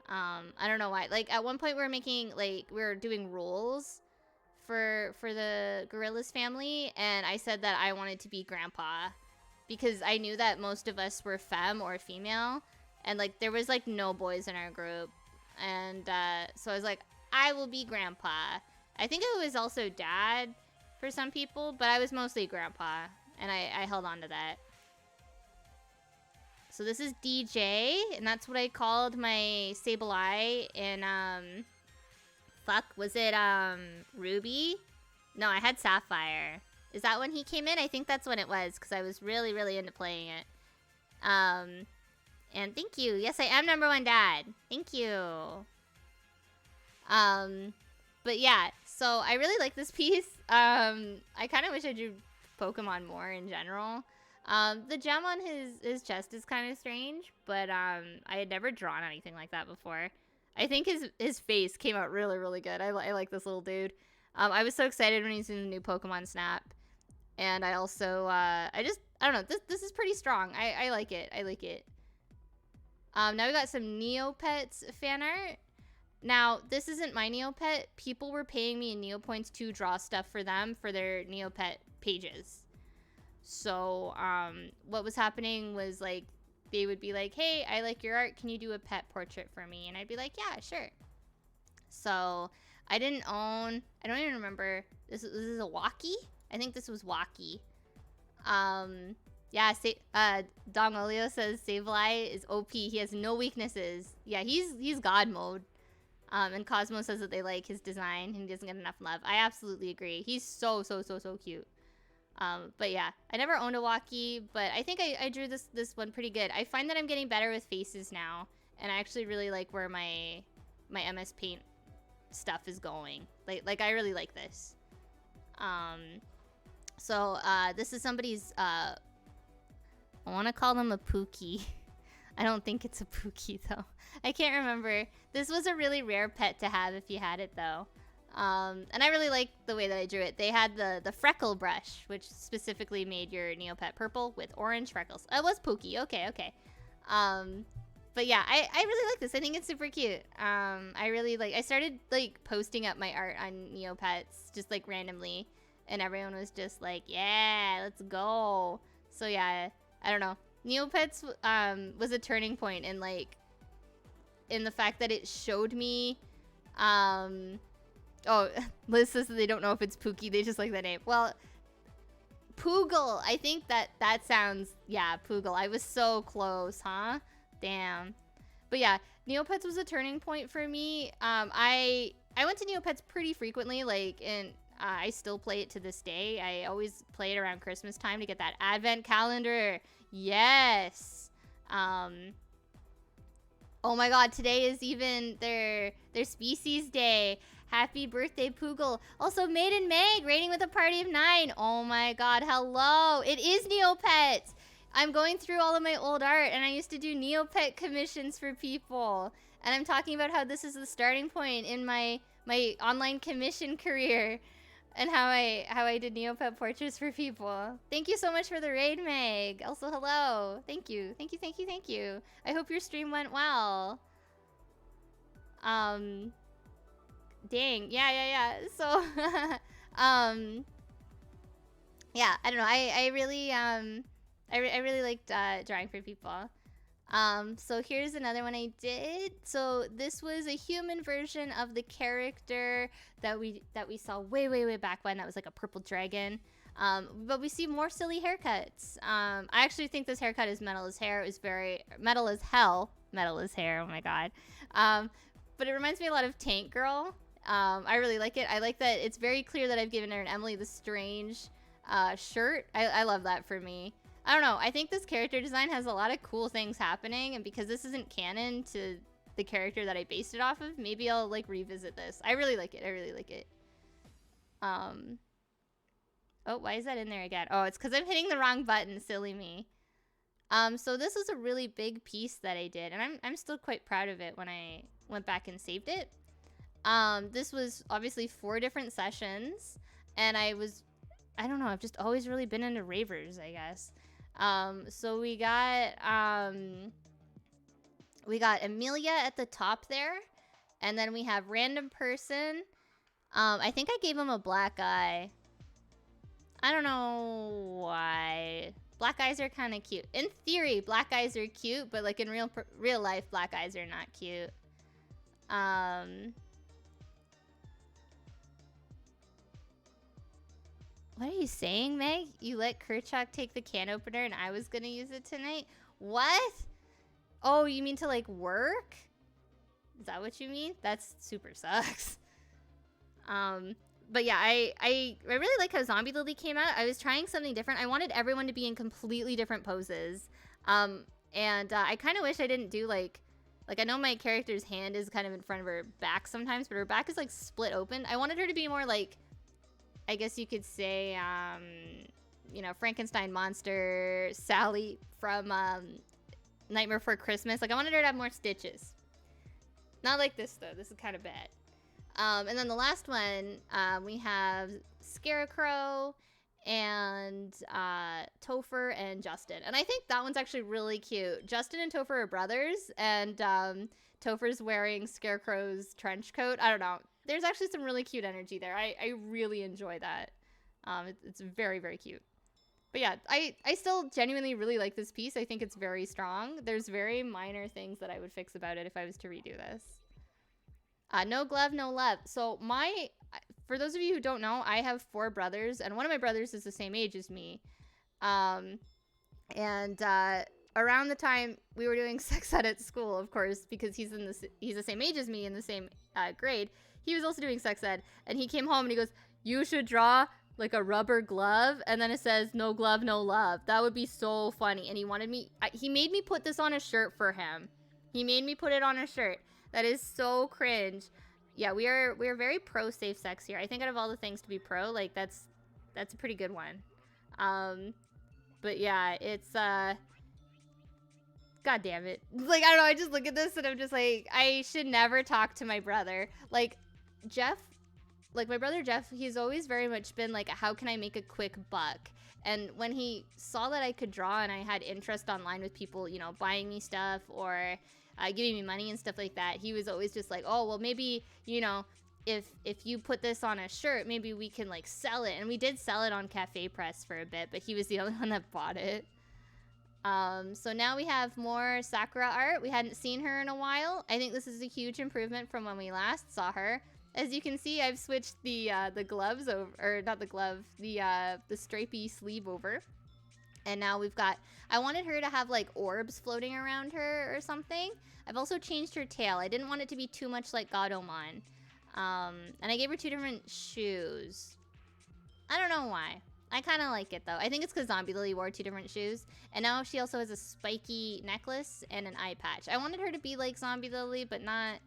S1: I don't know why. Like, at one point we were doing rules for the Gorillas family, and I said that I wanted to be grandpa because I knew that most of us were femme or female, and, like, there was, like, no boys in our group. And so I was like, I will be grandpa. I think it was also dad for some people, but I was mostly grandpa, and I held on to that. So this is DJ, and that's what I called my Sableye in, was it, Ruby? No, I had Sapphire. Is that when he came in? I think that's when it was, because I was really, really into playing it. And thank you. Yes, I am #1 dad. Thank you. But yeah, so I really like this piece. I kind of wish I drew Pokemon more in general. The gem on his chest is kind of strange, but I had never drawn anything like that before. I think his face came out really, really good. I like this little dude. I was so excited when he's in the new Pokemon Snap. And I also, I don't know, this is pretty strong. I like it. I like it. Now we got some Neopets fan art. Now, this isn't my Neopet. People were paying me in Neopoints to draw stuff for them for their Neopet pages. So, what was happening was, like, they would be like, hey, I like your art. Can you do a pet portrait for me? And I'd be like, yeah, sure. So, I don't even remember. This is a Waki? I think this was Waki. Yeah, Dongolio says Sableye is OP. He has no weaknesses. Yeah, he's God mode. And Cosmo says that they like his design and he doesn't get enough love. I absolutely agree. He's so cute. But yeah, I never owned a Waki, but I think I drew this one pretty good. I find that I'm getting better with faces now, and I actually really like where my MS Paint stuff is going. Like I really like this. So this is somebody's, I want to call them a Pookie. I don't think it's a Pookie though. I can't remember. This was a really rare pet to have if you had it though. And I really like the way that I drew it. They had the freckle brush, which specifically made your Neopet purple with orange freckles. It was Pookie. Okay. But yeah, I really like this. I think it's super cute. I started like posting up my art on Neopets just like randomly, and everyone was just like, yeah, let's go. So yeah, I don't know. Neopets was a turning point in the fact that it showed me oh, Liz says that they don't know if it's Pookie, they just like the name. Well, Poogle, I think that sounds, yeah, Poogle. I was so close, huh? Damn. But yeah, Neopets was a turning point for me. I went to Neopets pretty frequently, and I still play it to this day. I always play it around Christmas time to get that advent calendar. Yes. Oh my god, today is even their species day. Happy birthday, Poogle. Also, Maiden Meg, rating with a party of 9. Oh my god, hello. It is Neopets. I'm going through all of my old art, and I used to do Neopet commissions for people. And I'm talking about how this is the starting point in my online commission career. And how I did Neopet portraits for people. Thank you so much for the raid, Meg. Also, hello. Thank you. I hope your stream went well. Dang. Yeah. So, yeah, I don't know. I really liked drawing for people. So here's another one I did. So this was a human version of the character that we saw way back when. That was like a purple dragon. But we see more silly haircuts. I actually think this haircut is metal as hair. It was very metal as hell. Metal as hair. Oh my god. But it reminds me a lot of Tank Girl. I really like it. I like that it's very clear that I've given her an Emily the Strange shirt. I love that for me. I don't know. I think this character design has a lot of cool things happening, and because this isn't canon to the character that I based it off of, maybe I'll like revisit this. I really like it. I really like it. Oh, why is that in there again? Oh, it's because I'm hitting the wrong button. Silly me. So this was a really big piece that I did, and I'm still quite proud of it when I went back and saved it. This was obviously 4 different sessions, and I don't know, I've just always really been into ravers, I guess. So we got Amelia at the top there, and then we have random person. I think I gave him a black eye. I don't know why. Black eyes are kind of cute. In theory, black eyes are cute, but like in real life, black eyes are not cute. What are you saying, Meg? You let Kerchak take the can opener and I was gonna use it tonight? What? Oh, you mean to like work? Is that what you mean? That's super sucks. But yeah, I really like how Zombie Lily came out. I was trying something different. I wanted everyone to be in completely different poses. I kind of wish I didn't do like I know my character's hand is kind of in front of her back sometimes, but her back is like split open. I wanted her to be more like, I guess you could say, you know, Frankenstein monster Sally from Nightmare Before Christmas. Like I wanted her to have more stitches. Not like this though. This is kind of bad. And then the last one, we have Scarecrow and Topher and Justin. And I think that one's actually really cute. Justin and Topher are brothers, and Topher's wearing Scarecrow's trench coat. I don't know. There's actually some really cute energy there. I really enjoy that. It's very, very cute. But yeah, I still genuinely really like this piece. I think it's very strong. There's very minor things that I would fix about it if I was to redo this. No glove, no love. So for those of you who don't know, I have 4 brothers, and one of my brothers is the same age as me. Around the time we were doing sex ed at school, of course, because he's the same age as me in the same grade, he was also doing sex ed, and he came home and he goes, "You should draw like a rubber glove, and then it says no glove, no love. That would be so funny." And he made me put this on a shirt for him. He made me put it on a shirt. That is so cringe. Yeah, we are very pro safe sex here. I think out of all the things to be pro, like that's a pretty good one. But yeah, it's God damn it. Like I don't know, I just look at this and I'm just like, I should never talk to my brother. Like Jeff, like my brother Jeff, he's always very much been like, how can I make a quick buck? And when he saw that I could draw and I had interest online with people, you know, buying me stuff or giving me money and stuff like that, he was always just like, oh, well, maybe, you know, if you put this on a shirt, maybe we can like sell it. And we did sell it on Cafe Press for a bit, but he was the only one that bought it. So now we have more Sakura art. We hadn't seen her in a while. I think this is a huge improvement from when we last saw her. As you can see, I've switched the gloves over, or not the glove, the stripy sleeve over. And now we've got, I wanted her to have like orbs floating around her or something. I've also changed her tail. I didn't want it to be too much like Gatomon. And I gave her 2 different shoes. I don't know why. I kind of like it though. I think it's because Zombie Lily wore 2 different shoes. And now she also has a spiky necklace and an eye patch. I wanted her to be like Zombie Lily, but not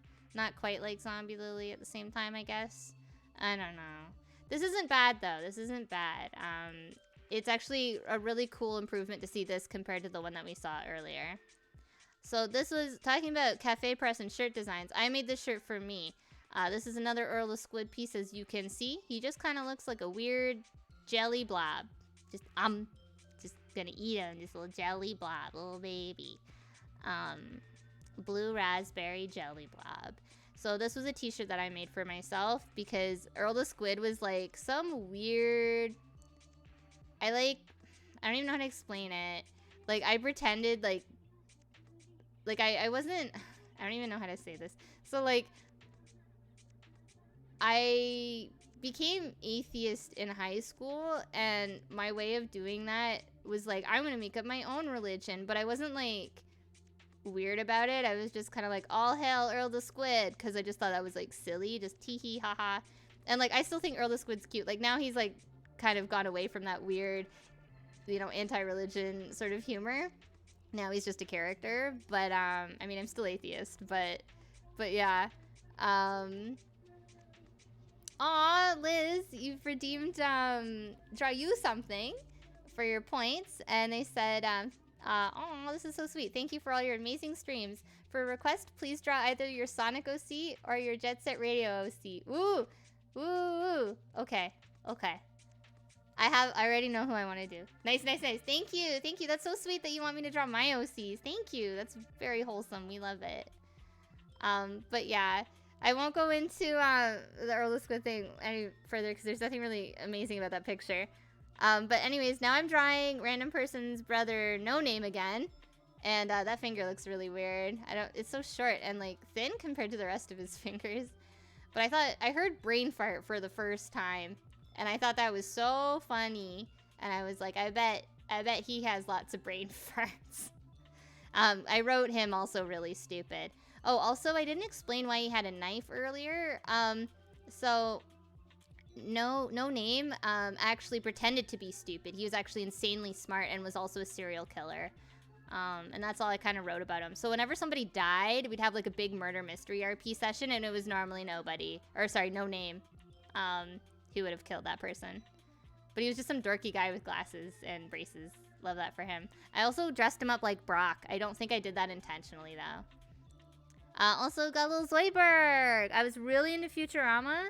S1: quite like Zombie Lily at the same time, I guess. I don't know. This isn't bad though. This isn't bad. It's actually a really cool improvement to see this compared to the one that we saw earlier. So this was talking about Cafe Press and shirt designs. I made this shirt for me. This is another Earl of Squid piece, as you can see. He just kind of looks like a weird jelly blob. Just gonna eat him, this little jelly blob, little baby. Blue raspberry jelly blob. So this was a t-shirt that I made for myself because Earl the Squid was like some weird... I don't even know how to explain it. Like, I pretended, like I wasn't... I don't even know how to say this. So, like, I became atheist in high school, and my way of doing that was like, I'm gonna make up my own religion, but I wasn't like weird about it. I was just kind of like, all hail Earl the Squid, because I just thought that was like silly, just tee hee haha. And like, I still think Earl the Squid's cute. Like now he's like kind of gone away from that weird, you know, anti-religion sort of humor. Now he's just a character, but I mean, I'm still atheist, but yeah. Aw, Liz, you've redeemed Draw You Something for your points, and they said, oh, this is so sweet. Thank you for all your amazing streams. For a request, please draw either your Sonic OC or your Jet Set Radio OC. Woo! Woo! Woo! Okay. Okay. I already know who I want to do. Nice, nice, nice. Thank you. Thank you. That's so sweet that you want me to draw my OCs. Thank you. That's very wholesome. We love it. But yeah, I won't go into the Earl of Squid thing any further because there's nothing really amazing about that picture. But anyways, now I'm drawing random person's brother No Name again. And that finger looks really weird. It's so short and like thin compared to the rest of his fingers. But I heard brain fart for the first time. And I thought that was so funny. And I was like, I bet he has lots of brain farts. I wrote him also really stupid. Oh, also I didn't explain why he had a knife earlier. So no name actually pretended to be stupid. He was actually insanely smart and was also a serial killer. And that's all I kind of wrote about him. So whenever somebody died, we'd have like a big murder mystery RP session, and it was normally No Name, who would have killed that person. But he was just some dorky guy with glasses and braces. Love that for him. I also dressed him up like Brock. I don't think I did that intentionally though. Also got a little Zoidberg. I was really into Futurama.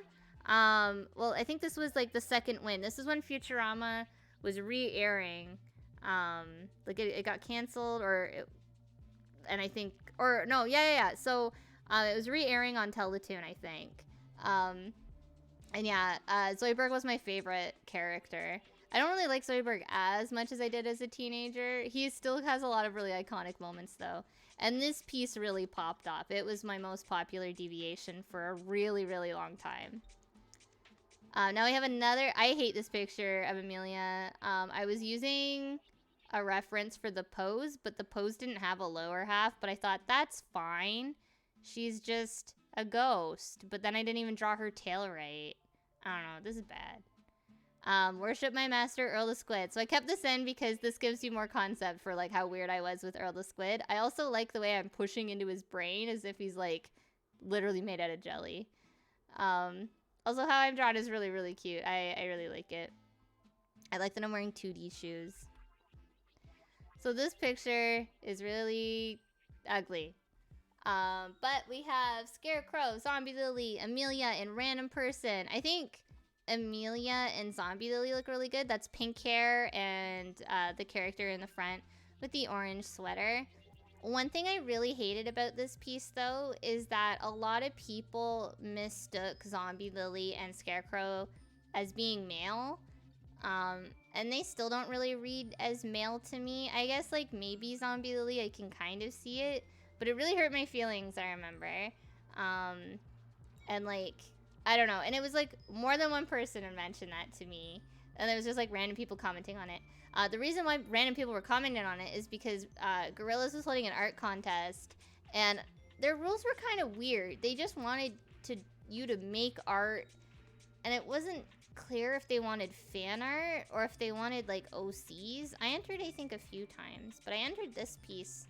S1: Well, I think this was like the second win. This is when Futurama was re-airing. Like it got canceled So, it was re-airing on Teletoon, I think. And yeah, Zoidberg was my favorite character. I don't really like Zoidberg as much as I did as a teenager. He still has a lot of really iconic moments though. And this piece really popped off. It was my most popular deviation for a really, really long time. Now we have another, I hate this picture of Amelia. I was using a reference for the pose, but the pose didn't have a lower half, but I thought that's fine. She's just a ghost, but then I didn't even draw her tail right. I don't know, this is bad. Worship my master, Earl the Squid. So I kept this in because this gives you more concept for like how weird I was with Earl the Squid. I also like the way I'm pushing into his brain as if he's like literally made out of jelly. Also how I'm drawn is really, really cute. I really like it. I like that I'm wearing 2D shoes. So this picture is really ugly. But we have Scarecrow, Zombie Lily, Amelia, and Random Person. I think Amelia and Zombie Lily look really good. That's pink hair and the character in the front with the orange sweater. One thing I really hated about this piece, though, is that a lot of people mistook Zombie Lily and Scarecrow as being male. And they still don't really read as male to me. I guess, like, maybe Zombie Lily, I can kind of see it. But it really hurt my feelings, I remember. And, like, I don't know. And it was, like, more than one person had mentioned that to me. And there was just, like, random people commenting on it. The reason why random people were commenting on it is because Gorillaz was holding an art contest. And their rules were kind of weird. They just wanted you to make art. And it wasn't clear if they wanted fan art or if they wanted, like, OCs. I entered, I think, a few times. But I entered this piece.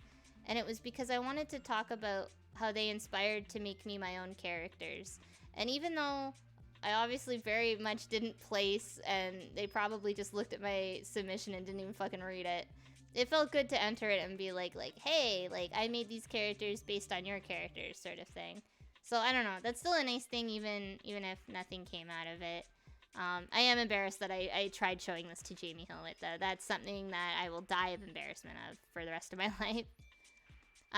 S1: And it was because I wanted to talk about how they inspired to make me my own characters. And even though I obviously very much didn't place and they probably just looked at my submission and didn't even fucking read it, it felt good to enter it and be like, hey, like, I made these characters based on your characters, sort of thing. So I don't know. That's still a nice thing, even if nothing came out of it. I am embarrassed that I tried showing this to Jamie Hillett, though. That's something that I will die of embarrassment of for the rest of my life.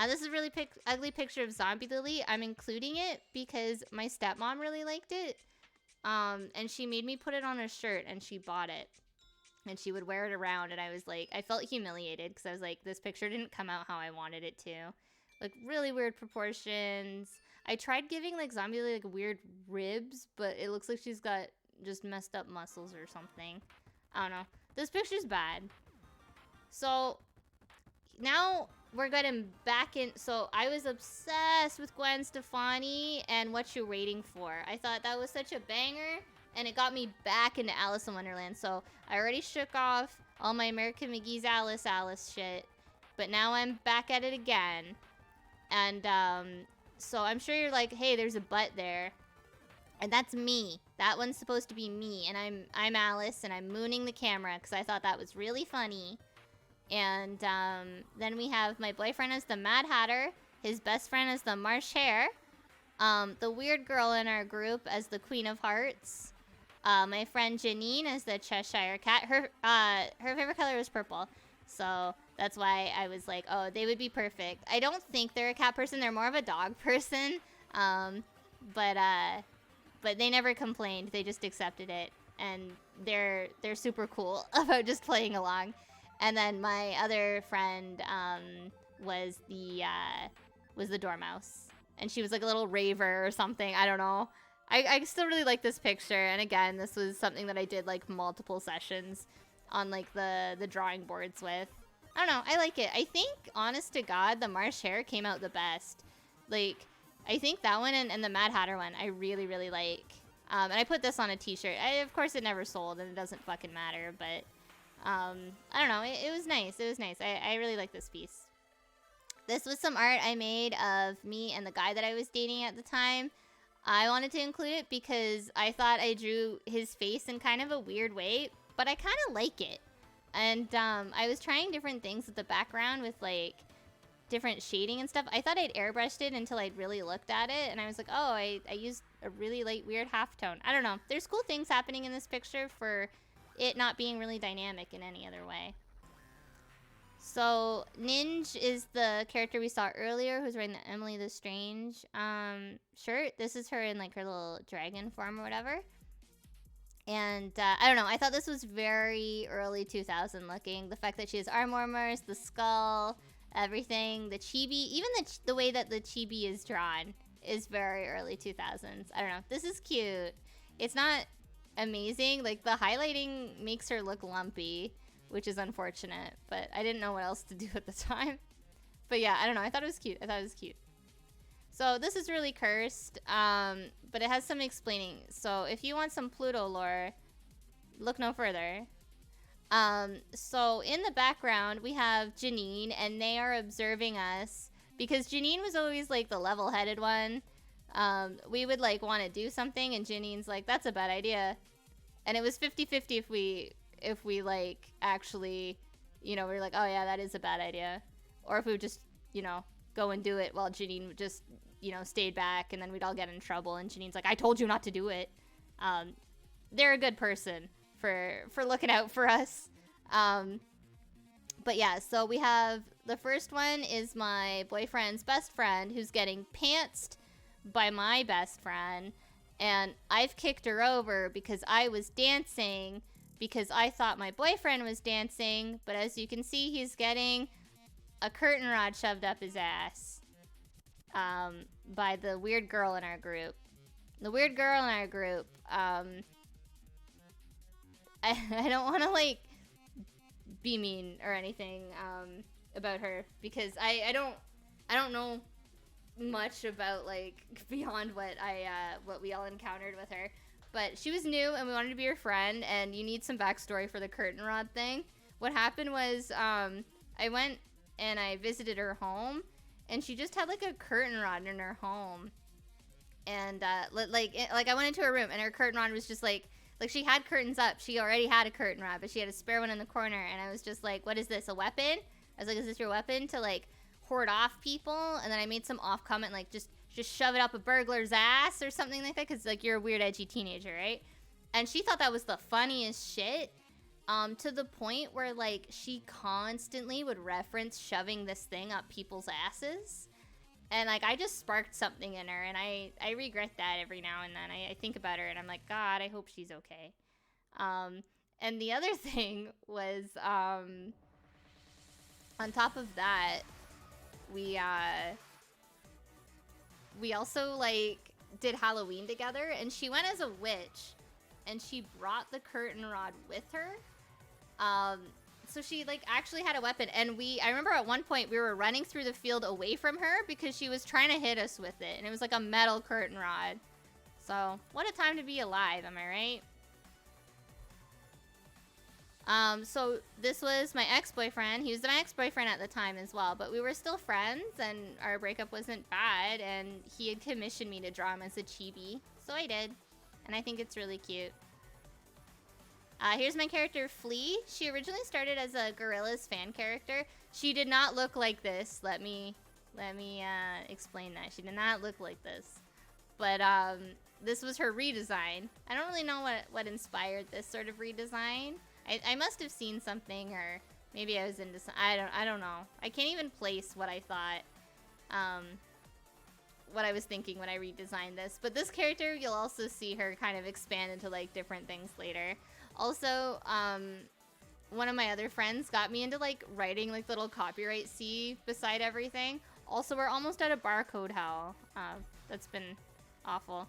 S1: This is a really ugly picture of Zombie Lily. I'm including it because my stepmom really liked it. And she made me put it on a shirt and she bought it. And she would wear it around and I was like, I felt humiliated because I was like, this picture didn't come out how I wanted it to. Like, really weird proportions. I tried giving, like, Zombie Lily, like, weird ribs, but it looks like she's got just messed up muscles or something. I don't know. This picture's bad. So now we're getting back in. So I was obsessed with Gwen Stefani and What You Waiting For. I thought that was such a banger, and it got me back into Alice in Wonderland. So I already shook off all my American McGee's Alice shit, but now I'm back at it again. And so I'm sure you're like, hey, there's a butt there. And that's me. That one's supposed to be me. And I'm Alice, and I'm mooning the camera because I thought that was really funny. And then we have my boyfriend as the Mad Hatter, his best friend as the Marsh Hare, the weird girl in our group as the Queen of Hearts, my friend Janine as the Cheshire Cat. Her favorite color was purple, so that's why I was like, oh, they would be perfect. I don't think they're a cat person. They're more of a dog person, but they never complained. They just accepted it, and they're super cool about just playing along. And then my other friend was the Dormouse, and she was like a little raver or something. I don't know. I still really like this picture, and again, this was something that I did like multiple sessions on like the drawing boards with. I don't know. I like it. I think, honest to God, the Marsh Hare came out the best. Like, I think that one and the Mad Hatter one I really, really like. And I put this on a t-shirt. Of course, it never sold, and it doesn't fucking matter, but I don't know. It was nice. It was nice. I really like this piece. This was some art I made of me and the guy that I was dating at the time. I wanted to include it because I thought I drew his face in kind of a weird way, but I kind of like it. And I was trying different things with the background with like different shading and stuff. I thought I'd airbrushed it until I'd really looked at it, and I was like, oh, I used a really light weird halftone. I don't know. There's cool things happening in this picture for it not being really dynamic in any other way. So Ninja is the character we saw earlier who's wearing the Emily the Strange shirt. This is her in like her little dragon form or whatever. And I don't know, I thought this was very early 2000 looking. The fact that she has arm warmers, the skull, everything, the chibi, even the way that the chibi is drawn is very early 2000s. I don't know, this is cute. It's not amazing, like the highlighting makes her look lumpy, which is unfortunate, but I didn't know what else to do at the time. But yeah, I don't know, I thought it was cute. So this is really cursed, but it has some explaining. So if you want some Pluto lore, look no further. So in the background, we have Janine, and they are observing us because Janine was always like the level-headed one. We would like want to do something, and Janine's like, that's a bad idea. And it was 50-50 if we like actually, you know, we were like, oh yeah, that is a bad idea. Or if we would just, you know, go and do it while Janine just, you know, stayed back, and then we'd all get in trouble, and Janine's like, I told you not to do it. They're a good person for looking out for us. But yeah, so we have the first one is my boyfriend's best friend who's getting pantsed by my best friend, and I've kicked her over because I was dancing because I thought my boyfriend was dancing, but as you can see, he's getting a curtain rod shoved up his ass by the weird girl in our group. The weird girl in our group, I don't want to like be mean or anything about her because I don't know much about like beyond what we all encountered with her, but she was new and we wanted to be her friend, and you need some backstory for the curtain rod thing. What happened was I went and I visited her home, and she just had like a curtain rod in her home, and like I went into her room and her curtain rod was just like she had curtains up. She already had a curtain rod, but she had a spare one in the corner, and I was just like, what is this, a weapon? I was like, is this your weapon to like hoard off people? And then I made some off comment like just shove it up a burglar's ass or something like that, because like you're a weird edgy teenager, right? And she thought that was the funniest shit, to the point where like she constantly would reference shoving this thing up people's asses, and like I just sparked something in her, and I regret that every now and then. I think about her and I'm like, God, I hope she's okay. And the other thing was on top of that, we also like did Halloween together, and she went as a witch, and she brought the curtain rod with her. So she like actually had a weapon, and I remember at one point we were running through the field away from her because she was trying to hit us with it, and it was like a metal curtain rod. So what a time to be alive, am I right? So this was my ex-boyfriend. He was my ex-boyfriend at the time as well, but we were still friends, and our breakup wasn't bad, and he had commissioned me to draw him as a chibi, so I did, and I think it's really cute. Here's my character, Flea. She originally started as a Gorillaz fan character. She did not look like this. Let me explain that. She did not look like this. But this was her redesign. I don't really know what inspired this sort of redesign. I must have seen something, or maybe I was into some, I don't know. I can't even place what I thought, what I was thinking when I redesigned this. But this character, you'll also see her kind of expand into like different things later. Also, one of my other friends got me into like writing like little copyright C beside everything. Also, we're almost out of barcode hell. That's been awful.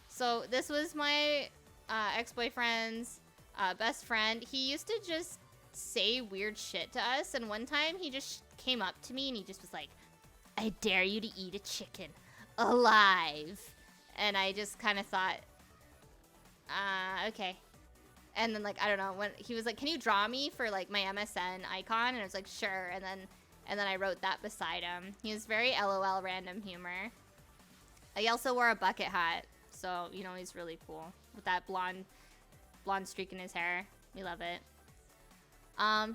S1: So this was my ex-boyfriend's best friend. He used to just say weird shit to us, and one time he just came up to me and he just was like, "I dare you to eat a chicken alive." And I just kind of thought, okay. And then like, I don't know, when he was like, "Can you draw me for like my MSN icon?" And I was like, "Sure." And then I wrote that beside him. He was very LOL random humor. He also wore a bucket hat, so you know he's really cool with that blonde streak in his hair. We love it.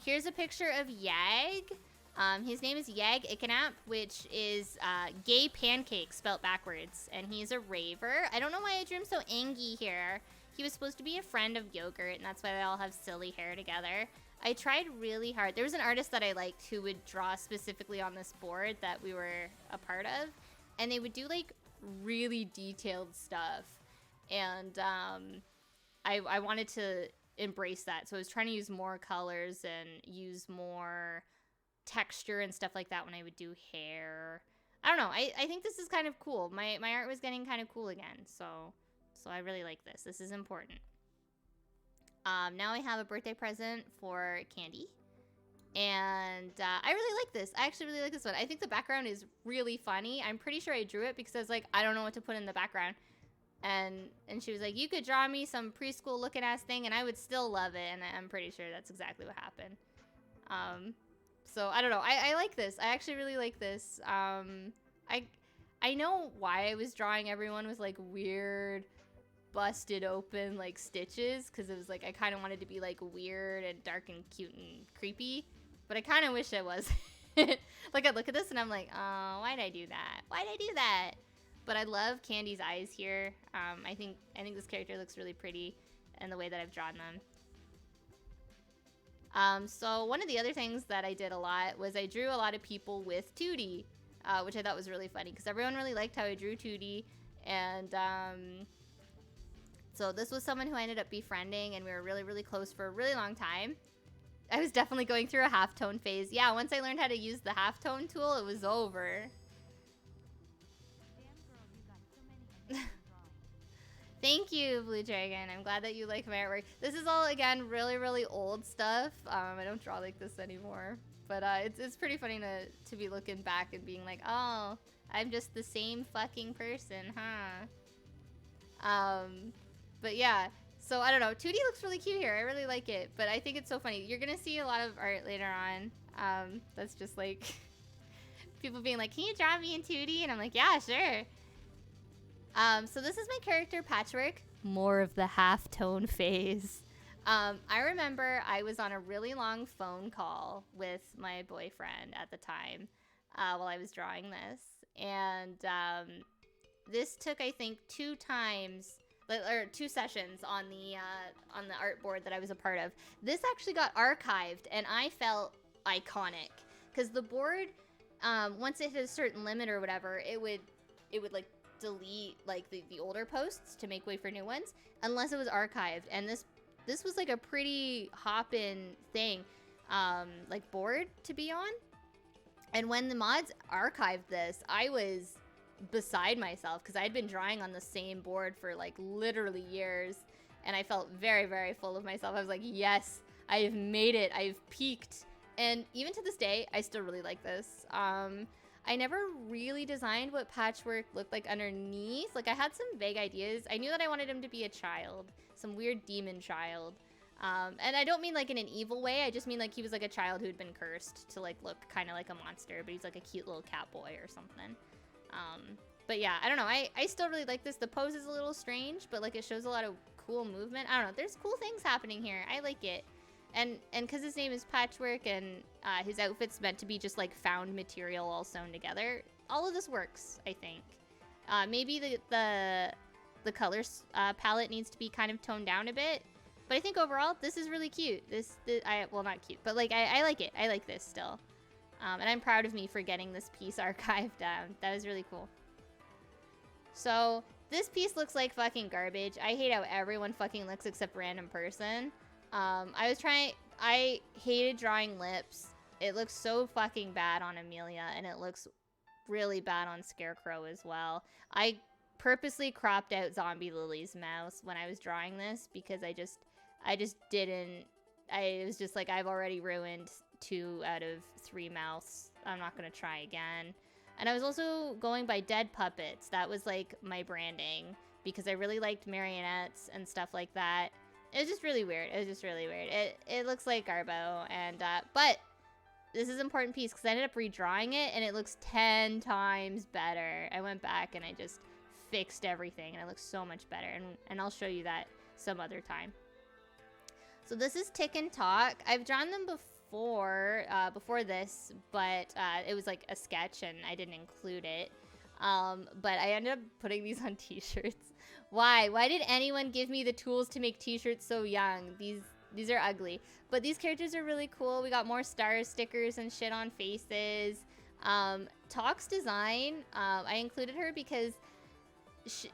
S1: Here's a picture of Yag. His name is Yag Ikanap, which is gay pancake spelt backwards, and he's a raver. I don't know why I drew him so angy here. He was supposed to be a friend of Yogurt, and that's why they all have silly hair together. I tried really hard. There was an artist that I liked who would draw specifically on this board that we were a part of, and they would do like really detailed stuff, and I wanted to embrace that, so I was trying to use more colors and use more texture and stuff like that when I would do hair. I don't know, I think this is kind of cool. My art was getting kind of cool again, so I really like this. This is important. Now I have a birthday present for Candy, and I really like this. I actually really like this one. I think the background is really funny. I'm pretty sure I drew it because I was like, I don't know what to put in the background. And she was like, "You could draw me some preschool looking ass thing and I would still love it." And I'm pretty sure that's exactly what happened. So I don't know. I like this. I actually really like this. I know why I was drawing everyone with like weird busted open like stitches, because it was like I kind of wanted to be like weird and dark and cute and creepy, but I kind of wish I was. Like I look at this and I'm like, oh, why'd I do that? Why'd I do that? But I love Candy's eyes here. I think this character looks really pretty in the way that I've drawn them. So one of the other things that I did a lot was I drew a lot of people with Tootie, which I thought was really funny because everyone really liked how I drew Tootie. And so this was someone who I ended up befriending, and we were really, really close for a really long time. I was definitely going through a halftone phase. Yeah, once I learned how to use the halftone tool, it was over. Thank you, Blue Dragon. I'm glad that you like my artwork. This is all, again, really, really old stuff. I don't draw like this anymore. But it's pretty funny to be looking back and being like, oh, I'm just the same fucking person, huh? But yeah, so I don't know. 2D looks really cute here. I really like it. But I think it's so funny. You're going to see a lot of art later on. That's just like people being like, "Can you draw me in 2D?" And I'm like, yeah, sure. So this is my character, Patchwork. More of the halftone phase. I remember I was on a really long phone call with my boyfriend at the time while I was drawing this. And this took, I think, 2 sessions on the artboard that I was a part of. This actually got archived, and I felt iconic because the board, once it hit a certain limit or whatever, it would like delete like the older posts to make way for new ones unless it was archived. And this was like a pretty hoppin' thing, like board to be on. And when the mods archived this, I was beside myself because I'd been drawing on the same board for like literally years. and I felt very, very full of myself. I was like, yes, I have made it. I've peaked. And even to this day, I still really like this. I never really designed what patchwork looked like underneath. Like, I had some vague ideas. I knew that I wanted him to be a child, some weird demon child. And I don't mean like in an evil way. I just mean like he was like a child who'd been cursed to like look kind of like a monster, but he's like a cute little cat boy or something. But yeah, I don't know. I still really like this. The pose is a little strange, but like it shows a lot of cool movement. I don't know. There's cool things happening here. I like it. And because his name is Patchwork and his outfit's meant to be just like found material all sewn together, all of this works, I think. Maybe the colors palette needs to be kind of toned down a bit. But I think overall, this is really cute. Well, not cute, but like I like it. I like this still. And I'm proud of me for getting this piece archived down. That was really cool. So this piece looks like fucking garbage. I hate how everyone fucking looks except random person. I hated drawing lips. It looks so fucking bad on Amelia, and it looks really bad on Scarecrow as well. I purposely cropped out Zombie Lily's mouth when I was drawing this because I just didn't. I was just like, I've already ruined 2 out of 3 mouths. I'm not gonna try again. And I was also going by dead puppets. That was like my branding because I really liked marionettes and stuff like that. It was just really weird. It looks like Garbo, and but this is an important piece because I ended up redrawing it and it looks 10 times better. I went back and I just fixed everything and it looks so much better, and I'll show you that some other time. So this is Tick and Talk. I've drawn them before this, but it was like a sketch and I didn't include it. But I ended up putting these on t-shirts. Why? Why did anyone give me the tools to make t-shirts so young? These are ugly. But these characters are really cool. We got more star stickers and shit on faces. Talk's design, I included her because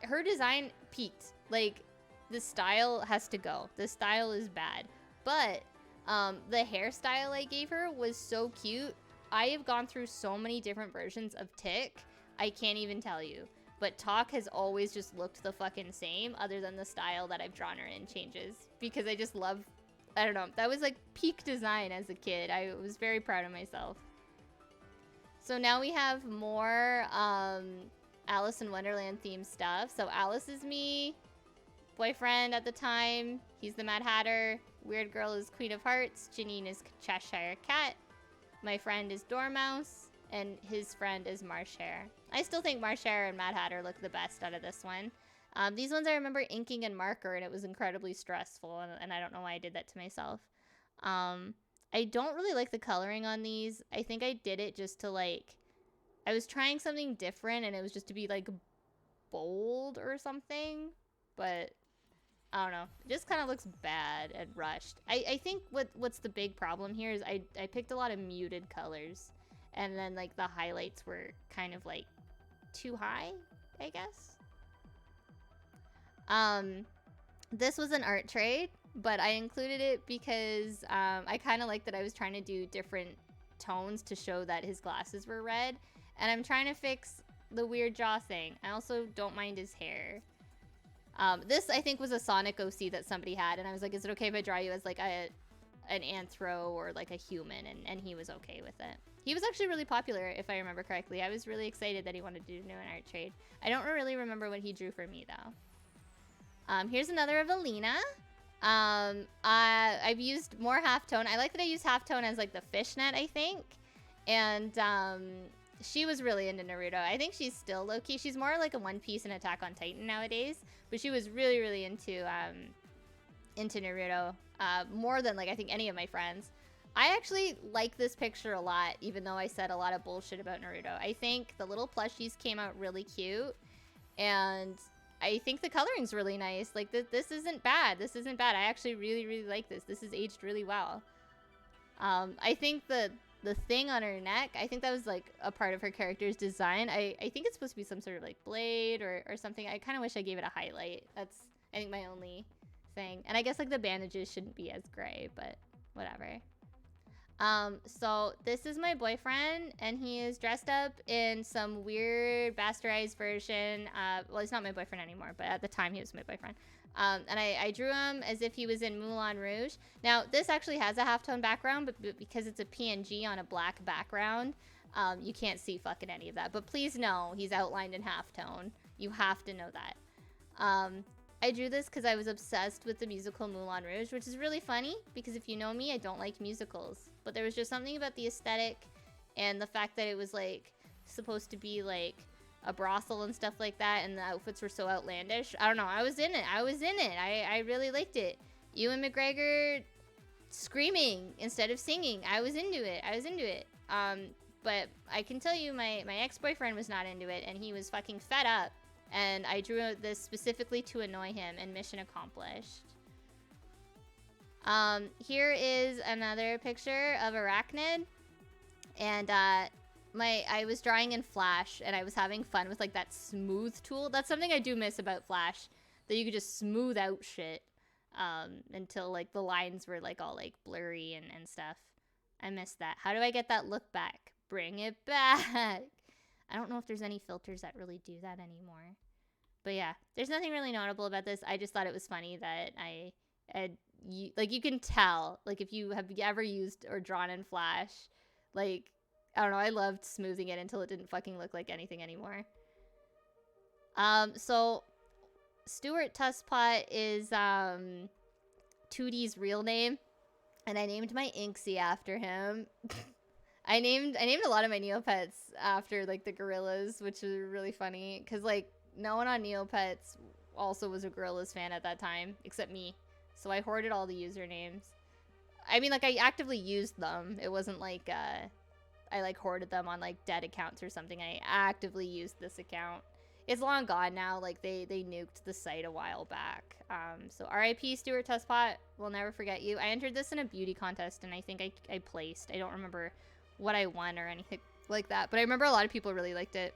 S1: her design peaked. Like, the style has to go. The style is bad. But the hairstyle I gave her was so cute. I have gone through so many different versions of Tick. I can't even tell you. But Talk has always just looked the fucking same, other than the style that I've drawn her in changes. Because I just love, I don't know, that was like peak design as a kid. I was very proud of myself. So now we have more Alice in Wonderland themed stuff. So Alice is me, boyfriend at the time, he's the Mad Hatter, Weird Girl is Queen of Hearts, Janine is Cheshire Cat, my friend is Dormouse, and his friend is Marshare. I still think Marshare and Mad Hatter look the best out of this one. These ones I remember inking in marker, and it was incredibly stressful, and I don't know why I did that to myself. I don't really like the coloring on these. I think I did it just to, like, I was trying something different, and it was just to be, like, bold or something, but I don't know. It just kind of looks bad and rushed. I think what's the big problem here is I picked a lot of muted colors, and then, like, the highlights were kind of, like, too high, I guess. This was an art trade, but I included it because I kind of liked that I was trying to do different tones to show that his glasses were red, and I'm trying to fix the weird jaw thing. I also don't mind his hair. This, I think, was a Sonic OC that somebody had, and I was like, is it okay if I draw you as, like, an anthro or, like, a human? And he was okay with it. He was actually really popular, if I remember correctly. I was really excited that he wanted to do an art trade. I don't really remember what he drew for me, though. Here's another of Alina. I've used more halftone. I like that I used halftone as, like, the fishnet, I think. And, she was really into Naruto. I think she's still low-key. She's more like a One Piece and Attack on Titan nowadays. But she was really, really into Naruto. More than, like, I think any of my friends. I actually like this picture a lot, even though I said a lot of bullshit about Naruto. I think the little plushies came out really cute. And I think the coloring's really nice. Like, this isn't bad. This isn't bad. I actually really, really like this. This is aged really well. I think the thing on her neck, I think that was, like, a part of her character's design. I think it's supposed to be some sort of, like, blade or something. I kind of wish I gave it a highlight. That's, I think, my only thing. And I guess, like, the bandages shouldn't be as gray, but whatever. So this is my boyfriend, and he is dressed up in some weird bastardized version. Well, he's not my boyfriend anymore, but at the time he was my boyfriend. And I drew him as if he was in Moulin Rouge. Now, this actually has a halftone background, but because it's a PNG on a black background, you can't see fucking any of that. But please know, he's outlined in halftone. You have to know that. I drew this because I was obsessed with the musical Moulin Rouge, which is really funny, because if you know me, I don't like musicals. But there was just something about the aesthetic and the fact that it was, like, supposed to be, like, a brothel and stuff like that, and the outfits were so outlandish. I don't know, I was in it. I really liked it. Ewan McGregor screaming instead of singing. I was into it. But I can tell you my ex-boyfriend was not into it, and he was fucking fed up. And I drew this specifically to annoy him, and mission accomplished. Here is another picture of Arachnid. And I was drawing in Flash, and I was having fun with, like, that smooth tool. That's something I do miss about Flash, that you could just smooth out shit until, like, the lines were, like, all, like, blurry and stuff. I miss that. How do I get that look back? Bring it back. I don't know if there's any filters that really do that anymore. But yeah, there's nothing really notable about this. I just thought it was funny that like, you can tell, like, if you have ever used or drawn in Flash, like, I don't know, I loved smoothing it until it didn't fucking look like anything anymore. So Stuart Tusspot is 2D's real name, and I named my Inksy after him. I named a lot of my Neopets after, like, the gorillas, which is really funny, because, like, no one on Neopets also was a gorillas fan at that time, except me. So I hoarded all the usernames. I mean, like, I actively used them. It wasn't like I, like, hoarded them on, like, dead accounts or something. I actively used this account. It's long gone now. Like, they nuked the site a while back. So RIP Stuart Tusspot. We'll never forget you. I entered this in a beauty contest, and I think I placed. I don't remember what I won or anything like that, but I remember a lot of people really liked it.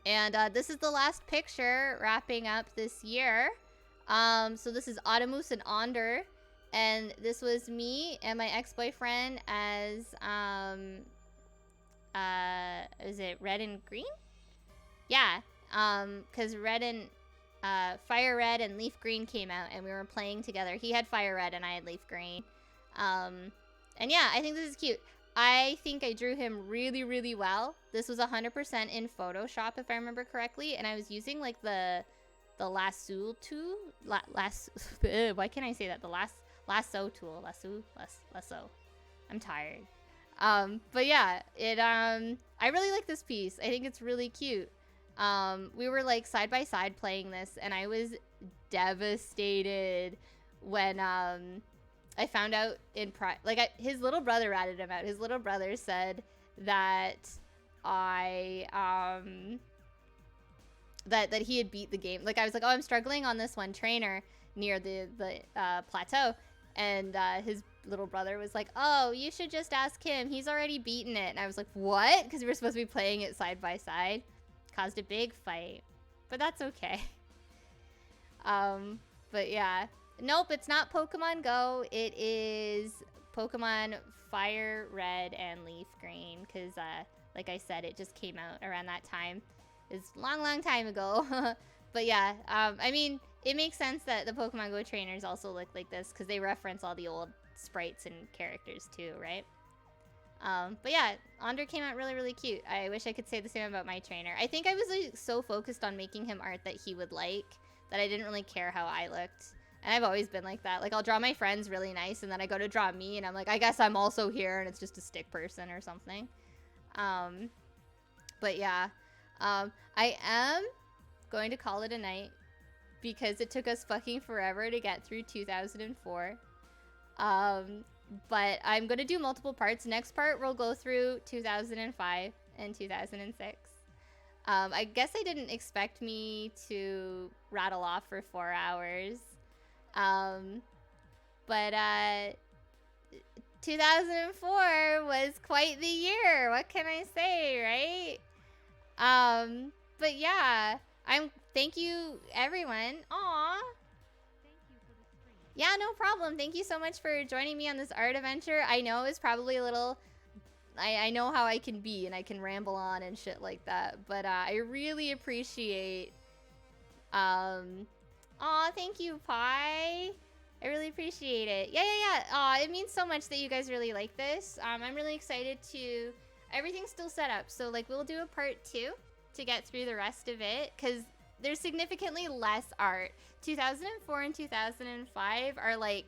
S1: And this is the last picture wrapping up this year. So this is Atomus and Onder, and this was me and my ex-boyfriend as is it red and green? Yeah, because red and fire red and leaf green came out, and we were playing together. He had fire red and I had leaf green. And yeah, I think this is cute. I think I drew him really, really well. This was 100% in Photoshop, if I remember correctly, and I was using, like, the lasso tool. Why can't I say that? The lasso tool. Lasso. I'm tired. But yeah, I really like this piece. I think it's really cute. We were, like, side by side playing this, and I was devastated when I found out in his little brother ratted him out. His little brother said that that he had beat the game. Like, I was like, oh, I'm struggling on this one trainer near the plateau, and his little brother was like, oh, you should just ask him. He's already beaten it. And I was like, what? Because we were supposed to be playing it side by side. Caused a big fight, but that's okay. But yeah. Nope, it's not Pokemon Go. It is Pokemon Fire Red and Leaf Green, because, like I said, it just came out around that time. It's a long, long time ago. But yeah, I mean, it makes sense that the Pokemon Go trainers also look like this, because they reference all the old sprites and characters too, right? But yeah, Onder came out really, really cute. I wish I could say the same about my trainer. I think I was, like, so focused on making him art that he would like that I didn't really care how I looked. And I've always been like that. Like, I'll draw my friends really nice, and then I go to draw me, and I'm like, I guess I'm also here, and it's just a stick person or something. But yeah. I am going to call it a night, because it took us fucking forever to get through 2004. But I'm going to do multiple parts. Next part, we'll go through 2005 and 2006. I guess I didn't expect me to rattle off for 4 hours. But 2004 was quite the year. What can I say, right? But yeah, thank you, everyone. Aw. Yeah, no problem. Thank you so much for joining me on this art adventure. I know it's probably a little... I know how I can be, and I can ramble on and shit like that. But I really appreciate Aw, thank you, Pi. I really appreciate it. Yeah. Aw, it means so much that you guys really like this. I'm really excited to... Everything's still set up, so like we'll do a part 2 to get through the rest of it, because there's significantly less art. 2004 and 2005 are like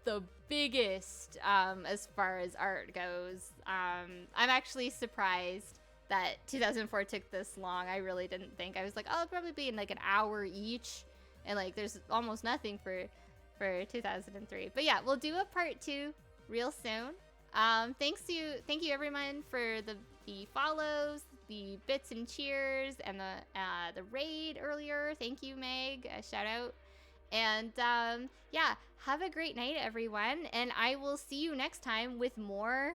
S1: the biggest as far as art goes. I'm actually surprised that 2004 took this long. I really didn't think. I was like, oh, it'll probably be in like an hour each, and like there's almost nothing for 2003. But yeah, we'll do a part 2 real soon. Thank you everyone for the follows, the bits and cheers, and the raid earlier. Thank you, Meg. Shout out. And yeah, have a great night, everyone. And I will see you next time with more